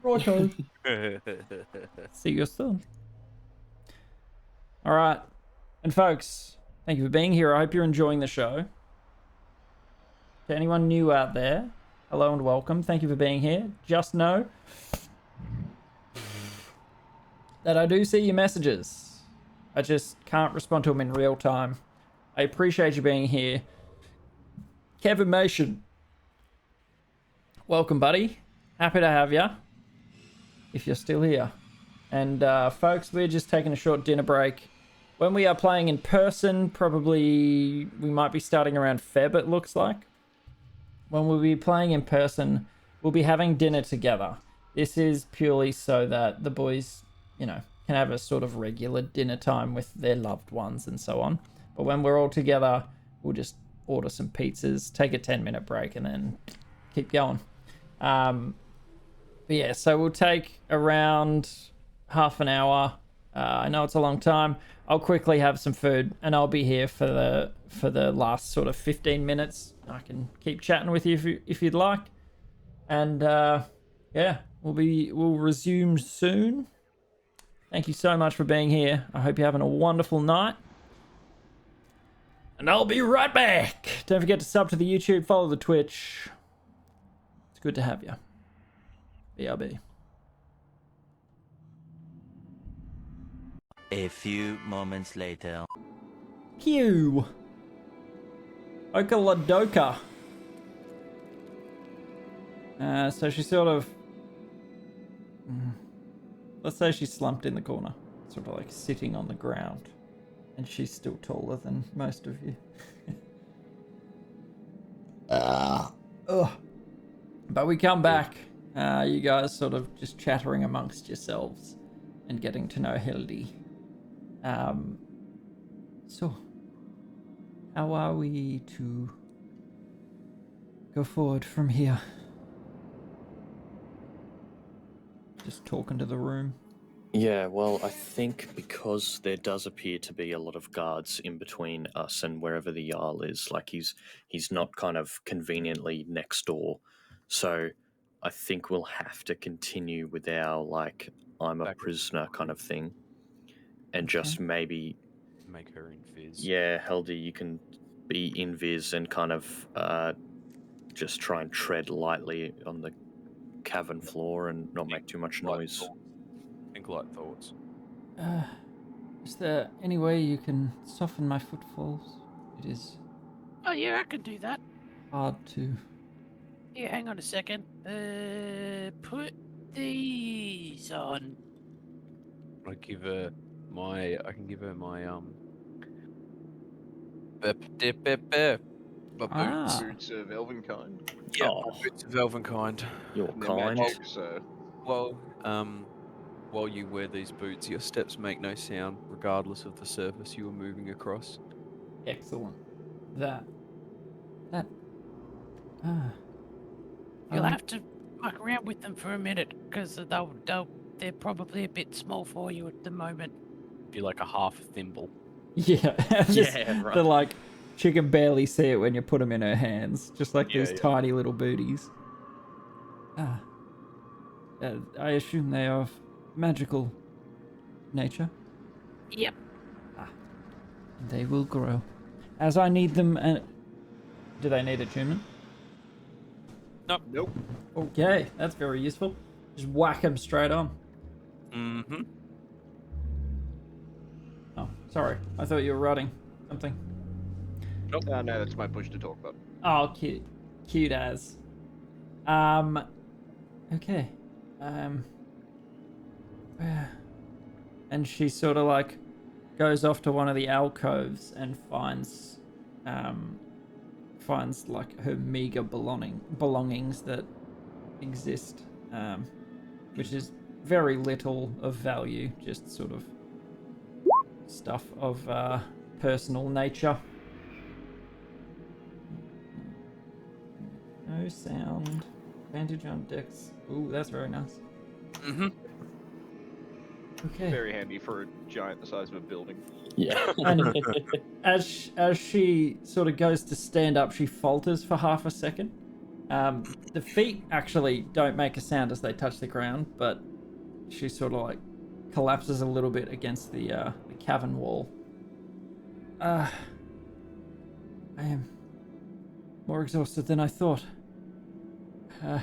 Righto. See you soon. All right. And folks, thank you for being here. I hope you're enjoying the show. To anyone new out there, hello and welcome. Thank you for being here. Just know that I do see your messages. I just can't respond to them in real time. I appreciate you being here. Kevin Mation, welcome, buddy. Happy to have you, if you're still here. And folks, we're just taking a short dinner break. When we are playing in person, probably we might be starting around Feb, it looks like. When we'll be playing in person, we'll be having dinner together. This is purely so that the boys, you know, can have a sort of regular dinner time with their loved ones and so on. But when we're all together, we'll just order some pizzas, take a 10-minute break, and then keep going. But yeah, so we'll take around half an hour. I know it's a long time. I'll quickly have some food, and I'll be here for the last sort of 15 minutes. I can keep chatting with you if you'd like. And yeah, we'll resume soon. Thank you so much for being here. I hope you're having a wonderful night. And I'll be right back. Don't forget to sub to the YouTube, follow the Twitch. It's good to have you. BRB. A few moments later. Pew. Okaladoka. So she sort of... Let's say she's slumped in the corner. Sort of like sitting on the ground. And she's still taller than most of you. Ugh. But we come back. You guys sort of just chattering amongst yourselves. And getting to know Hildy. So, how are we to go forward from here? Just talking to the room. Yeah, well, I think because there does appear to be a lot of guards in between us and wherever the Jarl is, like he's not kind of conveniently next door. So I think we'll have to continue with our, like, I'm a prisoner kind of thing. And just maybe... Make her invis. Yeah, Heldy, you can be invis and kind of just try and tread lightly on the cavern floor and not make too much noise. Think light thoughts. Is there any way you can soften my footfalls? It is Oh yeah, I can do that. hard to... Yeah, hang on a second. Put these on. I can give her my my boots. Boots of Elvenkind. Yeah, Oh. my boots of Elvenkind. You're And they're kind. magic, so Well, while you wear these boots, your steps make no sound, regardless of the surface you are moving across. Excellent. That... You'll have to muck around with them for a minute, because they're probably a bit small for you at the moment. Be like a half thimble. Yeah. Yeah, right. They're like... She can barely see it when you put them in her hands. Just like Yeah, these yeah. tiny little booties. I assume they are of magical nature. Yep. They will grow. As I need them and... Do they need attunement? nope. Okay, that's very useful. Just whack them straight on. Mm-hmm. Oh, sorry. I thought you were writing something. No, that's my push to talk button. Oh, cute. Cute as. Okay. And she sort of like goes off to one of the alcoves and finds like her meager belongings that exist, which is very little of value, just sort of stuff of personal nature. No sound. Advantage on dex. Ooh, that's very nice. Mm-hmm. Okay. Very handy for a giant the size of a building. Yeah. And as she sort of goes to stand up, she falters for half a second. The feet actually don't make a sound as they touch the ground, but she sort of like collapses a little bit against the cavern wall. I am more exhausted than I thought. I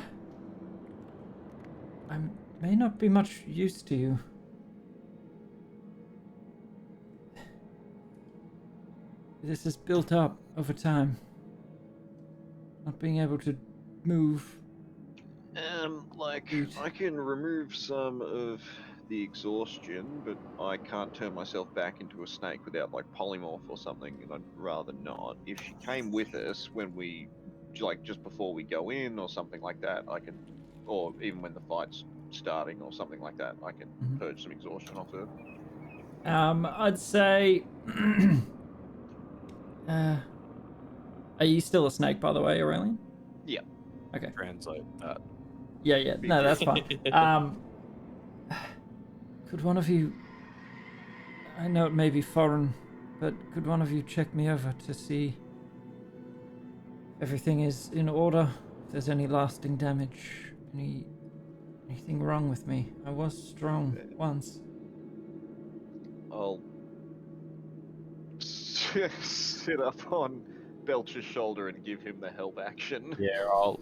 may not be much use to you. This is built up over time. Not being able to move. Eat. I can remove some of the exhaustion, but I can't turn myself back into a snake without like polymorph or something, and I'd rather not. If she came with us when we, like just before we go in or something like that, I can, or even when the fight's starting or something like that, I can purge some exhaustion off her. I'd say. Are you still a snake, by the way, Aurelian? Yeah. Okay. Translate that. Yeah. No, that's fine. Could one of you... I know it may be foreign, but could one of you check me over to see everything is in order? If there's any lasting damage, anything wrong with me? I was strong once. I'll sit up on Belcher's shoulder and give him the help action. Yeah, I'll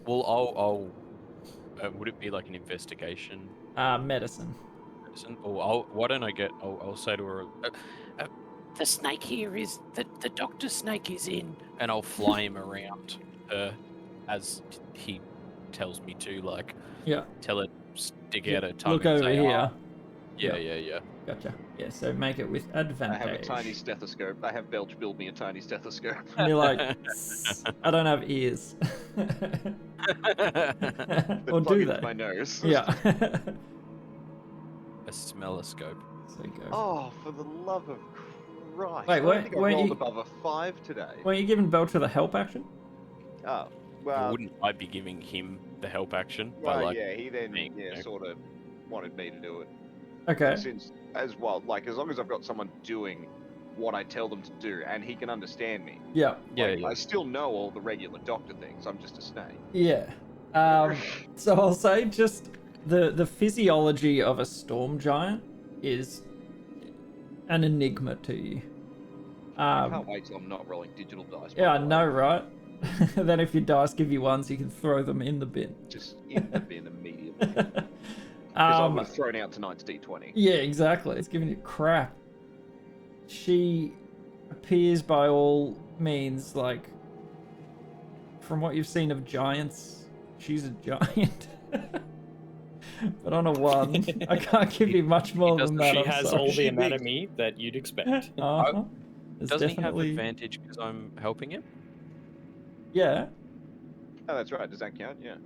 would it be like an investigation? Medicine. Or why don't I get? I'll say to her, The snake here is the doctor snake is in. and I'll fly him around her as he tells me to. Like, Yeah. tell it stick out her tongue. Look and over say, here. "Oh." Yeah. Gotcha. Yeah, so make it with I advantage. have a tiny stethoscope. I have Belch build me a tiny stethoscope. And you're like, I don't have ears. But Or plug do into they? my nose. Yeah. A smelloscope. So go. Oh, for the love of Christ! Wait, I don't think I weren't rolled you- above a 5 today. Weren't you giving Belcher the help action? Oh, well, Wouldn't I be giving him the help action? well, like, yeah, he then me, yeah. sort of wanted me to do it. Okay. Since as well, like as long as I've got someone doing what I tell them to do, and he can understand me. Yeah. Yeah. I still know all the regular doctor things. I'm just a snake. Yeah. So I'll say just the physiology of a storm giant is an enigma to you. I can't wait till I'm not rolling digital dice. Yeah, by I the way. know, right? Then if your dice give you ones, you can throw them in the bin. Just in the bin immediately. Because I would have thrown out tonight's D20. Yeah, exactly. It's giving you crap. She appears by all means like, from what you've seen of giants, she's a giant. But on a 1, I can't give you much more than that. She I'm has sorry. all the anatomy that you'd expect. Uh-huh. There's Doesn't definitely... he have advantage because I'm helping him? Yeah. Oh, that's right. Does that count? Yeah.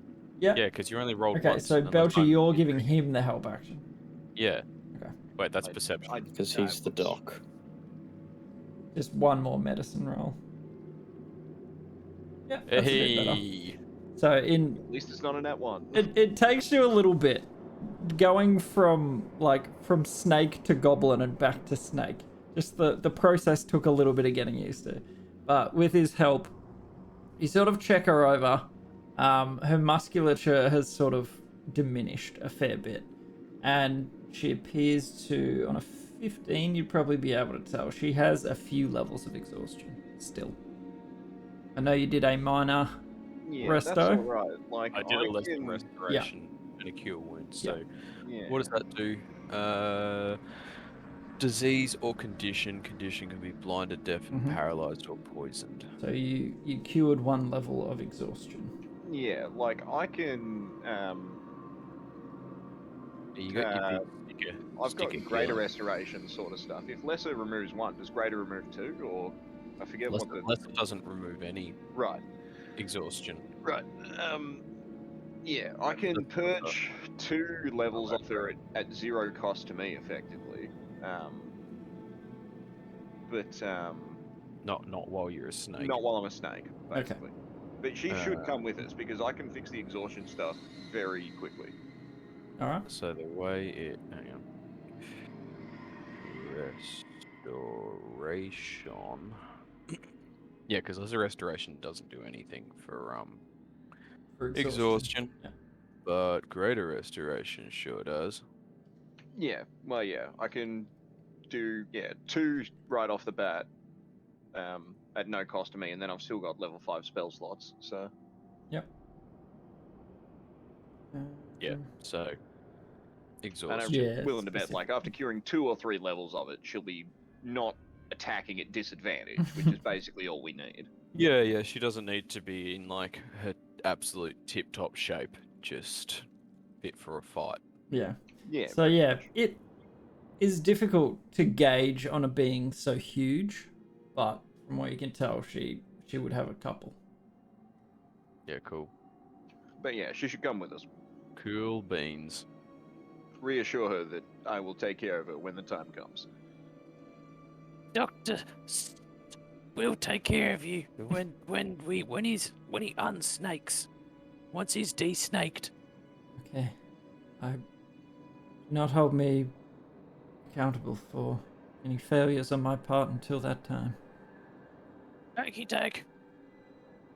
Yeah. Yeah, because you only rolled Okay, once. so unless Belcher, I'm- you're giving him the help action. Yeah. Okay. Wait, that's perception. Because he's the doc. Just one more medicine roll. Yeah, that's a bit better. Hey. So At least it's not a nat 1. it takes you a little bit going from snake to goblin and back to snake. Just the process took a little bit of getting used to. But with his help, you sort of check her over. Her musculature has sort of diminished a fair bit. And she appears to, on a 15, you'd probably be able to tell. She has a few levels of exhaustion still. I know you did a minor Yeah, resto. that's all right. Like I did a less can- restoration and a cure wound. So, Yeah. what does that do? Disease or condition. Condition can be blinded, deaf, and paralyzed or poisoned. So you cured 1 level of exhaustion. Yeah, like I can. You got your big sticker. I've got sticker greater killer. restoration sort of stuff. If lesser removes 1, does greater remove 2, or I forget what the Lesser doesn't remove any right. exhaustion. Right. Yeah, I can purge 2 levels off her at 0 cost to me, effectively. But Not while you're a snake. not while I'm a snake, basically. But she should come with us because I can fix the exhaustion stuff very quickly. All right. So the way it, hang on. Restoration. Yeah, because Lesser Restoration doesn't do anything for exhaustion. Yeah. But Greater Restoration sure does. Yeah, well, yeah, I can do 2 right off the bat, at no cost to me, and then I've still got level 5 spell slots. So Yep. Yeah, so and I'm exhaustion. Yeah, willing to bet, specific. like after curing 2 or 3 levels of it, she'll be not attacking at disadvantage, which is basically all we need. Yeah, she doesn't need to be in like her absolute tip-top shape, just fit for a fight. Yeah. Yeah. So yeah, it is difficult to gauge on a being so huge, but from what you can tell, she would have a couple. Yeah, cool. But yeah, she should come with us. Cool beans. Reassure her that I will take care of her when the time comes. Doctor, we'll take care of you when he unsnakes. Once he's de-snaked. Okay. Do not hold me accountable for any failures on my part until that time. Okey doke.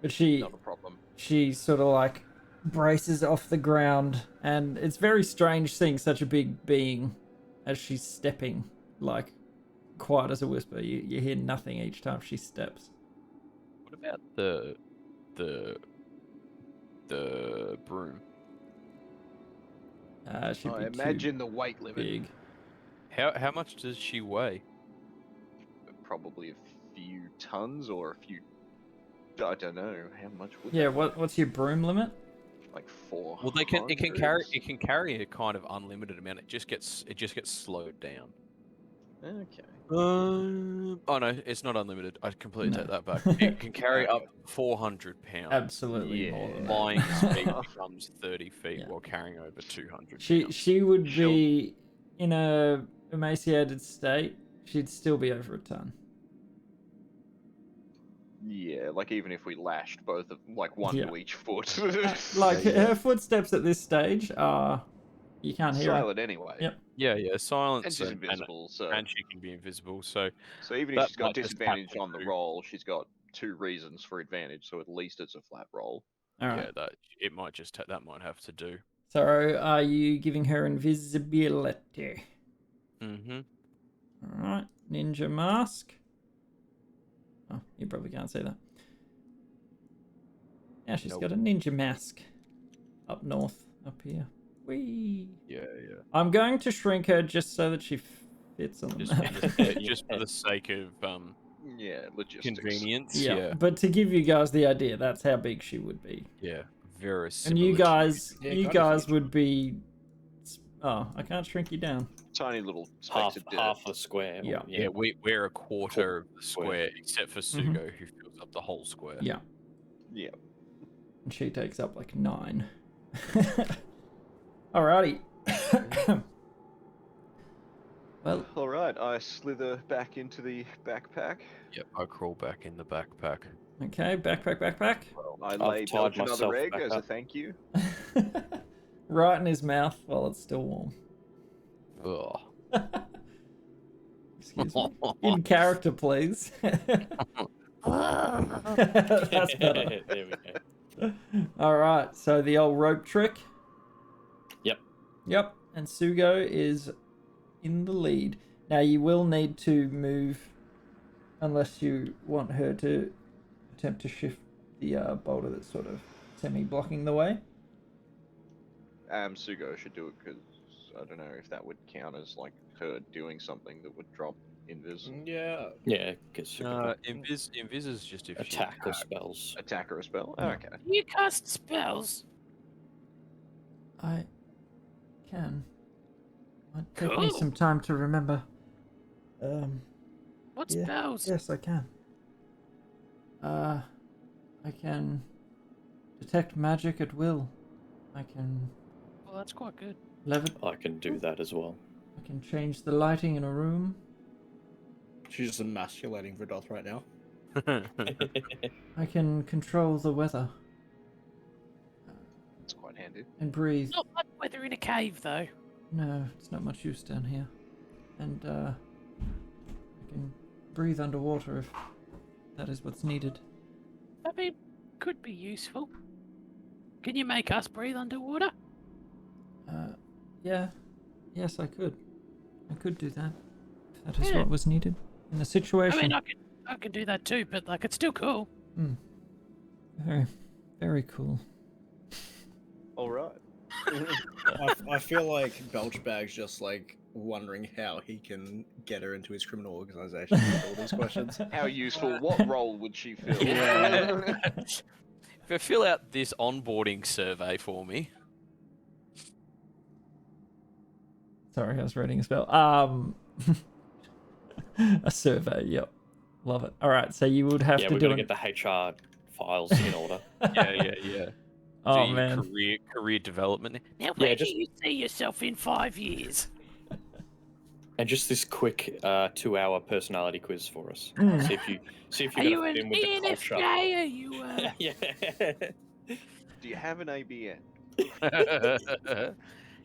But she Not a problem. sort of like braces off the ground, and it's very strange seeing such a big being as she's stepping, like quiet as a whisper. You hear nothing each time she steps. What about the broom? She'd I be too imagine the weight limit. big. How much does she weigh? Probably a few tons or a few. I don't know how much. Would Yeah. that be? What's your broom limit? Like 4. Well, it can carry a kind of unlimited amount. It just gets slowed down. Okay. Oh no, it's not unlimited. I completely take that back. It can carry up 400 pounds. Absolutely more than that. Flying speed becomes 30 feet Yeah. while carrying over 200 pounds. She would be in a emaciated state. She'd still be over a ton. Yeah, like even if we lashed both of one Yeah. to each foot. Like her footsteps at this stage are, you can't hear her. Silent anyway. Yep. Yeah, silence. And she's invisible, so and she can be invisible. So even if she's got disadvantage on the roll, she's got 2 reasons for advantage, so at least it's a flat roll. All right. yeah, that might have to do. So are you giving her invisibility? Mm-hmm. All right. Ninja mask. Oh, you probably can't see that. Yeah, she's got a ninja mask. Up north, up here. Whee! Yeah. I'm going to shrink her just so that she fits on the map. Just for the sake of Yeah, logistics. convenience. Yeah. Yeah. But to give you guys the idea, that's how big she would be. Yeah. Very And similar. you guys, Yeah, you kind of guys huge. would be. Oh, I can't shrink you down. Tiny little specks of dirt. half a square. Yeah. Yeah, we're a quarter of the square, except for Mhm. Sugo, who fills up the whole square. Yeah. Yeah. And she takes up like 9. Alrighty. Well, Alright, I slither back into the backpack. Yep, I crawl back in the backpack. okay, backpack. I I've lay tied Belch another myself egg back as a up. thank you. Right in his mouth while it's still warm. Ugh. Excuse me. In character, please. That's better. There we go. Alright, so the old rope trick. Yep. Yep, and Sugo is in the lead. Now you will need to move, unless you want her to attempt to shift the boulder that's sort of semi-blocking the way. Sugo should do it because I don't know if that would count as like her doing something that would drop invis. Yeah. Yeah, because Invis is just if attack she or spells. Attack or a spell? Yeah. Okay. You cast spells. I can. Might take me Cool. some time to remember. What Yeah. spells? Yes, I can. I can detect magic at will. I can Well, that's quite good. I can do that as well. I can change the lighting in a room. She's just emasculating Radoth right now. I can control the weather That's quite handy. and breathe. Not much weather in a cave, though. No, it's not much use down here. And I can breathe underwater if that is what's needed. I mean, could be useful. Can you make us breathe underwater? Yeah. Yes, I could. I could do that. If that is Yeah. what was needed in the situation. I mean, I can do that too, but like, it's still cool. Very, very cool. All right. I feel like Belchbag's just like wondering how he can get her into his criminal organization with all these questions. How useful? What role would she fill? Yeah. Fill out this onboarding survey for me. Sorry, I was reading a spell. A survey. Yep. Love it. All right, so you would have Yeah, to we've do got to get the HR files in order. Yeah. Oh Do man. Career development. Now, where just- do you see yourself in 5 years? And just this quick 2-hour personality quiz for us. See if Are you're you gonna an fit in with the culture. ENFJ? Are you? Yeah. Do you have an ABN?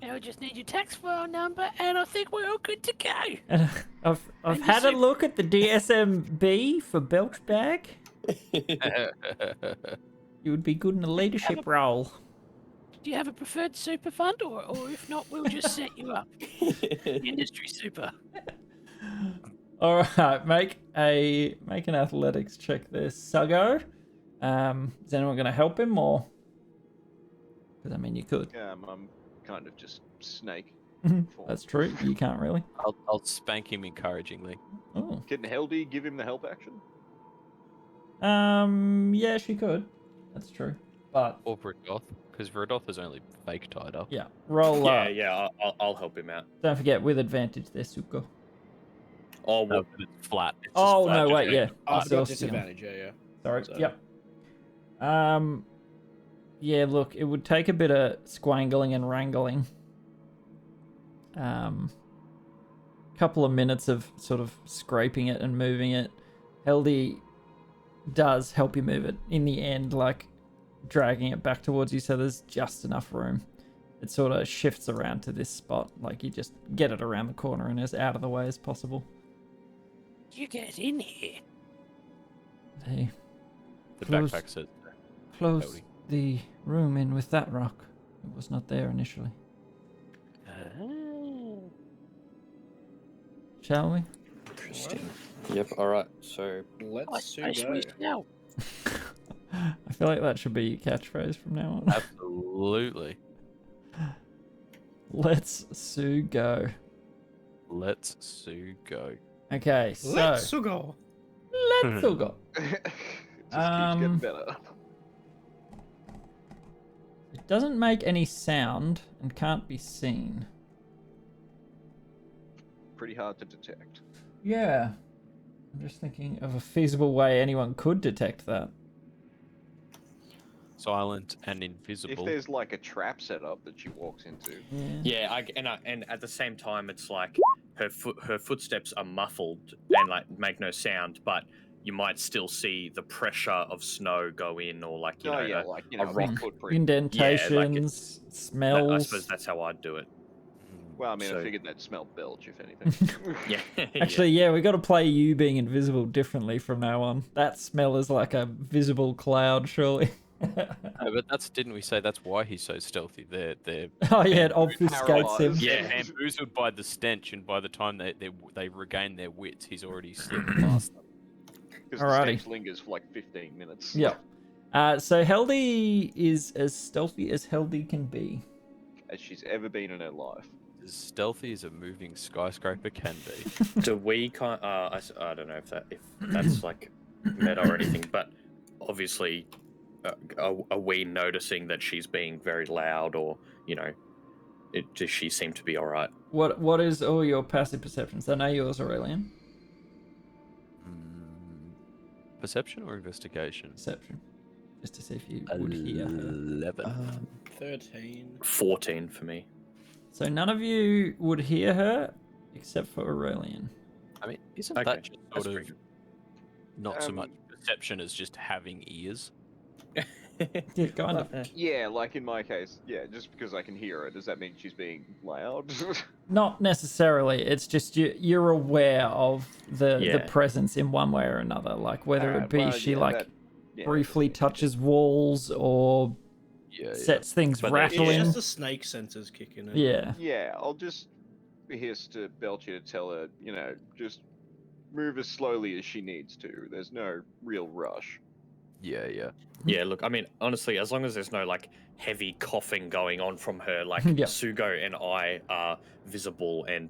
Now we just need your tax file number, and I think we're all good to go. And I've And you had a see- look at the DSMB for Belchbag. You would be good in a leadership role. Do you have a preferred super fund, or if not, we'll just set you up. Industry super. All right, make an athletics check there, Suggo. Is anyone going to help him or? Because I mean, you could. I'm kind of just snake. That's true. You can't really. I'll spank him encouragingly. Oh. Can Heldy give him the help action? Yeah, she could. That's true. But Or Verdoth, because Verdoth is only fake tied up. yeah, roll. Yeah. I'll help him out. Don't forget with advantage there, Suko. Oh, No, well, but it's flat. It's just Oh flat, no, just wait, yeah. I've got Exhaustion. disadvantage, yeah. Sorry. So- Yep. Yeah, look, it would take a bit of squangling and wrangling. Couple of minutes of sort of scraping it and moving it. Heldy does help you move it in the end, like dragging it back towards you, so there's just enough room. It sort of shifts around to this spot, like you just get it around the corner and as out of the way as possible. You get in here. Hey, The Close. backpack says. close Heldy. the room in with that rock. It was not there initially. Shall we? interesting. Yep. All right. So I Let's suppose go. we shall. I feel like that should be your catchphrase from now on. Absolutely. Let's Sue go. Let's Sue go. Okay, so Let's go. let's Sue go. It just keeps Um, getting better. It doesn't make any sound and can't be seen. Pretty hard to detect. Yeah. I'm just thinking of a feasible way anyone could detect that. Silent and If invisible. there's like a trap set up that she walks into, Yeah. yeah, and at the same time, it's like her footsteps are muffled and like make no sound, but you might still see the pressure of snow go in, or like like a a rock big footprint. Indentations, I smells. suppose that's how I'd do it. Well, I mean, So- I figured that smelled belch, if anything. Yeah. Actually, yeah, we got to play you being invisible differently from now on. That smell is like a visible cloud, surely. No, but didn't we say that's why he's so stealthy? They're Oh yeah, it obfuscates him. Paralyzed. yeah, bamboozled by the stench, and by the time they regain their wits, he's already slipped past them. Because the Alrighty. stench lingers for like 15 minutes. Yep. So Heldy is as stealthy as Heldy can be. As she's ever been in her life. As stealthy as a moving skyscraper can be. Do we I don't know if that's like meta or anything, but obviously, are we noticing that she's being very loud, or does she seem to be all right? What is all your passive perceptions? I know yours, Aurelian. Perception or investigation? Perception. Just to see if you would hear her. 11. 13. 14 for me. So none of you would hear her except for Aurelian. I mean, isn't Okay, that just that's sort pretty of not so much perception as just having ears? Yeah, kind of. Yeah, like in my case, yeah, just because I can hear her, does that mean she's being loud? Not necessarily. It's just you're aware of the Yeah. presence in one way or another. Like whether it Alright, be well, she yeah, like that- yeah, briefly touches walls or Yeah, sets things But they- It's rattling. just the snake sensors kicking in. Yeah. Yeah, I'll just hiss to Belcher to tell her, just move as slowly as she needs to. There's no real rush. yeah, yeah. Yeah, look, I mean, honestly, as long as there's no like heavy coughing going on from her, like Yeah. Sugo and I are visible and,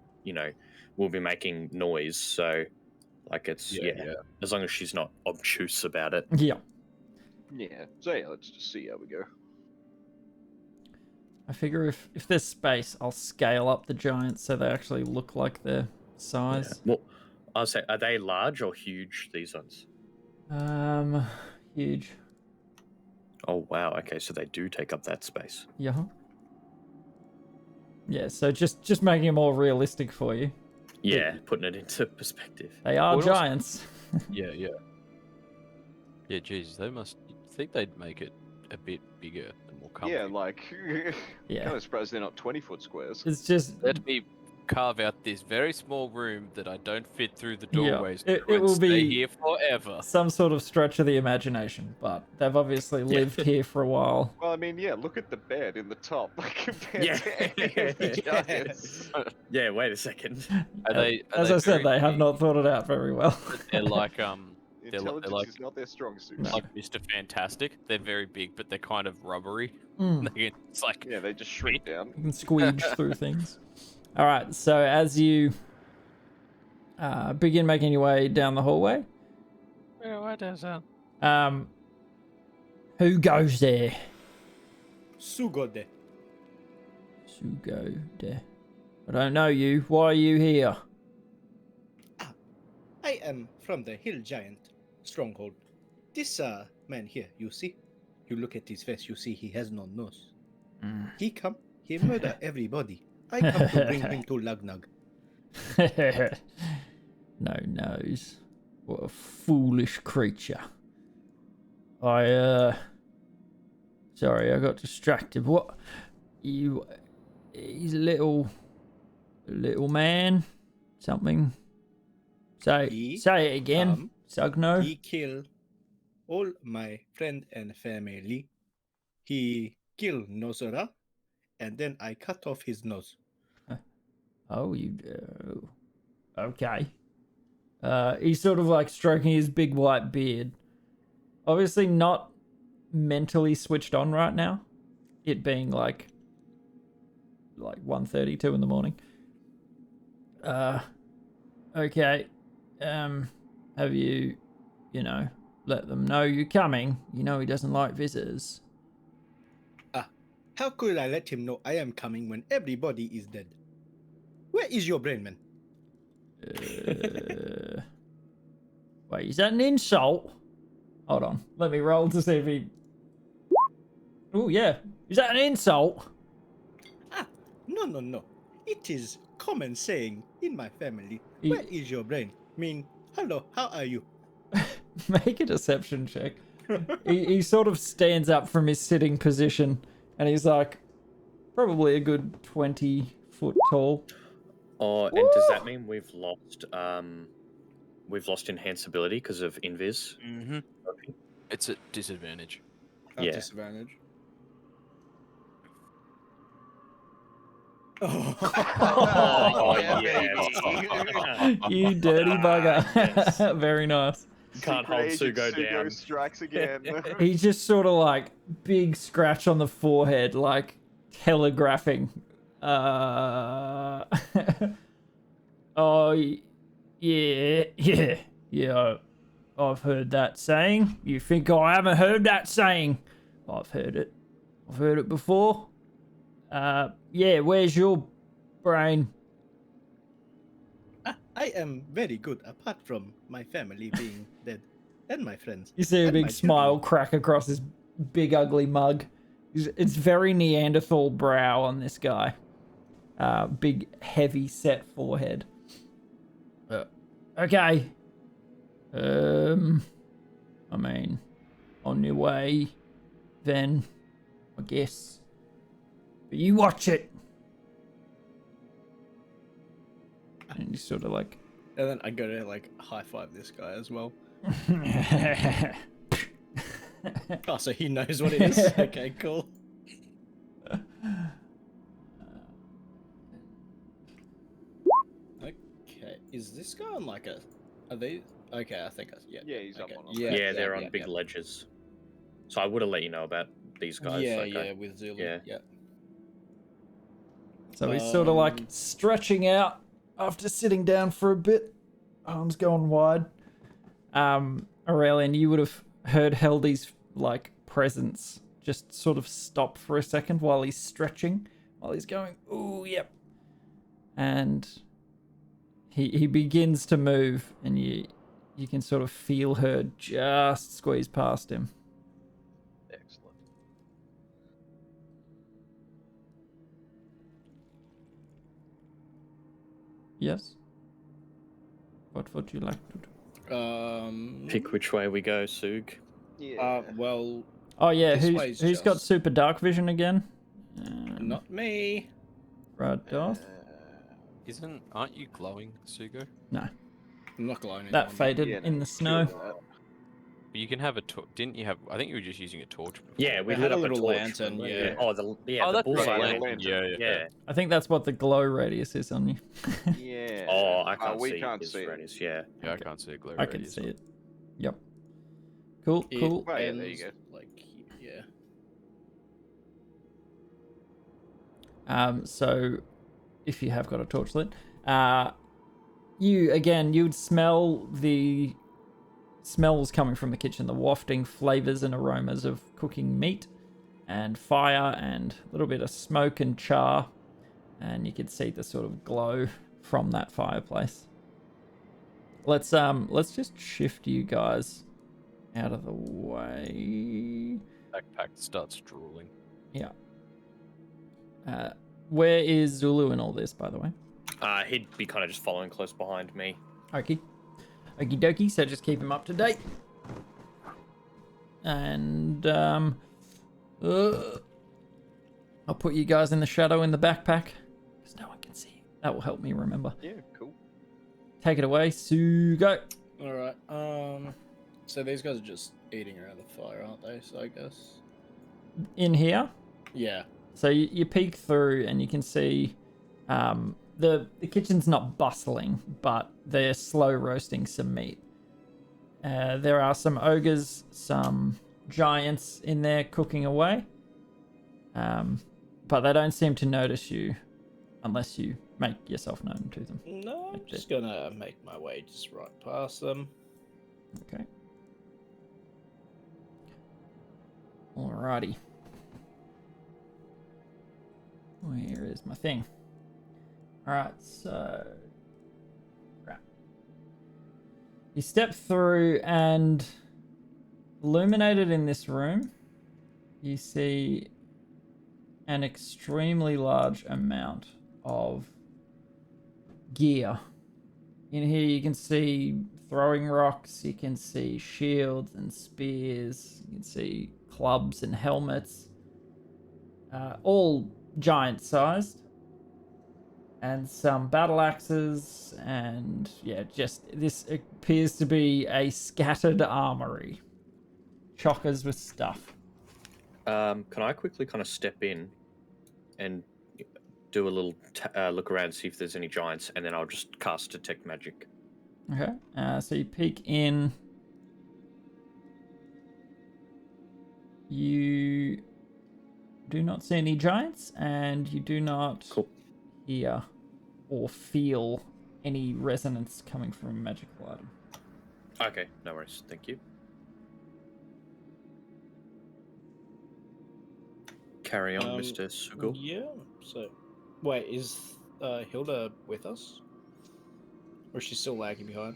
we'll be making noise. So, like, it's, Yeah. as long as she's not obtuse about it. Yeah. Yeah, so yeah, let's just see how we go. I figure if there's space, I'll scale up the giants so they actually look like their size. Well, I'll say, are they large or huge, these ones? Huge. Oh, wow. Okay, so they do take up that space. Yeah. Yeah, so just making it more realistic for you. Yeah, putting it into perspective. They are Well, it also- giants. Yeah, yeah. Yeah, Jesus, they must. You'd think they'd make it a bit bigger and more comfy. Yeah, like, Yeah. kind of surprised they're not 20-foot squares. It's just Let me carve out this very small room that I don't fit through the Yeah, doorways. it and will stay be- here forever. some sort of stretch of the imagination, but they've obviously lived here for a while. Well, I mean, yeah, look at the bed in the top, like, compared Yeah. to any of the giants. Yeah, wait a second. Are they? Are As they I said, very they have big? not thought it out very well. They're like They're Intelligence like- is not their strong suit. like Mr. Fantastic. They're very big, but they're kind of rubbery. Mm. It's like Yeah, they just shrink down. You can squeege through things. All right, so as you begin making your way down the hallway, Yeah, what is that? who goes there? Sugode. Sugo there. I don't know you. Why are you here? I am from the Hill Giant stronghold. This man here, you see? You look at his face, you see he has no nose. He murder everybody. I come to bring him to Lugnug. No nose. What a foolish creature. Sorry, I got distracted. What? He's a little man? Something? Say it again. Sugno? He kill all my friend and family. He kill Nosra, and then I cut off his nose. Oh, you do. Okay. He's sort of like stroking his big white beard. Obviously not mentally switched on right now. It being like 1:32 in the morning. Okay. Have you let them know you're coming? You know he doesn't like visitors. How could I let him know I am coming when everybody is dead? Where is your brain, man? Wait, is that an insult? Hold on. Let me roll to see if he... Oh, yeah. Is that an insult? No. It is common saying in my family. He- Where is your brain? Mean, hello, how are you? Make a deception check. He sort of stands up from his sitting position and he's like probably a good 20 foot tall. Oh, and does that mean we've lost enhanceability because of invis? Mm-hmm. It's a disadvantage. At Yeah. disadvantage. Oh, yeah, yes. You dirty bugger. Yes. Very nice. Can't hold Secret Sugo Agent down. strikes again. He's just sort of like big scratch on the forehead, like telegraphing. Oh, yeah. I've heard that saying. You think I haven't heard that saying? I've heard it. I've heard it before. Yeah, where's your brain? I am very good apart from my family being dead and my friends. You see a and big my smile children. crack across his big ugly mug. It's very Neanderthal brow on this guy. Big heavy set forehead. Okay. I mean, on your way. then I guess. But you watch it. And you sort of like. And then I go to like high five this guy as well. Oh, so he knows what it is. Okay, cool. Okay, is this guy on like a? Are they? Okay, I think yeah. Yeah, he's up okay. on. Yeah, they're on big ledges. So I would have let you know about these guys. Yeah, like yeah, with Zulu. Yeah. So he's sort of like stretching out after sitting down for a bit. Arms going wide. Aurelian, you would have heard Heldy's like presence just sort of stop for a second while he's stretching, while he's going, ooh, yep. And he begins to move, and you can sort of feel her just squeeze past him. Excellent. Yes? What would you like to do? Pick which way we go, Sug. Yeah. Well, Oh yeah, this who's way's got just- super dark vision again? not me. Radoth? Aren't you glowing, Sugo? No, I'm not glowing. that anymore. faded Yeah, in the no, snow. sure that. But you can have a torch. Didn't you have? I think you were just using a torch before. Yeah, we I lit had a up little torch, lantern, remember? yeah. Oh, the that's bullseye right. lantern. lantern. Yeah. Yeah. I think that's what the glow radius is on you. Yeah. Oh, I can't we see can't his see it. radius. Yeah. Yeah, I Okay. can't see a glow I can radius. see it. Yep. Cool, It cool. Oh, yeah, there you ends, go. Like, yeah. So if you have got a torch lit, you'd smell the smells coming from the kitchen, the wafting flavors and aromas of cooking meat and fire and a little bit of smoke and char, and you could see the sort of glow from that fireplace. Let's just shift you guys out of the way. Backpack starts drooling. Yeah. Where is Zulu in all this, by the way? He'd be kind of just following close behind me. Okay. Okie dokie, so just keep him up to date. And, I'll put you guys in the shadow in the backpack, because no one can see you. That will help me remember. Yeah, cool. Take it away, Sue, go. All right. So these guys are just eating around the fire, aren't they? So I guess. In here. Yeah. So you peek through and you can see the kitchen's not bustling, but they're slow roasting some meat. There are some ogres, some giants in there cooking away. But they don't seem to notice you unless you make yourself known to them. No, I'm Like just gonna make my way just right past them. Okay. Alrighty. Where is my thing? Alright, so... Crap. You step through and illuminated in this room, you see an extremely large amount of gear. In here you can see throwing rocks, you can see shields and spears, you can see clubs and helmets, all giant sized, and some battle axes, and yeah, just this appears to be a scattered armory. Chockers with stuff. Can I quickly kind of step in and do a little look around, see if there's any giants, and then I'll just cast Detect Magic. Okay, so you peek in. You do not see any giants, and you do not hear or feel any resonance coming from a magical item. Okay, no worries. Thank you. Carry on, Mr. Sugul. Yeah. So, wait, is Hilda with us, or is she still lagging behind?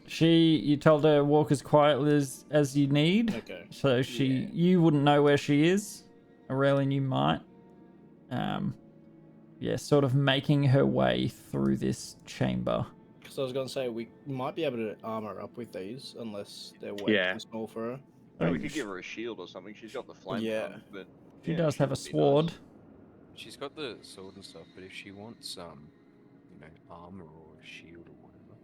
You told her walk as quietly as you need. Okay. So you wouldn't know where she is. Aurelian, you might. Yeah, sort of making her way through this chamber. Because I was gonna say we might be able to armor up with these, unless they're way too small for her. Oh, we could give her a shield or something. She's got the flame. Yeah. Gun, but She yeah, does have a would be sword. nice. She's got the sword and stuff, but if she wants you know, armor or a shield or whatever.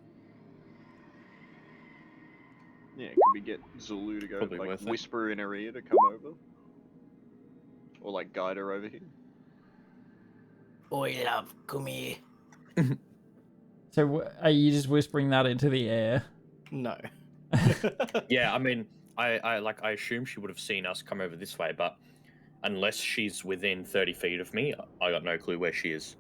Yeah, could we get Zulu to go Probably like worth it. whisper in her ear to come over, or like guide her over here? Oi, love, come here. So are you just whispering that into the air? No. Yeah, I mean, I assume she would have seen us come over this way, but unless she's within 30 feet of me, I got no clue where she is.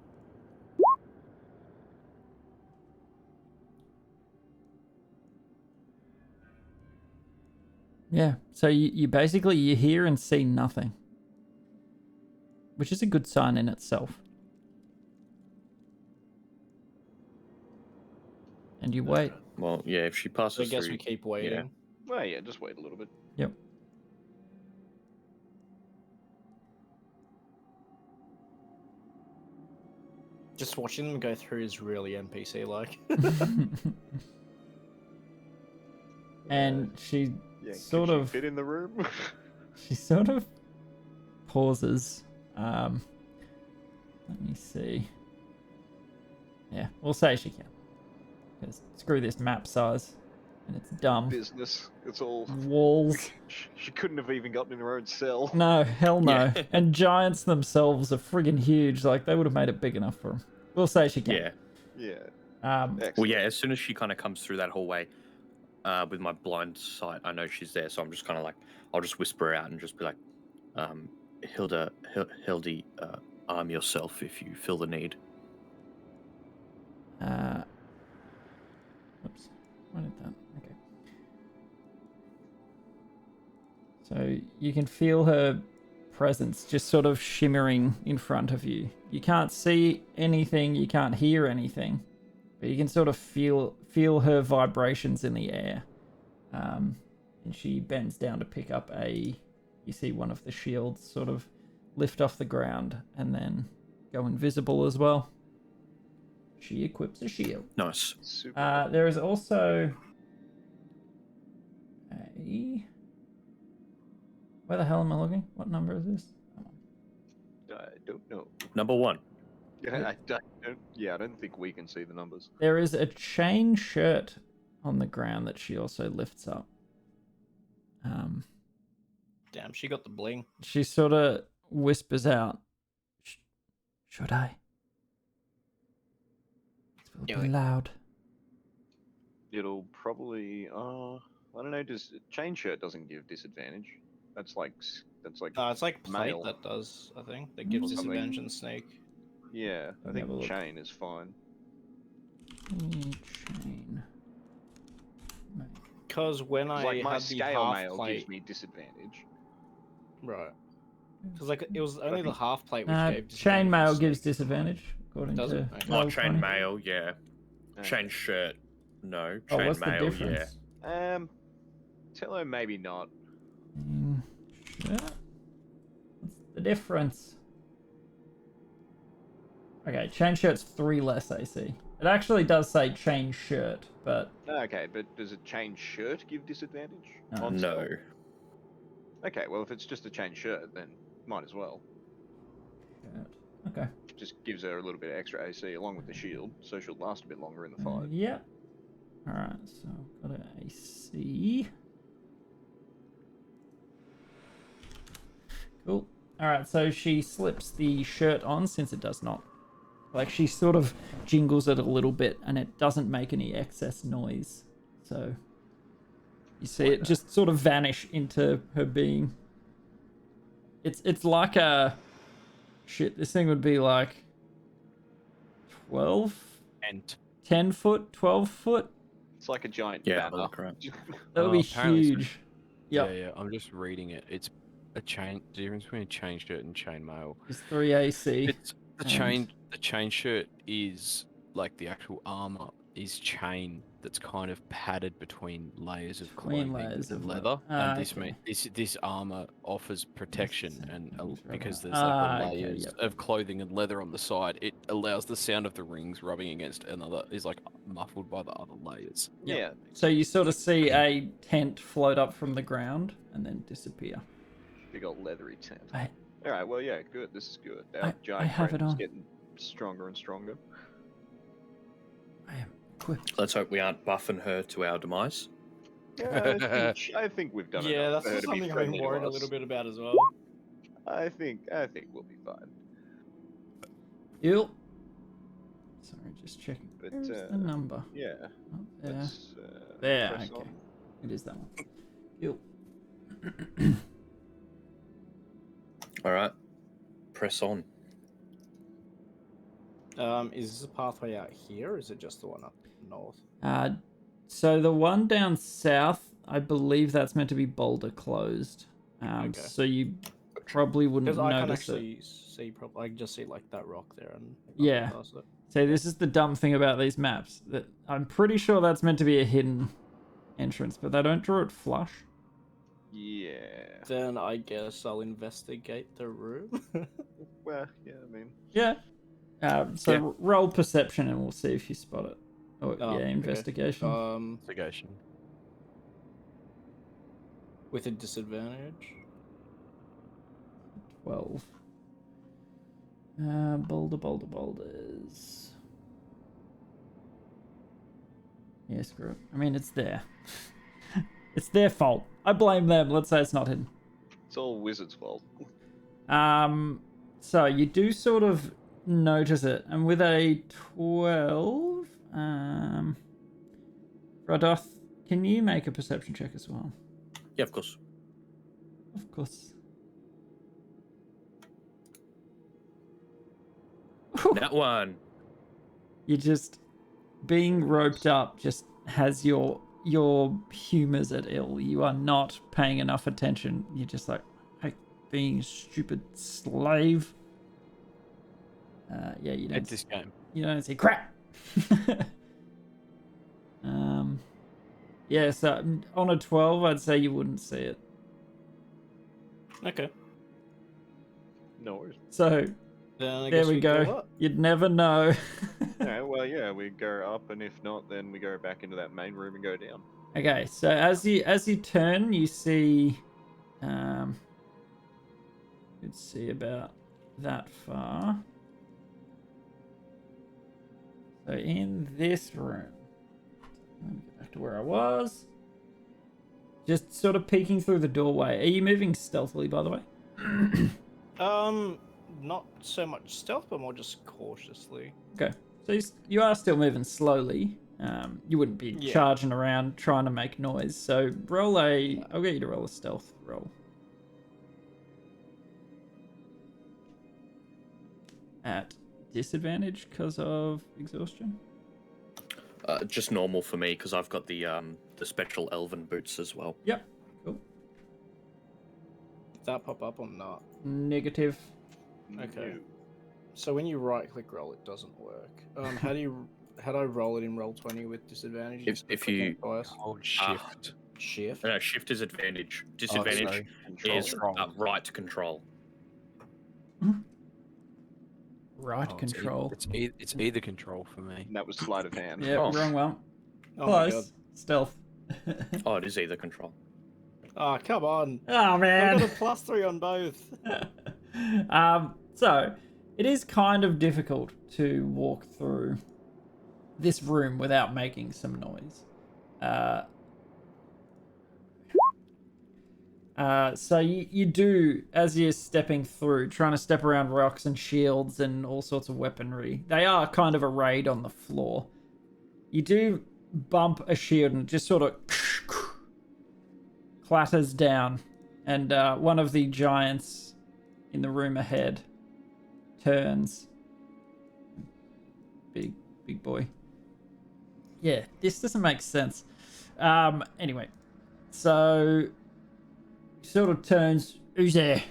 Yeah. So you basically you hear and see nothing, which is a good sign in itself. And you wait. Well, yeah, if she passes So I guess through, we keep waiting. Well, yeah, just wait a little bit. Yep. Just watching them go through is really NPC-like. And she Yeah, sort could she of fit in the room. she sort of pauses. Let me see. Yeah, we'll say she can. Because screw this map size, and it's dumb. Business. It's all. Walls. She couldn't have even gotten in her own cell. No, hell no. Yeah. And giants themselves are friggin' huge. Like they would have made it big enough for them. We'll say she can. yeah. Yeah. Well, yeah, as soon as she kind of comes through that hallway with my blind sight, I know she's there. So I'm just kind of like, I'll just whisper her out and just be like, Hildy, arm yourself if you feel the need. Oops. Why did that? Okay. So you can feel her presence just sort of shimmering in front of you. You can't see anything, you can't hear anything, but you can sort of feel her vibrations in the air. And she bends down to pick up you see one of the shields sort of lift off the ground and then go invisible as well. She equips a shield. Nice. Super. There is also a... Where the hell am I looking? What number is this? I don't know. Number 1. Yeah, I don't think we can see the numbers. There is a chain shirt on the ground that she also lifts up. Damn, she got the bling. She sort of whispers out, should I? It will Do be it. loud. It'll probably. I don't know. Does chain shirt doesn't give disadvantage? That's like. It's like plate mail. that does, I think. That gives Something. disadvantage in snake. Yeah, I Let me think have a look. chain is fine. Chain. Because when I Like my had the scale half mail plate, gives me disadvantage. right? Because like it was only the half plate which gave Chain disadvantage mail in gives snake. disadvantage, according Does to... it? Okay. Oh, Roll20. chain mail, yeah. Okay. Chain shirt, no. Oh, Chain what's the mail, yeah. difference? Tell her maybe not. Shirt? What's the difference? Okay, chain shirt's 3 less AC. It actually does say chain shirt, but... Okay, but does a chain shirt give disadvantage? No. on No. spell? Okay, well if it's just a chain shirt, then might as well. Okay. Just gives her a little bit of extra AC along with the shield, so she'll last a bit longer in the fight. Yeah. Alright, so got an AC. Cool. Alright, so she slips the shirt on since it does not. Like, she sort of jingles it a little bit and it doesn't make any excess noise. So, you see it just sort of vanish into her being. It's like a... Shit, this thing would be like 12? And 10 foot? 12 foot? It's like a giant Yeah, banner. correct. That would be apparently it's- huge. Yep. yeah, I'm just reading it. It's a chain. The difference between a chain shirt and chain mail. It's 3 AC. It's the and- chain. The chain shirt is like the actual armor is chain. that's kind of padded between layers of Between clothing layers and of leather, Ah, and okay. this armor offers protection, and because there's Ah, like okay, the layers yep. of clothing and leather on the side, it allows the sound of the rings rubbing against another is like muffled by the other layers. Yep. Yeah. So you sort of see a tent float up from the ground and then disappear. Big old leathery tent. I- All right. Well, yeah. Good. This is good. I Our giant have it friend's on. getting stronger and stronger. I am equipped. Let's hope we aren't buffing her to our demise. Yeah, I think we've done Yeah, enough that's for her just to be something I'm friendly to worried a us. little bit about as well. I think we'll be fine. Ew. Sorry, just checking. But Where's the number? yeah. Oh, there. Let's, There, press okay. on. It is that one. Ew. All right, press on. Is this a pathway out here, or is it just the one up north? So the one down south, I believe that's meant to be boulder closed. Okay. So you probably wouldn't Because I can notice it. actually see, I can just see like that rock there, and Yeah. past it. So this is the dumb thing about these maps, that I'm pretty sure that's meant to be a hidden entrance, but they don't draw it flush. Yeah. Then I guess I'll investigate the room. Well, yeah. I mean, Yeah. So Yeah. roll perception and we'll see if you spot it. Oh, Oh, yeah, okay. investigation. Investigation. With a disadvantage. 12. Boulders. Yeah, screw it. I mean, it's there. It's their fault. I blame them. Let's say it's not hidden. it's all Wizard's fault. So you do sort of notice it, and with a 12, Radoth, can you make a perception check as well? Yeah, of course. Of course. That one. You just being roped up just has your humors at ill. You are not paying enough attention. You're just like, hey, being a stupid slave. Yeah, you don't. At this game. You don't see crap. Yeah, so on a 12, I'd say you wouldn't see it. Okay. No worries. So Then I there guess we go. up. You'd never know. Yeah, well, yeah, we go up, and if not, then we go back into that main room and go down. Okay, so as you turn, you see, you'd see about that far. So in this room, let me get back to where I was. Just sort of peeking through the doorway. Are you moving stealthily, by the way? Not so much stealth, but more just cautiously. Okay, so you are still moving slowly. You wouldn't be Yeah. charging around trying to make noise. So roll a. I'll get you to roll a stealth roll. At disadvantage because of exhaustion. Just normal for me because I've got the special elven boots as well. Yep. Cool. Did that pop up or not? Negative. Okay. So when you right click roll, it doesn't work. How do I roll it in Roll20 with disadvantage? If you twice? Hold shift. Shift. No, shift is advantage. Disadvantage is right control. Right control. It's either control for me. And that was sleight of hand. Yeah, Oh. wrong one. Oh my god. Close. Stealth. Oh, it is either control. Oh, come on. Oh I man. got a +3 on both. So it is kind of difficult to walk through this room without making some noise. So you do, as you're stepping through, trying to step around rocks and shields and all sorts of weaponry. They are kind of arrayed on the floor. You do bump a shield and it just sort of clatters down. And one of the giants in the room ahead turns. Big boy. Yeah, this doesn't make sense. Anyway, so sort of turns. Who's there?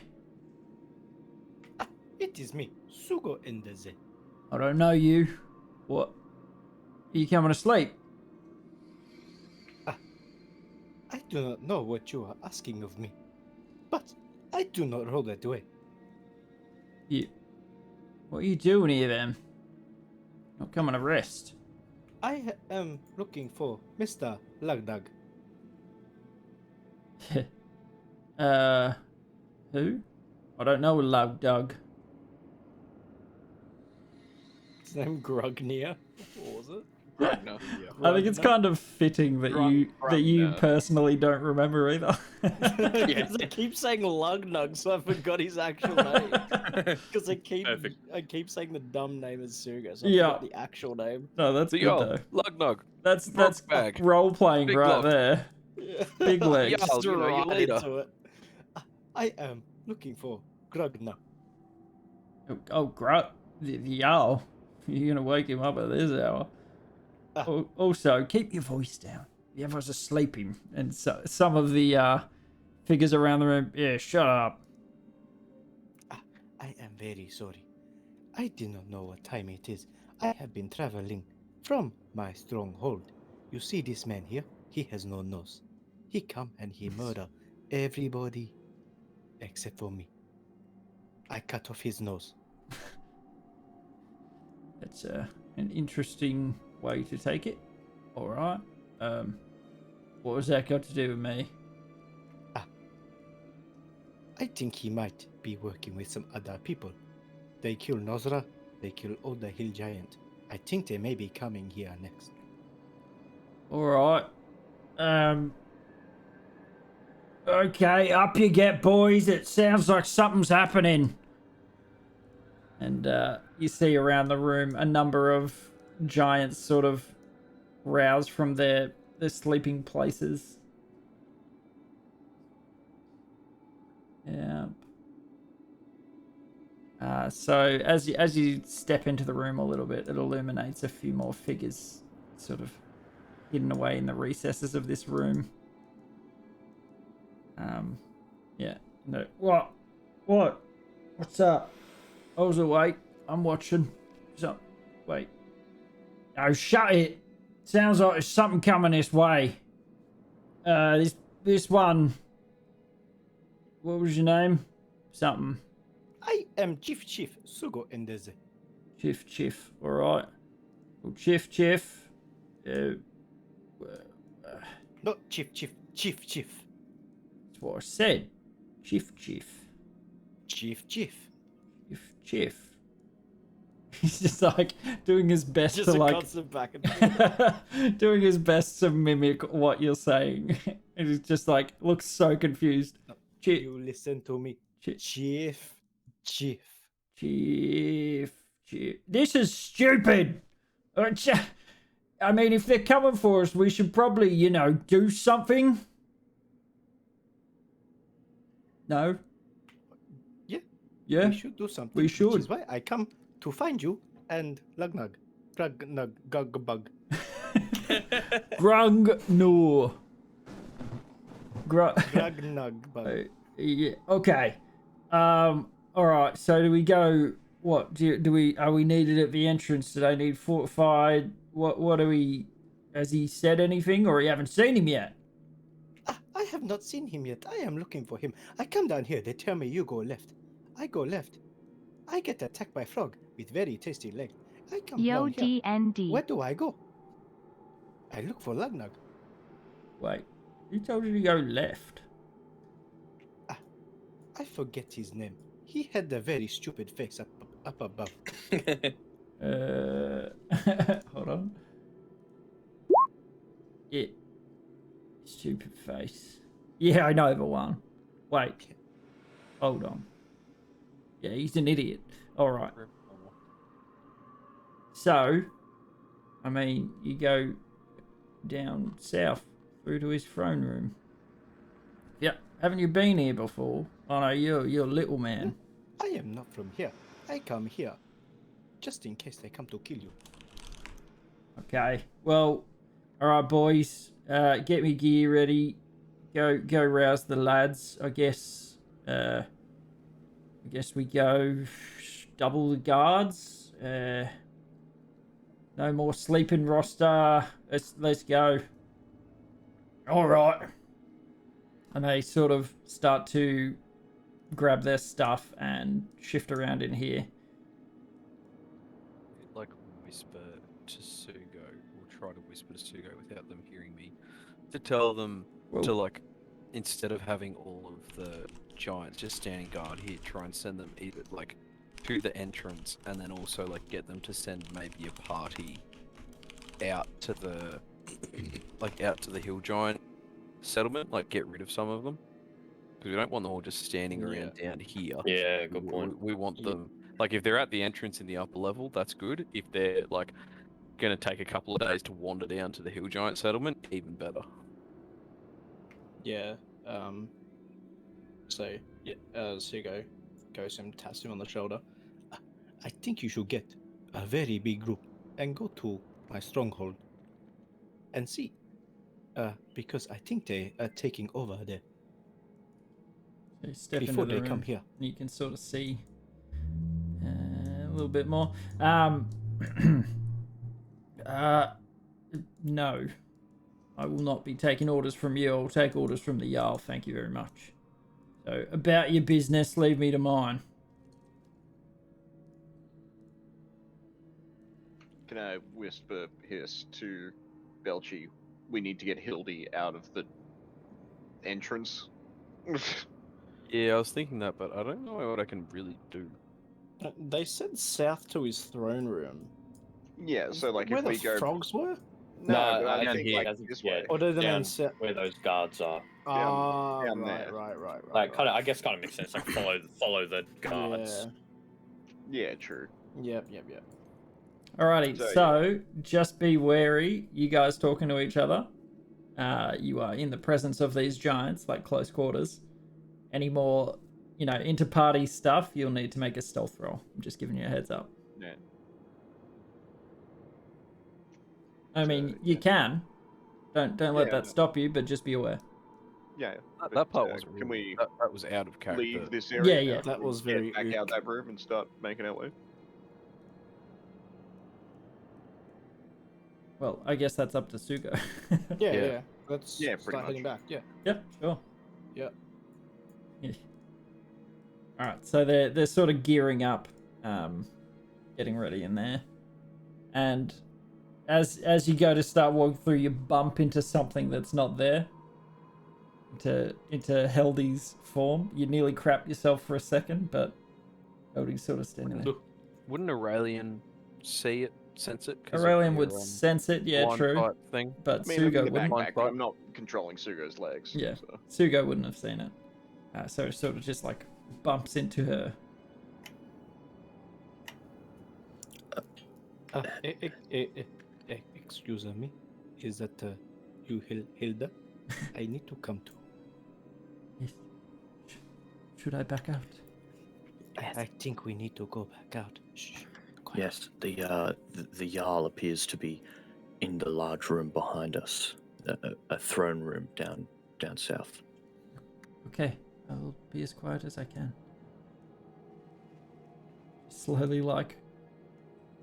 It is me, Sugo Endeze. I don't know you. What? Are you coming to sleep? I do not know what you are asking of me, but I do not roll that way. What are you doing here then? Not coming to rest. I am looking for Mr. Lagdag. Who? I don't know a Lug Dug. His name Grugnia. What was it? Grugner. I think it's kind of fitting that you Grugner. personally don't remember either. Because I keep saying Lugnug, so I forgot his actual name. Because I keep saying the dumb name is Suga, so I forgot the actual name. No, that's So, good yo, though. Lugnog. That's bag. role playing Big right log. there. Big legs. Yo, you know, you Right later. into it. I am looking for Grugna. Oh, Yo, you're gonna wake him up at this hour. Also, keep your voice down. The others are sleeping, and so some of the figures around the room. Yeah, shut up. I am very sorry. I do not know what time it is. I have been traveling from my stronghold. You see this man here? He has no nose. He come and he murder everybody except for me. I cut off his nose. That's an interesting way to take it. All right. What was that got to do with me? I think he might be working with some other people. They kill Nosra, they kill all the hill giant. I think they may be coming here next. All right. Okay, up you get, boys. It sounds like something's happening. And you see around the room a number of giants sort of rouse from their sleeping places. Yeah. So as you step into the room a little bit, it illuminates a few more figures sort of hidden away in the recesses of this room. Yeah. No. What? What's up? I was awake. I'm watching. So, wait. No, shut it. Sounds like there's something coming this way. This one. What was your name? Something. I am Chief Sugo Endeze. Chief. All right. Well, Chief. No, Chief. That's what I said. Chief. He's just like doing his best Just to a like constant back and forth. doing his best to mimic what you're saying. And he's just like looks so confused. No, Chief. you listen to me. Chief. This is stupid. I mean, if they're coming for us, we should probably, do something. No? Yeah? We should do something. We should. Which is why I come to find you and Lugnug. Grugbug. Grungnor. Grugnug. Yeah. Okay. All right. So do we go? What are we needed at the entrance? Do they need fortified? What do we? Has he said anything, or you haven't seen him yet? I have not seen him yet. I am looking for him. I come down here. They tell me you go left. I go left. I get attacked by frog with very tasty leg. I come down here. DND. Where do I go? I look for Lugnug. Wait. Who told you to go left? I forget his name. He had a very stupid face up above. Hold on. Yeah. Stupid face. Yeah, I know the one. Wait. Hold on. Yeah, he's an idiot. All right. So, I mean, you go down south through to his throne room. Yeah, haven't you been here before? Oh no, you're a little man. I am not from here. I come here just in case they come to kill you. Okay. Well, all right, boys. Get me gear ready. Go rouse the lads. I guess we go double the guards. No more sleeping roster. Let's go. All right. and they sort of start to grab their stuff and shift around in here. Like whisper to Sugo, or try to whisper to Sugo without them hearing me, to tell them to like, instead of having all of the giants just standing guard here, try and send them either like to the entrance, and then also like get them to send maybe a party out to the hill giant settlement, like get rid of some of them, because we don't want them all just standing around down here. Yeah, good point. We want them, like, if they're at the entrance in the upper level, that's good. If they're like gonna take a couple of days to wander down to the hill giant settlement, even better. Yeah. So Sugo goes and taps him on the shoulder. I think you should get a very big group and go to my stronghold and see. Because I think they are taking over there. So you step before into the they room, come here. and you can sort of see a little bit more. No, I will not be taking orders from you. I'll take orders from the Jarl. Thank you very much. So, about your business, leave me to mine. Can I whisper hiss to Belchy? We need to get Hildy out of the entrance. Yeah, I was thinking that, but I don't know what I can really do. They said south to his throne room. Yeah, so like where if we the go. frogs were? No, but I down think here, like this way. Or did they down mean south? where those guards are. Ah, down right, there. right. Like, kind of, I guess, kind of makes sense. Like, follow the guards. Yeah, true. Yep. Alrighty, So, so just be wary, you guys talking to each other. You are in the presence of these giants, like close quarters. Any more, inter-party stuff, you'll need to make a stealth roll. I'm just giving you a heads up. Yeah. I mean, you can. Don't let that stop you, but just be aware. Yeah. That part was Can we that was out of character. leave this area? Yeah. now? That was Get very back ook. out that room and start making our way. Well, I guess that's up to Sugo. Yeah. Let's Yeah, pretty start heading much. back. Yeah. Yeah, sure. Yeah. Yeah. All right, so they're sort of gearing up, getting ready in there, and as you go to start walking through, you bump into something that's not there. Into Hildy's form. You nearly crap yourself for a second, but Hildy's sort of standing there. Wouldn't Aurelian see it, sense it? 'Cause of Aurelian your, would sense it, yeah, blind true. type thing. But I mean, looking Sugo at the wouldn't. backpack, I'm not controlling Sugo's legs. Yeah, So. Sugo wouldn't have seen it. So it sort of just like bumps into her. Excuse me. Is that you, Hilda? I need to come to. Yes. Should I back out? I think we need to go back out. Shh. Quiet. Yes, the Jarl appears to be in the large room behind us, a throne room down south. Okay, I will be as quiet as I can. Slowly, like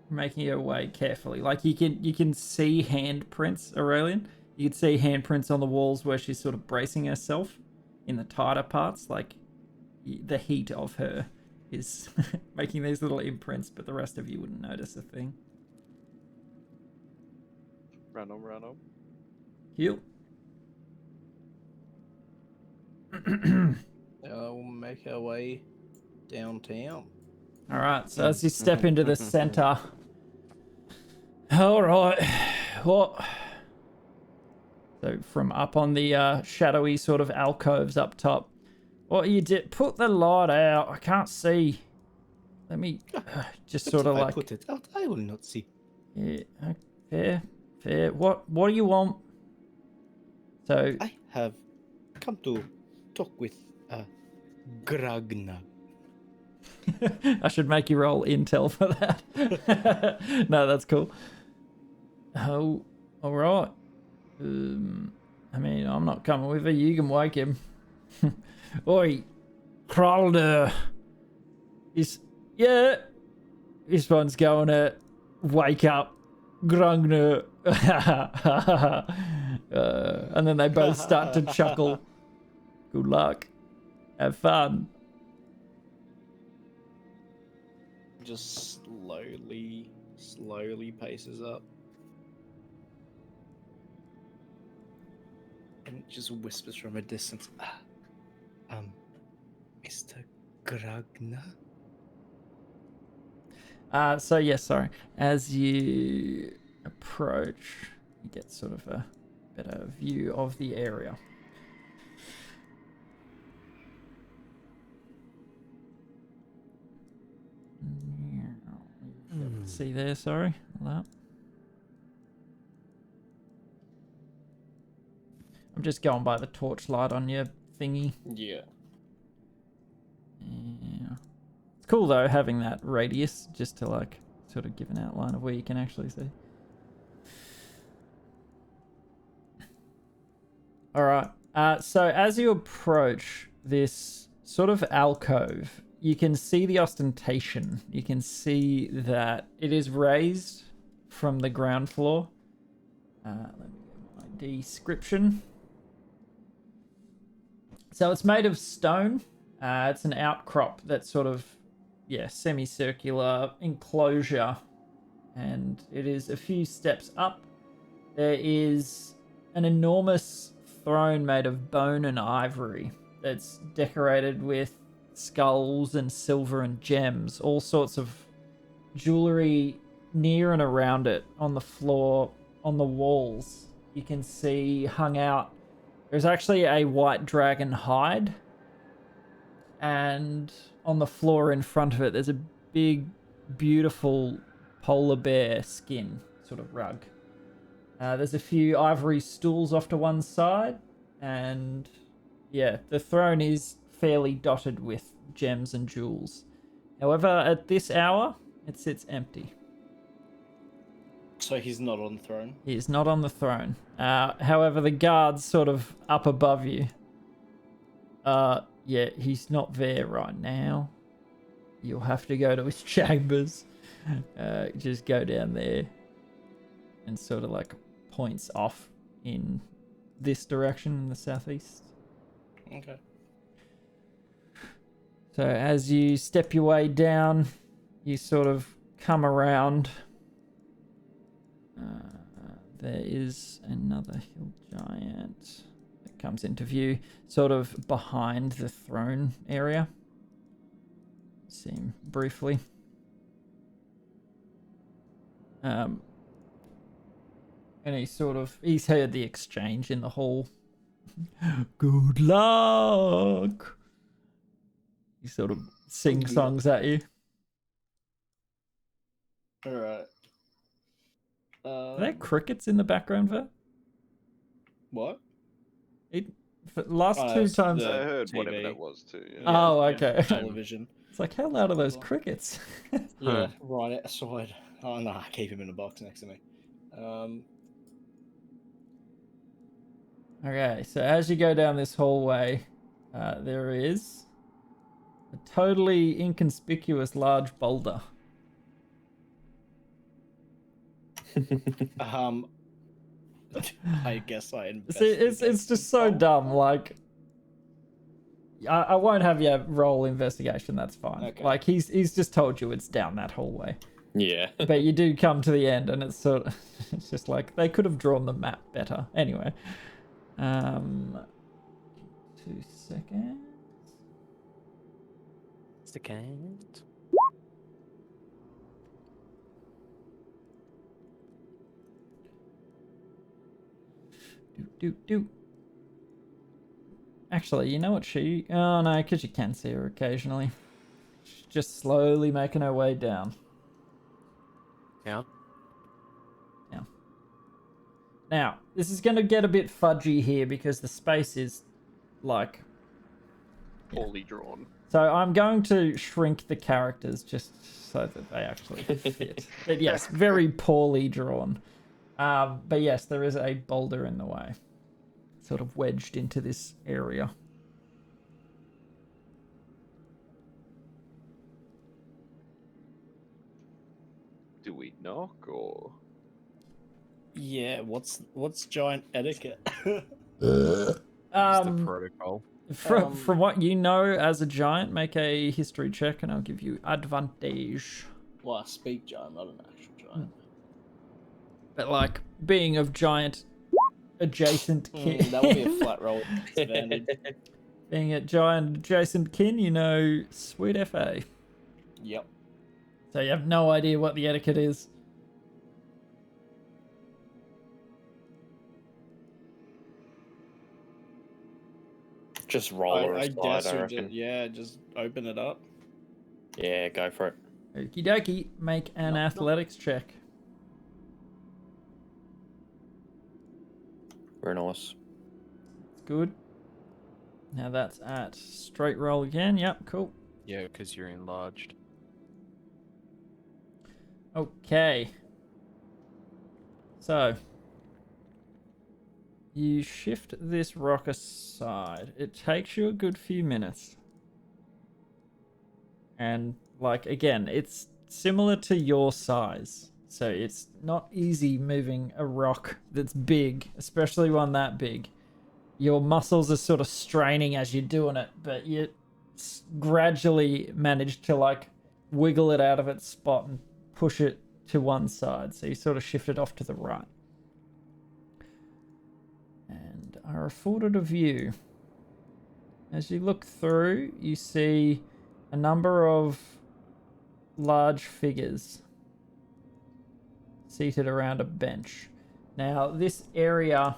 making her way carefully. Like you can see handprints, Aurelian. You can see handprints on the walls where she's sort of bracing herself in the tighter parts. Like the heat of her is making these little imprints, but the rest of you wouldn't notice a thing. Run on. Heal. We'll make our way downtown. All right, so as you step into the center. All right, what? So from up on the shadowy sort of alcoves up top, what you did? Put the light out. I can't see. Let me just But sort of if I like. put it out, I will not see. Yeah, fair. What do you want? So I have come to talk with Gragna. I should make you roll intel for that. No, that's cool. Oh, all right. I mean, I'm not coming with you. You can wake him. Oi, Kralder. This one's going to wake up Grungner. And then they both start to chuckle. Good luck. Have fun. Just slowly paces up. And just whispers from a distance. Mr. Gragna? So yes, sorry. As you approach, you get sort of a better view of the area. See there, sorry. That. I'm just going by the torchlight on your thingy. Yeah. Yeah. It's cool though having that radius just to like sort of give an outline of where you can actually see. All right. So as you approach this sort of alcove, you can see the ostentation. You can see that it is raised from the ground floor. Let me get my description. So it's made of stone. It's an outcrop that's sort of, semicircular enclosure. And it is a few steps up. There is an enormous throne made of bone and ivory that's decorated with skulls and silver and gems, all sorts of jewelry near and around it, on the floor, on the walls. You can see hung out, there's actually a white dragon hide, and on the floor in front of it there's a big beautiful polar bear skin sort of rug. There's a few ivory stools off to one side, and the throne is fairly dotted with gems and jewels. However, at this hour, it sits empty. So he's not on the throne? He is not on the throne. However, the guard's sort of up above you. He's not there right now. You'll have to go to his chambers. Just go down there. And sort of like points off in this direction in the southeast. Okay. So as you step your way down, you sort of come around. There is another hill giant that comes into view, sort of behind the throne area. See him briefly. And he's heard the exchange in the hall. Good luck. He sort of sings songs at you. Alright. Are there crickets in the background for? What? For the last two times. I heard TV. whatever that was too. Yeah. Oh, okay. Television. It's like, how loud are those crickets? Yeah, right outside. Oh no, I keep him in a box next to me. Okay, so as you go down this hallway, there is a totally inconspicuous large boulder. I guess I See, it's just so dumb. Like, I won't have you roll investigation. That's fine. Okay. Like, he's just told you it's down that hallway. Yeah. But you do come to the end, and it's sort of, it's just like they could have drawn the map better. Anyway, 2 seconds. Second. Do. Actually, you know what she... Oh, no, because you can see her occasionally. She's just slowly making her way down. Yeah. Now, this is going to get a bit fudgy here because the space is, like... Poorly drawn. So I'm going to shrink the characters just so that they actually fit. But yes, very poorly drawn. But yes, there is a boulder in the way. Sort of wedged into this area. Do we knock or? Yeah, what's giant etiquette? It's the protocol. From what you know as a giant, make a history check and I'll give you advantage. Well, I speak giant, not an actual giant. But like being of giant adjacent kin. That would be a flat roll with disadvantage. Being a giant adjacent kin, you know, sweet FA. Yep. So you have no idea what the etiquette is. Just roll her I aside, guess I you reckon. just open it up. Yeah, go for it. Okie dokie, make an athletics check. Very nice. It's good. Now that's at straight roll again. Yep, cool. Yeah, because you're enlarged. Okay. So, you shift this rock aside. It takes you a good few minutes. And, like, again, it's similar to your size. So it's not easy moving a rock that's big, especially one that big. Your muscles are sort of straining as you're doing it, but you gradually manage to, like, wiggle it out of its spot and push it to one side. So you sort of shift it off to the right. And are afforded a view. As you look through, you see a number of large figures seated around a bench. Now, this area,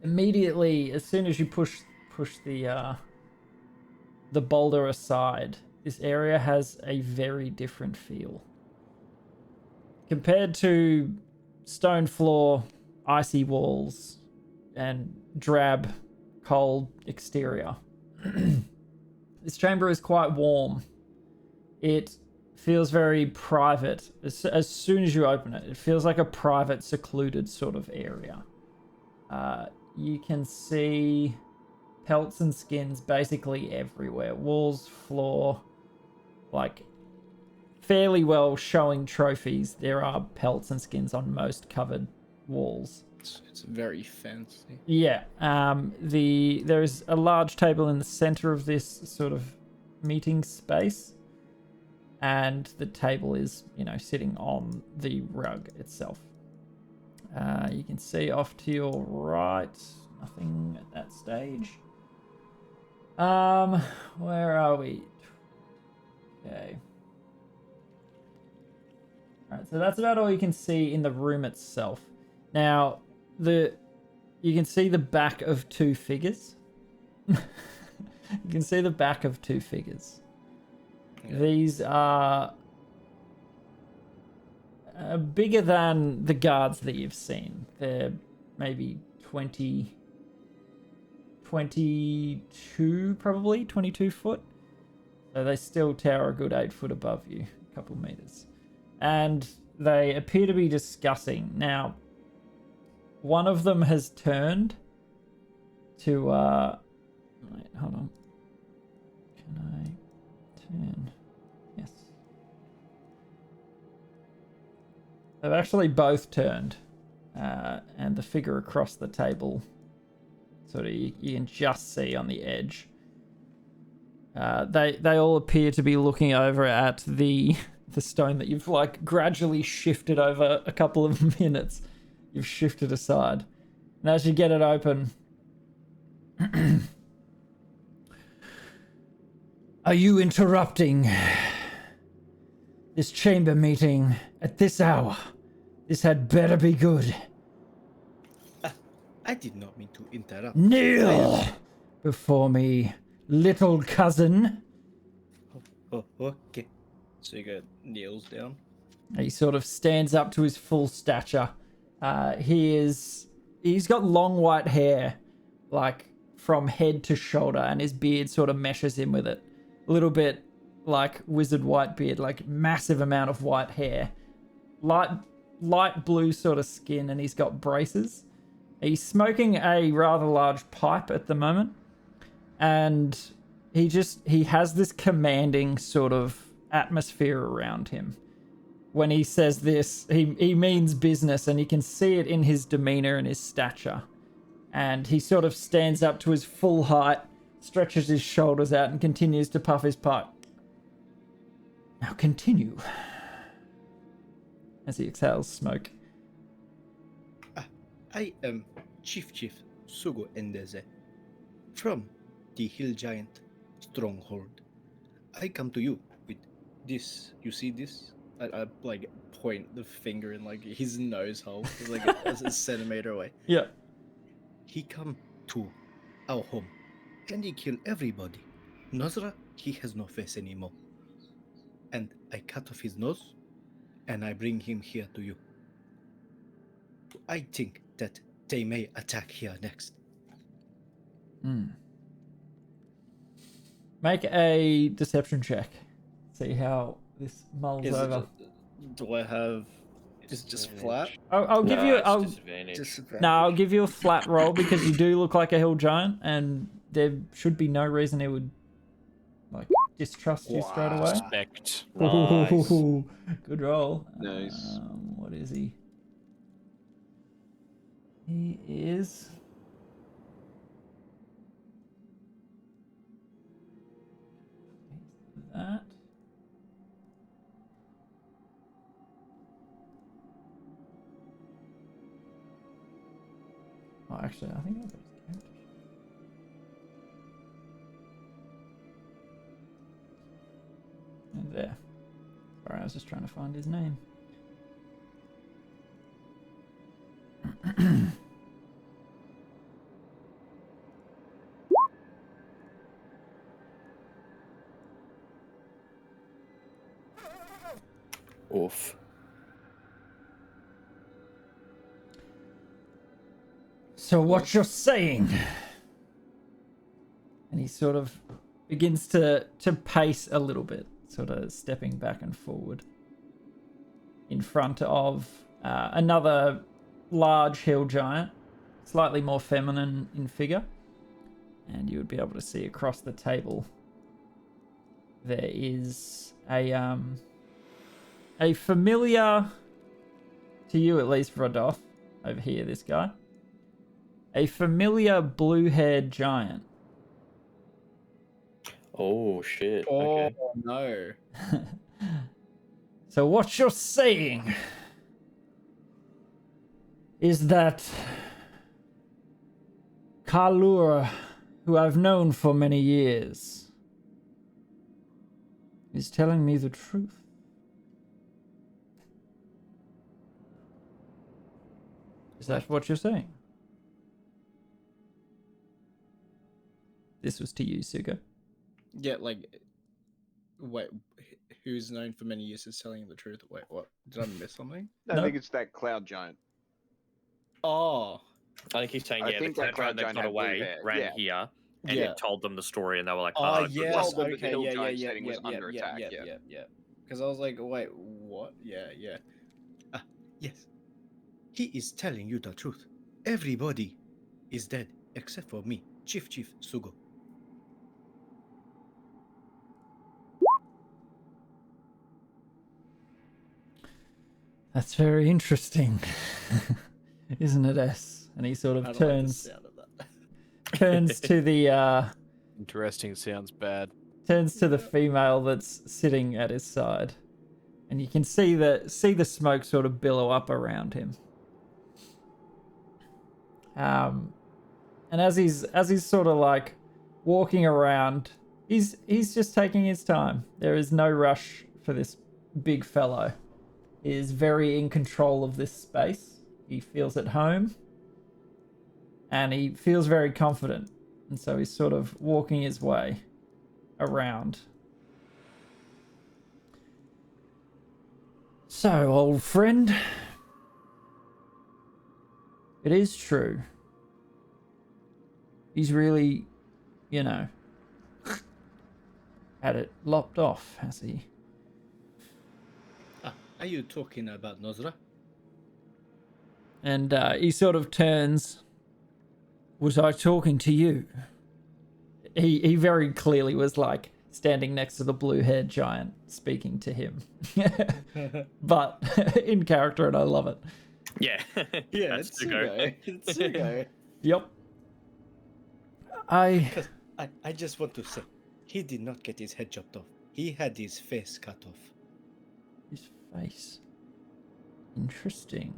immediately, as soon as you push the boulder aside, this area has a very different feel. Compared to stone floor, icy walls, and drab, cold exterior, this chamber is quite warm. It feels very private. As soon as you open it, it feels like a private, secluded sort of area. You can see pelts and skins basically everywhere. Walls, floor, like fairly well showing trophies. There are pelts and skins on most covered walls. It's very fancy. Yeah. There's a large table in the center of this sort of meeting space. And the table is, sitting on the rug itself. You can see off to your right, nothing at that stage. Where are we? Okay. Alright, so that's about all you can see in the room itself. Now, you can see the back of two figures. You can see the back of two figures. Yeah. These are bigger than the guards that you've seen. They're maybe 22, probably 22 foot. So they still tower a good 8 foot above you, a couple meters. And they appear to be discussing. Now, one of them has turned to, wait, hold on. Can I turn? Yes. They've actually both turned. And the figure across the table, sort of, you can just see on the edge. They all appear to be looking over at the stone that you've, like, gradually shifted over a couple of minutes. You've shifted aside. And as you get it open... Are you interrupting this chamber meeting at this hour? This had better be good. I did not mean to interrupt. Kneel before me, little cousin. Oh, okay. So you got kneels down. He sort of stands up to his full stature. He's got long white hair, like from head to shoulder, and his beard sort of meshes in with it. A little bit like wizard white beard, like massive amount of white hair. Light blue sort of skin, and he's got braces. He's smoking a rather large pipe at the moment. And he has this commanding sort of atmosphere around him. When he says this, he means business, and you can see it in his demeanor and his stature. And he sort of stands up to his full height, stretches his shoulders out and continues to puff his pipe. Now continue. As he exhales smoke. I am Chief Sugo Endeze from the Hill Giant Stronghold. I come to you with this. You see this? I like point the finger in like his nose hole. It's like a centimeter away. Yeah. He come to our home and he kill everybody. Nosra, he has no face anymore. And I cut off his nose and I bring him here to you. I think that they may attack here next. Make a deception check. See how this mulls Is it over. do I have just flat? I'll give you. I'll Disadvantage. I'll give you a flat roll because you do look like a hill giant, and there should be no reason he would like distrust you straight away. Respect. Nice. Ooh, good roll. Nice. What is he? He is. That. Oh, actually, I think I've got his character sheet. And there. Sorry, I was just trying to find his name. Oof. So what you're saying? And he sort of begins to pace a little bit, sort of stepping back and forward in front of another large hill giant, slightly more feminine in figure. And you would be able to see across the table there is a familiar, to you at least, Rodolph, over here, this guy. A familiar blue-haired giant. Oh shit. Oh Okay. no. So what you're saying is that Kalur, who I've known for many years, is telling me the truth. Is that what you're saying? This was to you, Sugo. Yeah, like wait, who's known for many years as telling the truth? Wait, what? Did I miss something? No, No. I think it's that cloud giant. Oh. I think he's saying, I yeah, the think that cloud giant that giant got had blue away hair, ran yeah. here, and Yeah. it told them the story, and they were like, Oh, good yes. Told them that the Okay, hill yeah, giant yeah, setting was yeah, under attack, yeah, yeah. yeah, yeah. Because I was like, wait, what? Yeah, yeah. Yes. He is telling you the truth. Everybody is dead except for me, Chief Sugo. That's very interesting, isn't it, S? And he sort I of don't like the turns sound of that. turns to the Interesting sounds bad. turns to the female that's sitting at his side, and you can see the smoke sort of billow up around him. And as he's sort of like walking around, he's just taking his time. There is no rush for this big fellow. He is very in control of this space. He feels at home, and he feels very confident, and so he's sort of walking his way around. So, old friend, it is true. He's really, had it lopped off, has he? Are you talking about Nosra? And he sort of turns. Was I talking to you? He very clearly was like standing next to the blue-haired giant speaking to him. But in character, and I love it. Yeah. Yeah, That's it's to go. Sugo. It's Sugo. Yep. I I just want to say, he did not get his head chopped off. He had his face cut off. His face. Interesting.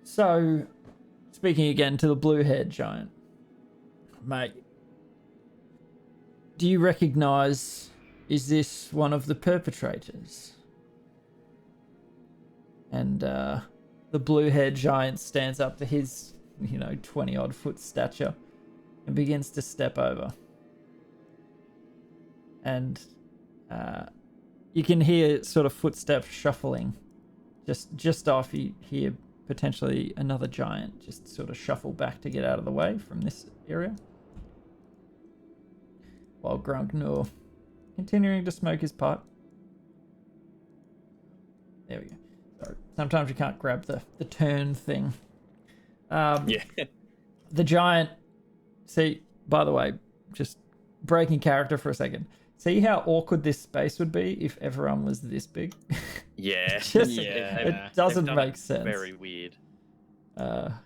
So, speaking again to the blue-haired giant, mate, do you recognize, is this one of the perpetrators? And the blue-haired giant stands up to his, 20-odd foot stature and begins to step over. And you can hear sort of footsteps shuffling just off. You hear potentially another giant just sort of shuffle back to get out of the way from this area. While Grungnor continuing to smoke his pipe. There we go. Sorry. Sometimes you can't grab the turn thing. Yeah. The giant... See, by the way, just breaking character for a second. See how awkward this space would be if everyone was this big? Yeah. It doesn't They've done make it sense. Very weird.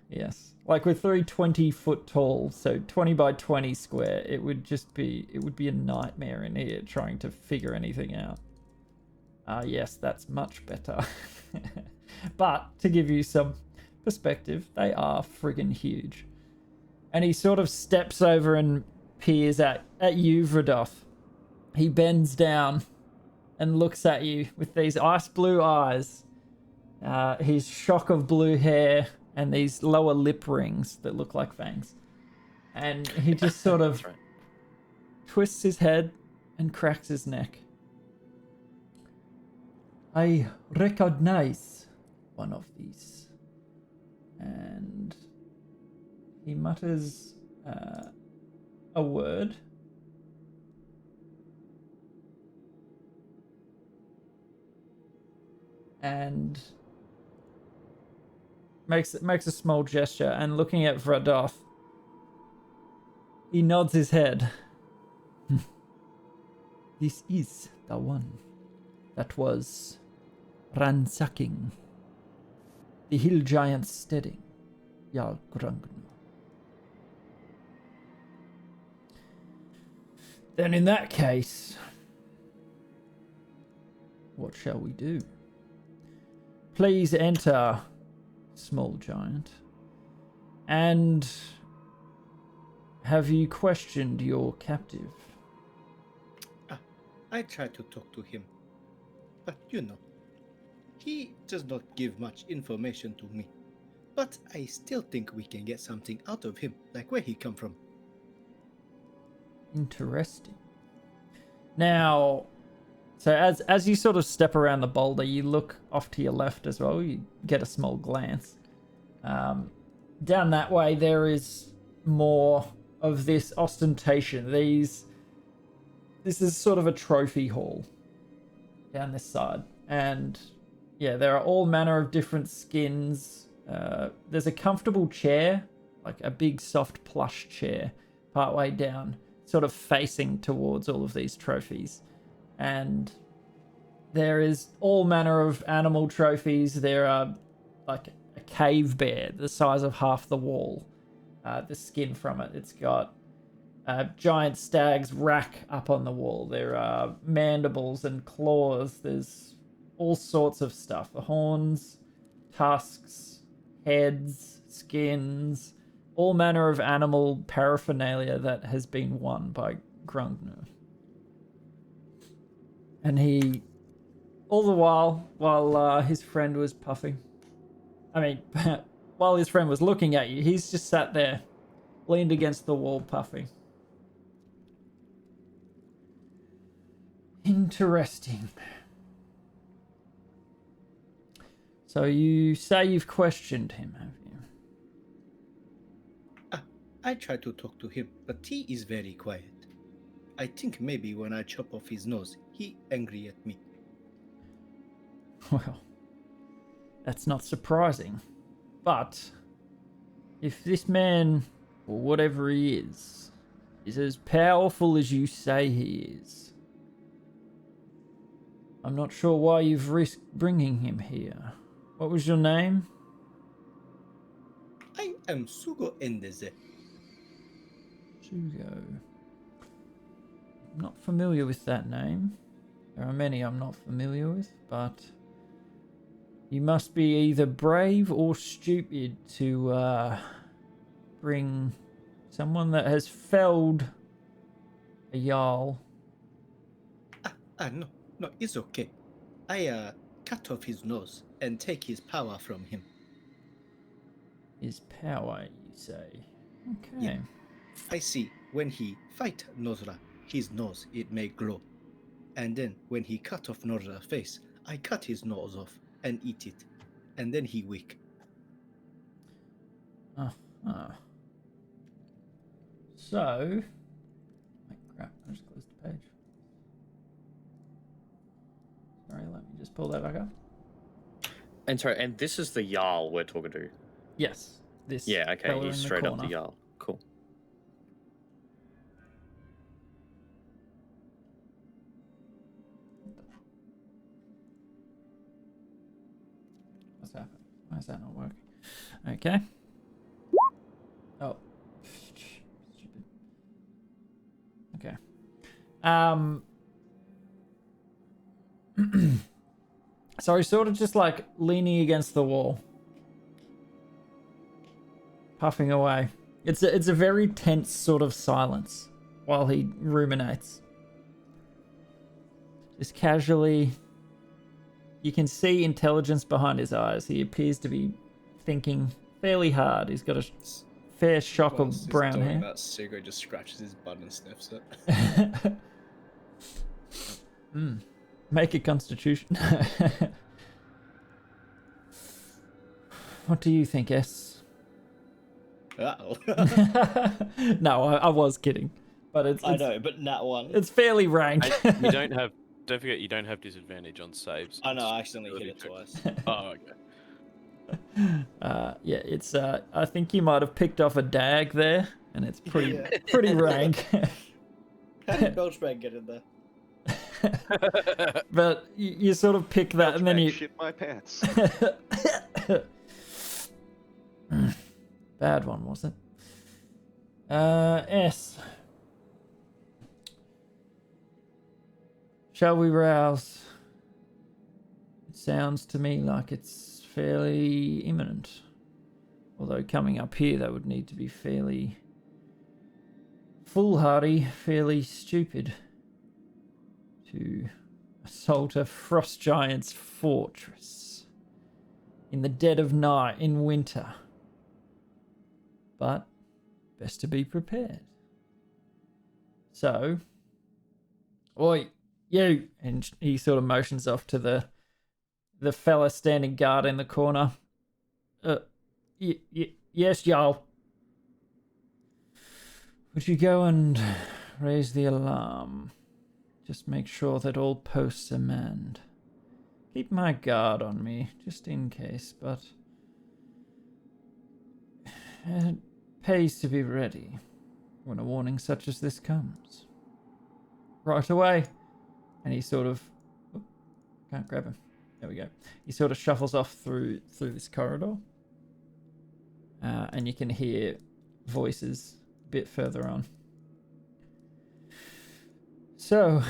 Yes. Like with 320 foot tall, so 20 by 20 square, it would be a nightmare in here trying to figure anything out. Yes, that's much better. But to give you some perspective, they are friggin' huge. And he sort of steps over and peers at you, Vradoth. He bends down and looks at you with these ice blue eyes, his shock of blue hair, and these lower lip rings that look like fangs. And he just sort of twists his head and cracks his neck. I recognize one of these. And he mutters a word. And makes a small gesture, and looking at Vradoth, he nods his head. This is the one that was ransacking the hill giant's steading, Jarl Grungno. Then in that case, what shall we do? Please enter, small giant. And have you questioned your captive? I tried to talk to him, but he does not give much information to me. But I still think we can get something out of him, like where he come from. Interesting. Now, so as you sort of step around the boulder, you look off to your left as well. You get a small glance. Down that way, there is more of this ostentation. This is sort of a trophy hall down this side. And yeah, there are all manner of different skins. There's a comfortable chair, like a big soft plush chair, partway down, sort of facing towards all of these trophies. And there is all manner of animal trophies. There are like a cave bear the size of half the wall, the skin from it. It's got a giant stag's rack up on the wall. There are mandibles and claws. There's all sorts of stuff. The horns, tusks, heads, skins, all manner of animal paraphernalia that has been won by Grungner. And he, all the while his friend was puffing, while his friend was looking at you, he's just sat there, leaned against the wall, puffing. Interesting. So you say you've questioned him, have you? I tried to talk to him, but he is very quiet. I think maybe when I chop off his nose, he angry at me. Well, that's not surprising. But if this man, or whatever he is as powerful as you say he is, I'm not sure why you've risked bringing him here. What was your name? I am Sugo Endeze. Sugo. I'm not familiar with that name. There are many I'm not familiar with, but you must be either brave or stupid to bring someone that has felled a Jarl. No, it's okay. I cut off his nose and take his power from him. His power, you say? Okay. Yeah. I see when he fight Nosra, his nose, it may glow. And then when he cut off Nosra's face, I cut his nose off and eat it. And then he weak. So... Oh, crap, I just closed the page. Sorry, let me just pull that back up. And sorry, and this is the Jarl we're talking to? Yes. This Yeah, okay, fella he's in the straight up corner. the Jarl. Cool. What's happening? Why is that not working? Okay. Oh. Stupid. Okay. So he's sort of just like leaning against the wall. Puffing away. It's a very tense sort of silence while he ruminates. Just casually. You can see intelligence behind his eyes. He appears to be thinking fairly hard. He's got a fair shock Whilst of he's brown doing hair. that, Sugo just scratches his butt and sniffs it. Make a constitution. What do you think, S? Uh-oh. No, I was kidding. But it's I know, but nat one. It's fairly rank. Don't forget you don't have disadvantage on saves. I know, I accidentally hit it twice. Oh, okay. Yeah, it's I think you might have picked off a dag there, and it's pretty pretty rank. How did Belchbag get in there? But you sort of pick that, and then you shit my pants. Bad one, was it? S. Shall we rouse? It sounds to me like it's fairly imminent. Although coming up here, they would need to be fairly foolhardy, fairly stupid to assault a frost giant's fortress in the dead of night in winter. But best to be prepared. So, oi, you! And he sort of motions off to the fella standing guard in the corner. Yes, Jarl. Would you go and raise the alarm? Just make sure that all posts are manned. Keep my guard on me, just in case, but it pays to be ready when a warning such as this comes. Right away. And he sort of... Oop, can't grab him. There we go. He sort of shuffles off through this corridor. And you can hear voices a bit further on. So,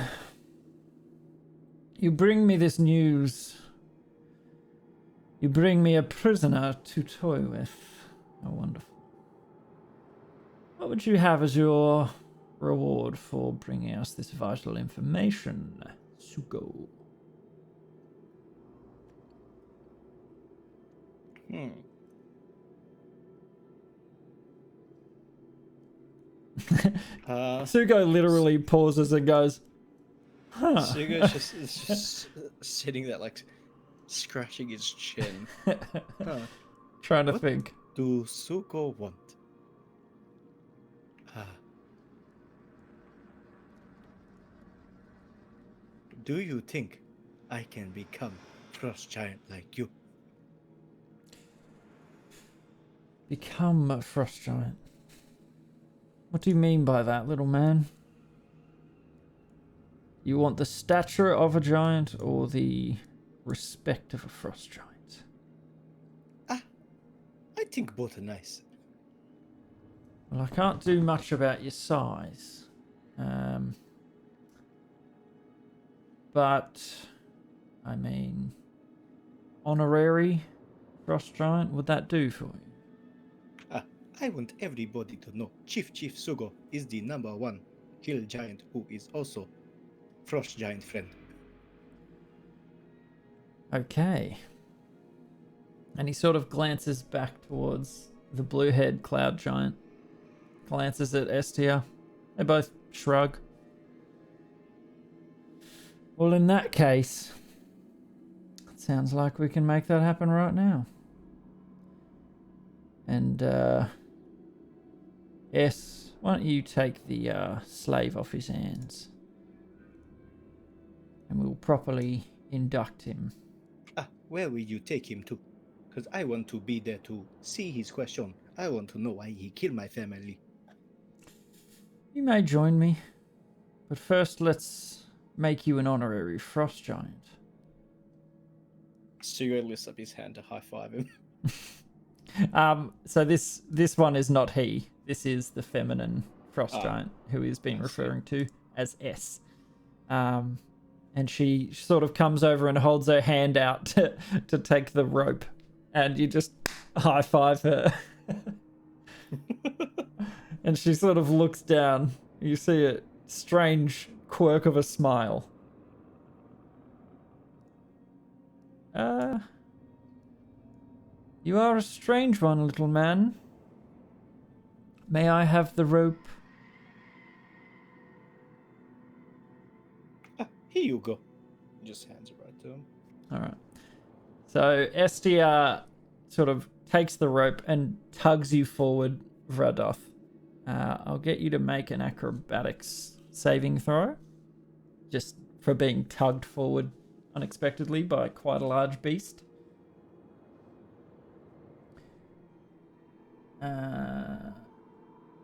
you bring me this news. You bring me a prisoner to toy with. How wonderful. What would you have as your reward for bringing us this vital information, Sugo? Sugo literally pauses and goes, huh. Sugo's just sitting there, like, scratching his chin. Trying to What? think. Do Sugo want? Do you think I can become frost giant like you? Become a frost giant. What do you mean by that, little man? You want the stature of a giant or the respect of a frost giant? I think both are nice. Well, I can't do much about your size. But, I mean, honorary frost giant, would that do for you? I want everybody to know Chief Sugo is the #1 hill giant who is also frost giant friend. Okay. And he sort of glances back towards the blue-haired cloud giant. Glances at Estia. They both shrug. Well, in that case, it sounds like we can make that happen right now. And, yes, why don't you take the slave off his hands? And we'll properly induct him. Where will you take him to? Because I want to be there to see his question. I want to know why he killed my family. You may join me, but first let's make you an honorary frost giant. Sugo lifts up his hand to high five him. So this one is not he. This is the feminine frost giant who is being referring to as S. And she sort of comes over and holds her hand out to take the rope, and you just high five her. And she sort of looks down. You see a strange quirk of a smile. You are a strange one, little man. May I have the rope? Here you go. Just hands it right to him. Alright. So Estia sort of takes the rope and tugs you forward, Vradoth. I'll get you to make an acrobatics saving throw. Just for being tugged forward unexpectedly by quite a large beast.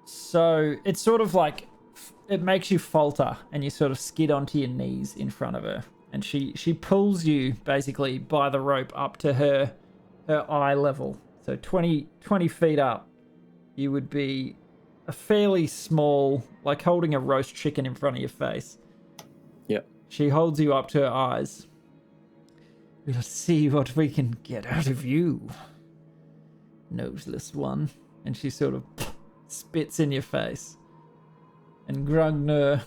So it's sort of like it makes you falter and you sort of skid onto your knees in front of her, and she pulls you basically by the rope up to her eye level. So 20 feet up, you would be a fairly small, like holding a roast chicken in front of your face. Yep. She holds you up to her eyes. We'll see what we can get out of you, noseless one. And she sort of spits in your face. And Grungner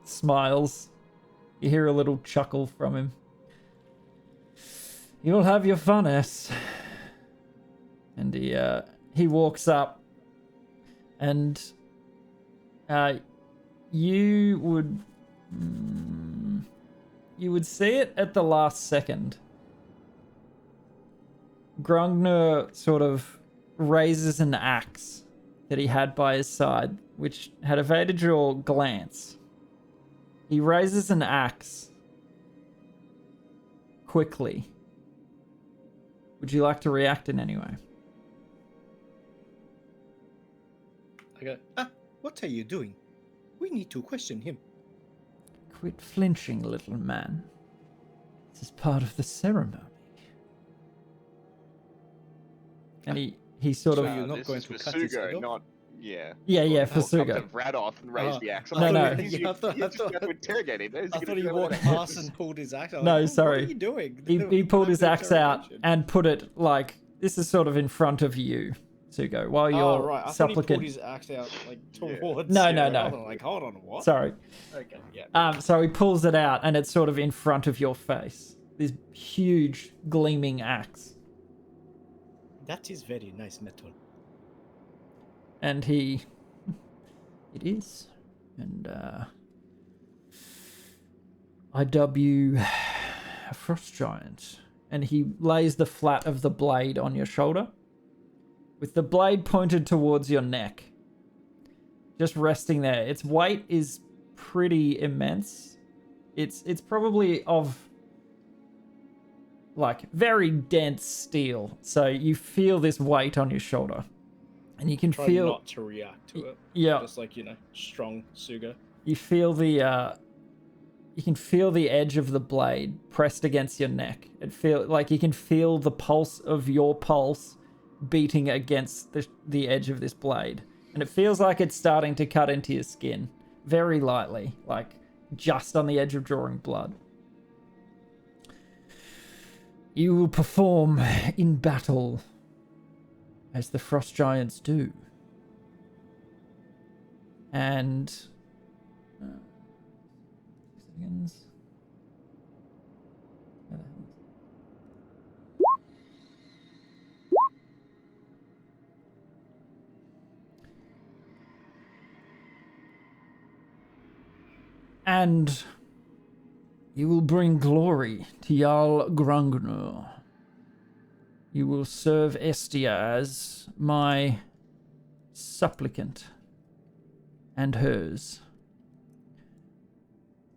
smiles. You hear a little chuckle from him. You'll have your fun, S. And he walks up, and you would see it at the last second. Grungner sort of raises an axe that he had by his side, which had evaded your glance. He raises an axe quickly. Would you like to react in any way? I go, What are you doing? We need to question him. Quit flinching, little man. This is part of the ceremony. And he sort of... you're not this going is to for cut his head Sugo, off? not... Yeah. Yeah, for Walk up Sugo. to Vradoth and raise the axe. No, no. He's I thought- just got to interrogate him. I thought he walked past and pulled his axe out. No, Like, sorry. What are you doing? He pulled his axe out Interrogation. and put it, like, this is sort of in front of you, Sugo, while oh, you're right. I thought he supplicant. pulled his axe out, like, towards No, you. no, no. I was like, hold on, what? Sorry. Okay, yeah. So he pulls it out, and it's sort of in front of your face. This huge, gleaming axe. That is very nice metal. And he... It is. And, I dub you a frost giant. And he lays the flat of the blade on your shoulder, with the blade pointed towards your neck. Just resting there. Its weight is pretty immense. It's probably of, like, very dense steel. So you feel this weight on your shoulder. And you can Try feel... not to react to it. Yeah. Just like, strong Suga. You feel the you can feel the edge of the blade pressed against your neck. It feel like you can feel the pulse of your pulse beating against the edge of this blade. And it feels like it's starting to cut into your skin very lightly, like just on the edge of drawing blood. You will perform in battle as the frost giants do. And 2 seconds. And you will bring glory to Jarl Grungnur. You will serve Estia as my supplicant and hers.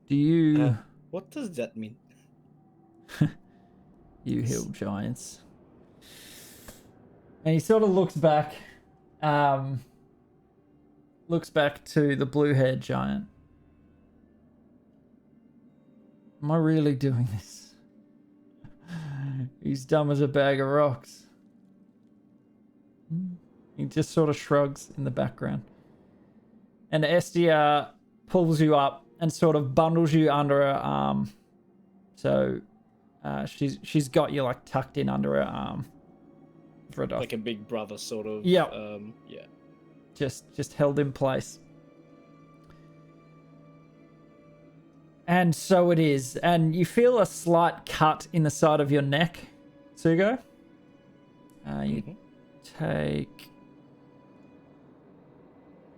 Do you... What does that mean? You heal giants. And he sort of looks back to the blue-haired giant. Am I really doing this? He's dumb as a bag of rocks. He just sort of shrugs in the background. And Estia pulls you up and sort of bundles you under her arm. So she's got you like tucked in under her arm. Like a big brother sort of. Yep. Yeah. Just held in place. And so it is. And you feel a slight cut in the side of your neck, Sugo. You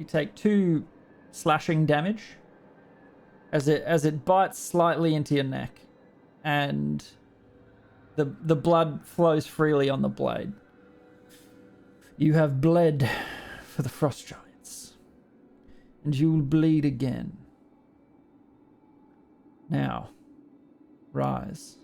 take 2 slashing damage as it bites slightly into your neck, and the blood flows freely on the blade. You have bled for the frost giants, and you will bleed again. Now, rise.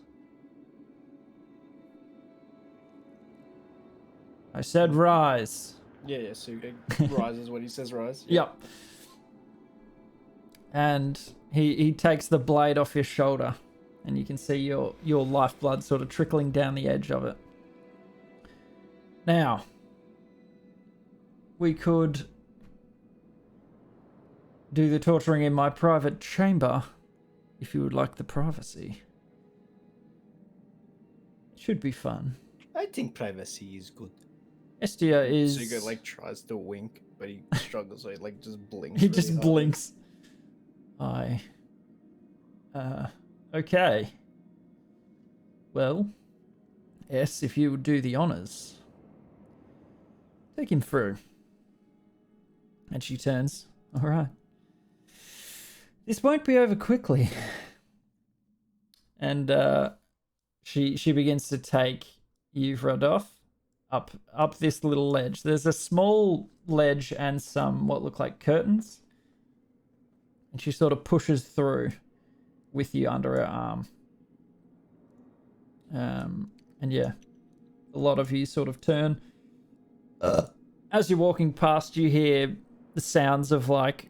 I said rise. Yeah, so rise is when he says rise. Yep. And he takes the blade off your shoulder, and you can see your lifeblood sort of trickling down the edge of it. Now, we could do the torturing in my private chamber, if you would like the privacy. It should be fun. I think privacy is good. Estia is... Sugo like tries to wink, but he struggles, so he like just blinks. He really just hard. blinks. Okay. Well, yes, if you would do the honors. Take him through. And she turns. All right. This won't be over quickly. And she begins to take you, Rodolph, up this little ledge. There's a small ledge and some what look like curtains. And she sort of pushes through with you under her arm. And yeah, a lot of you sort of turn. As you're walking past, you hear the sounds of like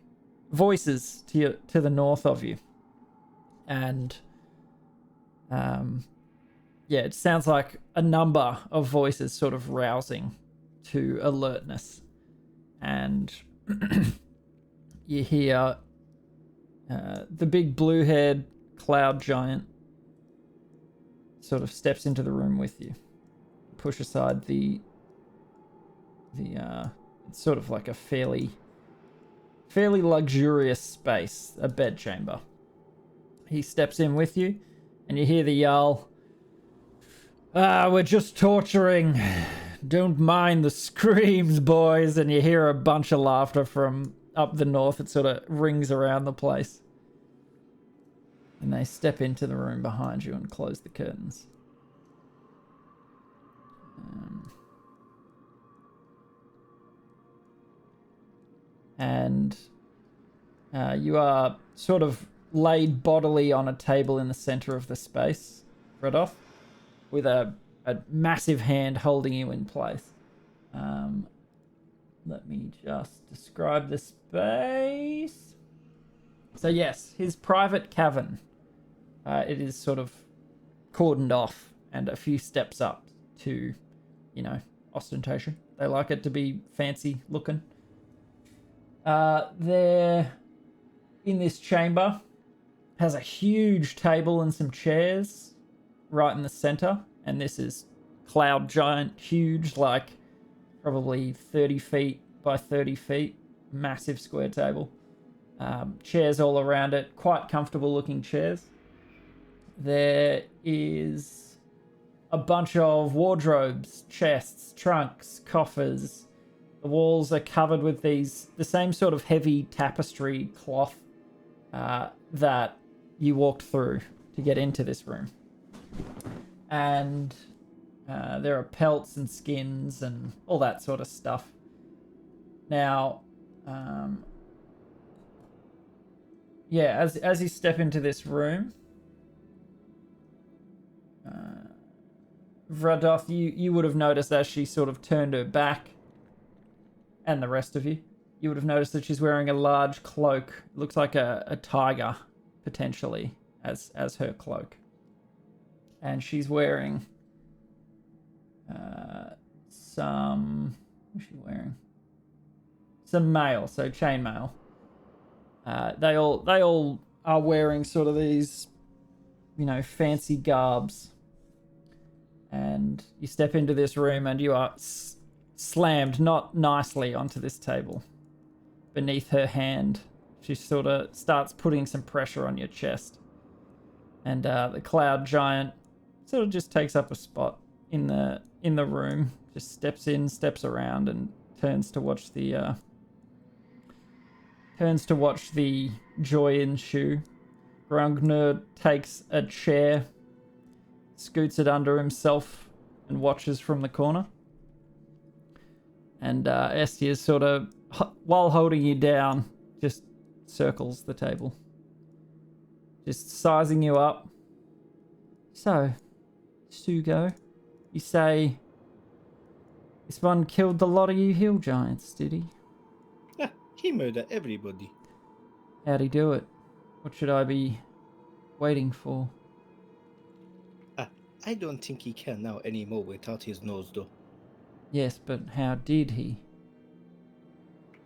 voices to the north of you. And yeah, it sounds like a number of voices sort of rousing to alertness. And you hear the big blue-haired cloud giant sort of steps into the room with you. Push aside the it's sort of like a fairly luxurious space, a bedchamber. He steps in with you, and you hear the Jarl. We're just torturing. Don't mind the screams, boys. And you hear a bunch of laughter from up the north. It sort of rings around the place. And they step into the room behind you and close the curtains. And you are sort of laid bodily on a table in the center of the space, Rodolph, with a massive hand holding you in place. Let me just describe the space. So yes, his private cavern. It is sort of cordoned off and a few steps up to, ostentation. They like it to be fancy looking. There, in this chamber, has a huge table and some chairs right in the center. And this is cloud giant, huge, like probably 30 feet by 30 feet. Massive square table. Chairs all around it. Quite comfortable looking chairs. There is a bunch of wardrobes, chests, trunks, coffers. The walls are covered with the same sort of heavy tapestry cloth that you walked through to get into this room. And there are pelts and skins and all that sort of stuff. Now, as you step into this room, Vradoth, you would have noticed as she sort of turned her back, and the rest of you would have noticed that she's wearing a large cloak. It looks like a tiger, potentially, as her cloak. And she's wearing some... What's she wearing? Some mail, so chainmail. They all are wearing sort of these, fancy garbs. And you step into this room and you are slammed, not nicely, onto this table. Beneath her hand, she sort of starts putting some pressure on your chest. And the cloud giant sort of just takes up a spot in the room, just steps around and turns to watch the joy ensue. Grungnur takes a chair, scoots it under himself, and watches from the corner. And Estia sort of, while holding you down, just circles the table. Just sizing you up. So, Sugo, you say this one killed the lot of you hill giants, did he? Yeah, he murdered everybody. How'd he do it? What should I be waiting for? I don't think he can now anymore without his nose, though. Yes, but how did he?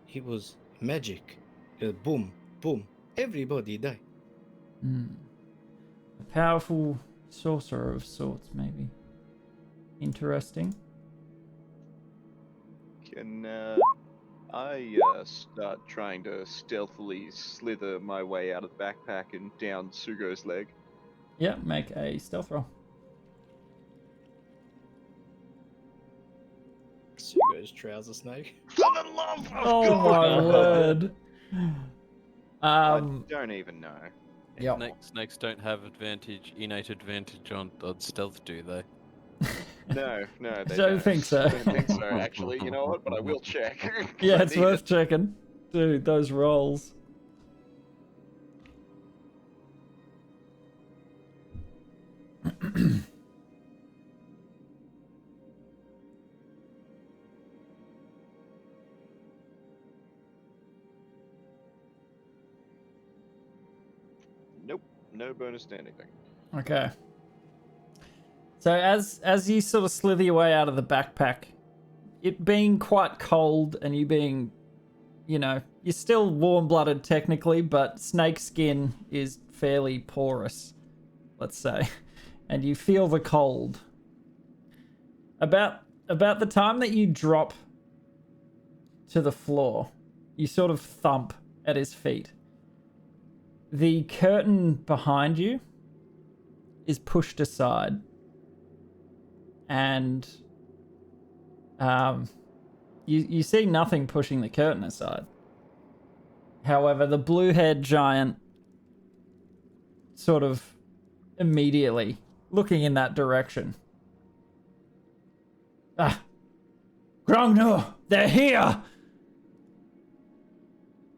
He was magic. Boom, boom. Everybody died. A powerful sorcerer of sorts, maybe. Interesting. Can I start trying to stealthily slither my way out of the backpack and down Sugo's leg? Yeah, make a stealth roll. Sugo's trouser snake. For the love of Oh God! my word. I don't even know. Yep. Snakes don't have innate advantage on stealth, do they? No, they Don't think so. I don't think so, actually. You know what? But I will check. Yeah, it's worth checking. Dude, those rolls. Nope, no bonus to anything. Okay. So as you sort of slither your way out of the backpack, it being quite cold and you being, you're still warm-blooded technically, but snake skin is fairly porous, let's say, and you feel the cold. About the time that you drop to the floor, you sort of thump at his feet. The curtain behind you is pushed aside. And you see nothing pushing the curtain aside. However, the blue-haired giant sort of immediately looking in that direction. Grungnur, they're here!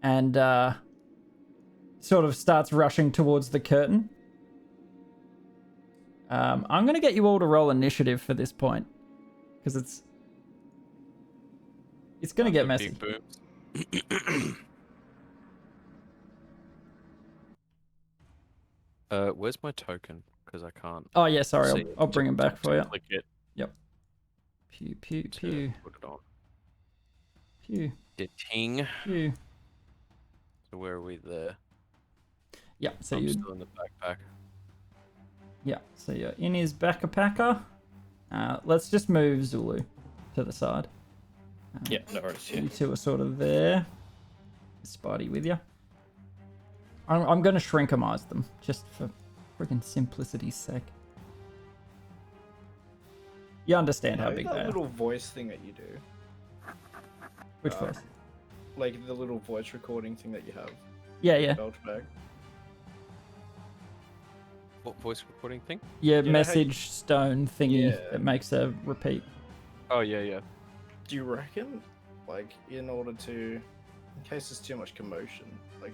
And sort of starts rushing towards the curtain. I'm going to get you all to roll initiative for this point. Because it's going to get messy. Where's my token? Because I can't. Oh, yeah, sorry. see it. I'll bring him back for you. Click it. Yep. Pew, pew, to pew, put it on. pew, The ting. pew. So where are we there? Yeah, so I'm you. still in the backpack. Yeah, so you're in his backpacker. Let's just move Zulu to the side. Yeah, no worries. Yeah. You two are sort of there. Spidey with you. I'm going to shrinkamize them just for freaking simplicity's sake. You understand how big they that are. little voice thing that you do, Which voice? like the little voice recording thing that you have. Yeah, yeah. Belch bag. What voice recording thing? Yeah, know how message stone thingy Yeah. that makes a repeat. Oh yeah, yeah. Do you reckon, like, in order to, in case there's too much commotion, like,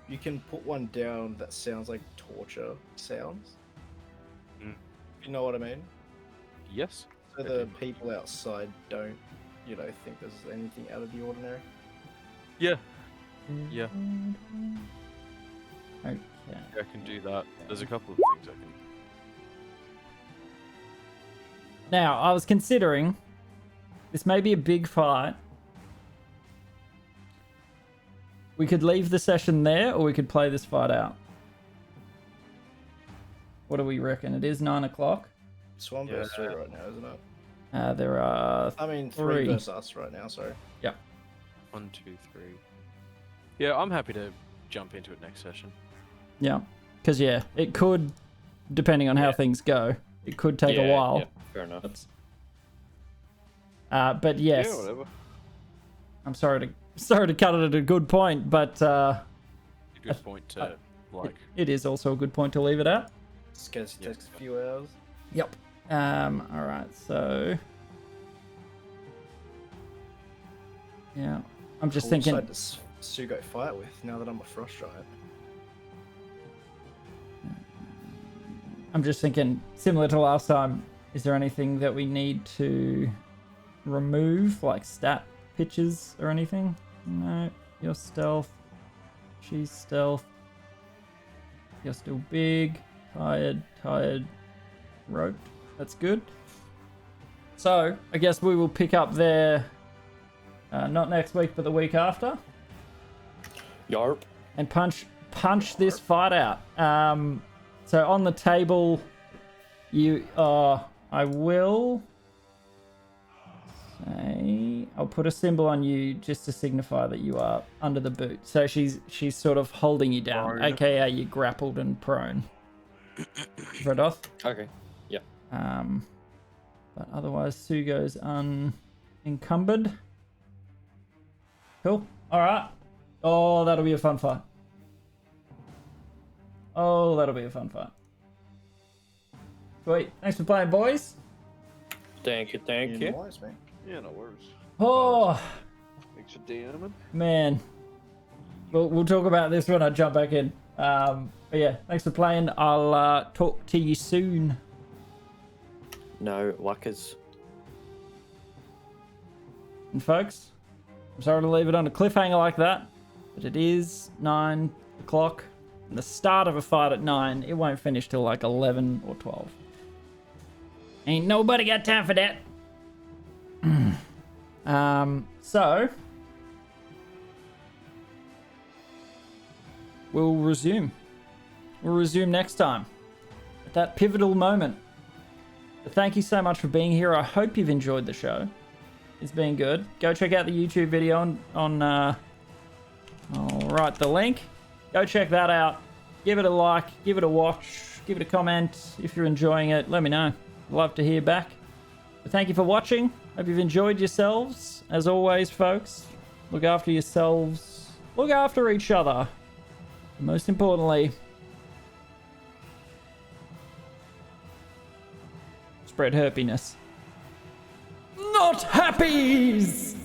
you can put one down that sounds like torture sounds? Mm. You know what I mean? Yes. So the people outside don't, think there's anything out of the ordinary. Yeah. Yeah. Okay. I can do that. There's a couple of things I can. Now, I was considering this may be a big fight. We could leave the session there, or we could play this fight out. What do we reckon? It is 9 o'clock. It's 1 versus 3 right now, isn't it? There are I mean, 3 3 versus us right now, sorry. Yeah. 1, 2, 3. Yeah, I'm happy to jump into it next session. Yeah. Because, yeah, it could, depending on how things go, it could take a while. Yeah, fair enough. But yes, Yeah, whatever. I'm sorry to cut it at a good point, but A good point to like. it is also a good point to leave it at. Just takes a few hours. Yep. All right. So, yeah, I'm just thinking. Side does Sugo fight with now that I'm a frost giant? I'm just thinking, similar to last time. Is there anything that we need to remove, like stat pitches or anything? No. You're stealth. She's stealth. You're still big. Tired. Roped. That's good. So, I guess we will pick up there, not next week, but the week after. Yarp. And punch this fight out. So on the table, I will say, I'll put a symbol on you just to signify that you are under the boot. So she's sort of holding you down, Prone. aka you're grappled and prone. Redoth. Okay. Yeah. But otherwise, Sugo's unencumbered. Cool. All right. Oh, that'll be a fun fight. Oh, that'll be a fun fight. Sweet. Thanks for playing, boys. Thank you. Wise, man. Yeah, no worries. Oh, Thanks for DMing. man. We'll talk about this when I jump back in. But yeah, thanks for playing. I'll talk to you soon. No, Luckers. And folks, I'm sorry to leave it on a cliffhanger like that, but it is 9 o'clock. And the start of a fight at 9, it won't finish till like 11 or 12. Ain't nobody got time for that. So we'll resume. We'll resume next time at that pivotal moment. But thank you so much for being here. I hope you've enjoyed the show. It's been good. Go check out the YouTube video on I'll write the link. Go check that out. Give it a like, give it a watch, give it a comment if you're enjoying it. Let me know. I'd love to hear back. But thank you for watching. Hope you've enjoyed yourselves. As always, folks, look after yourselves. Look after each other. And most importantly, spread herpiness. Not happies!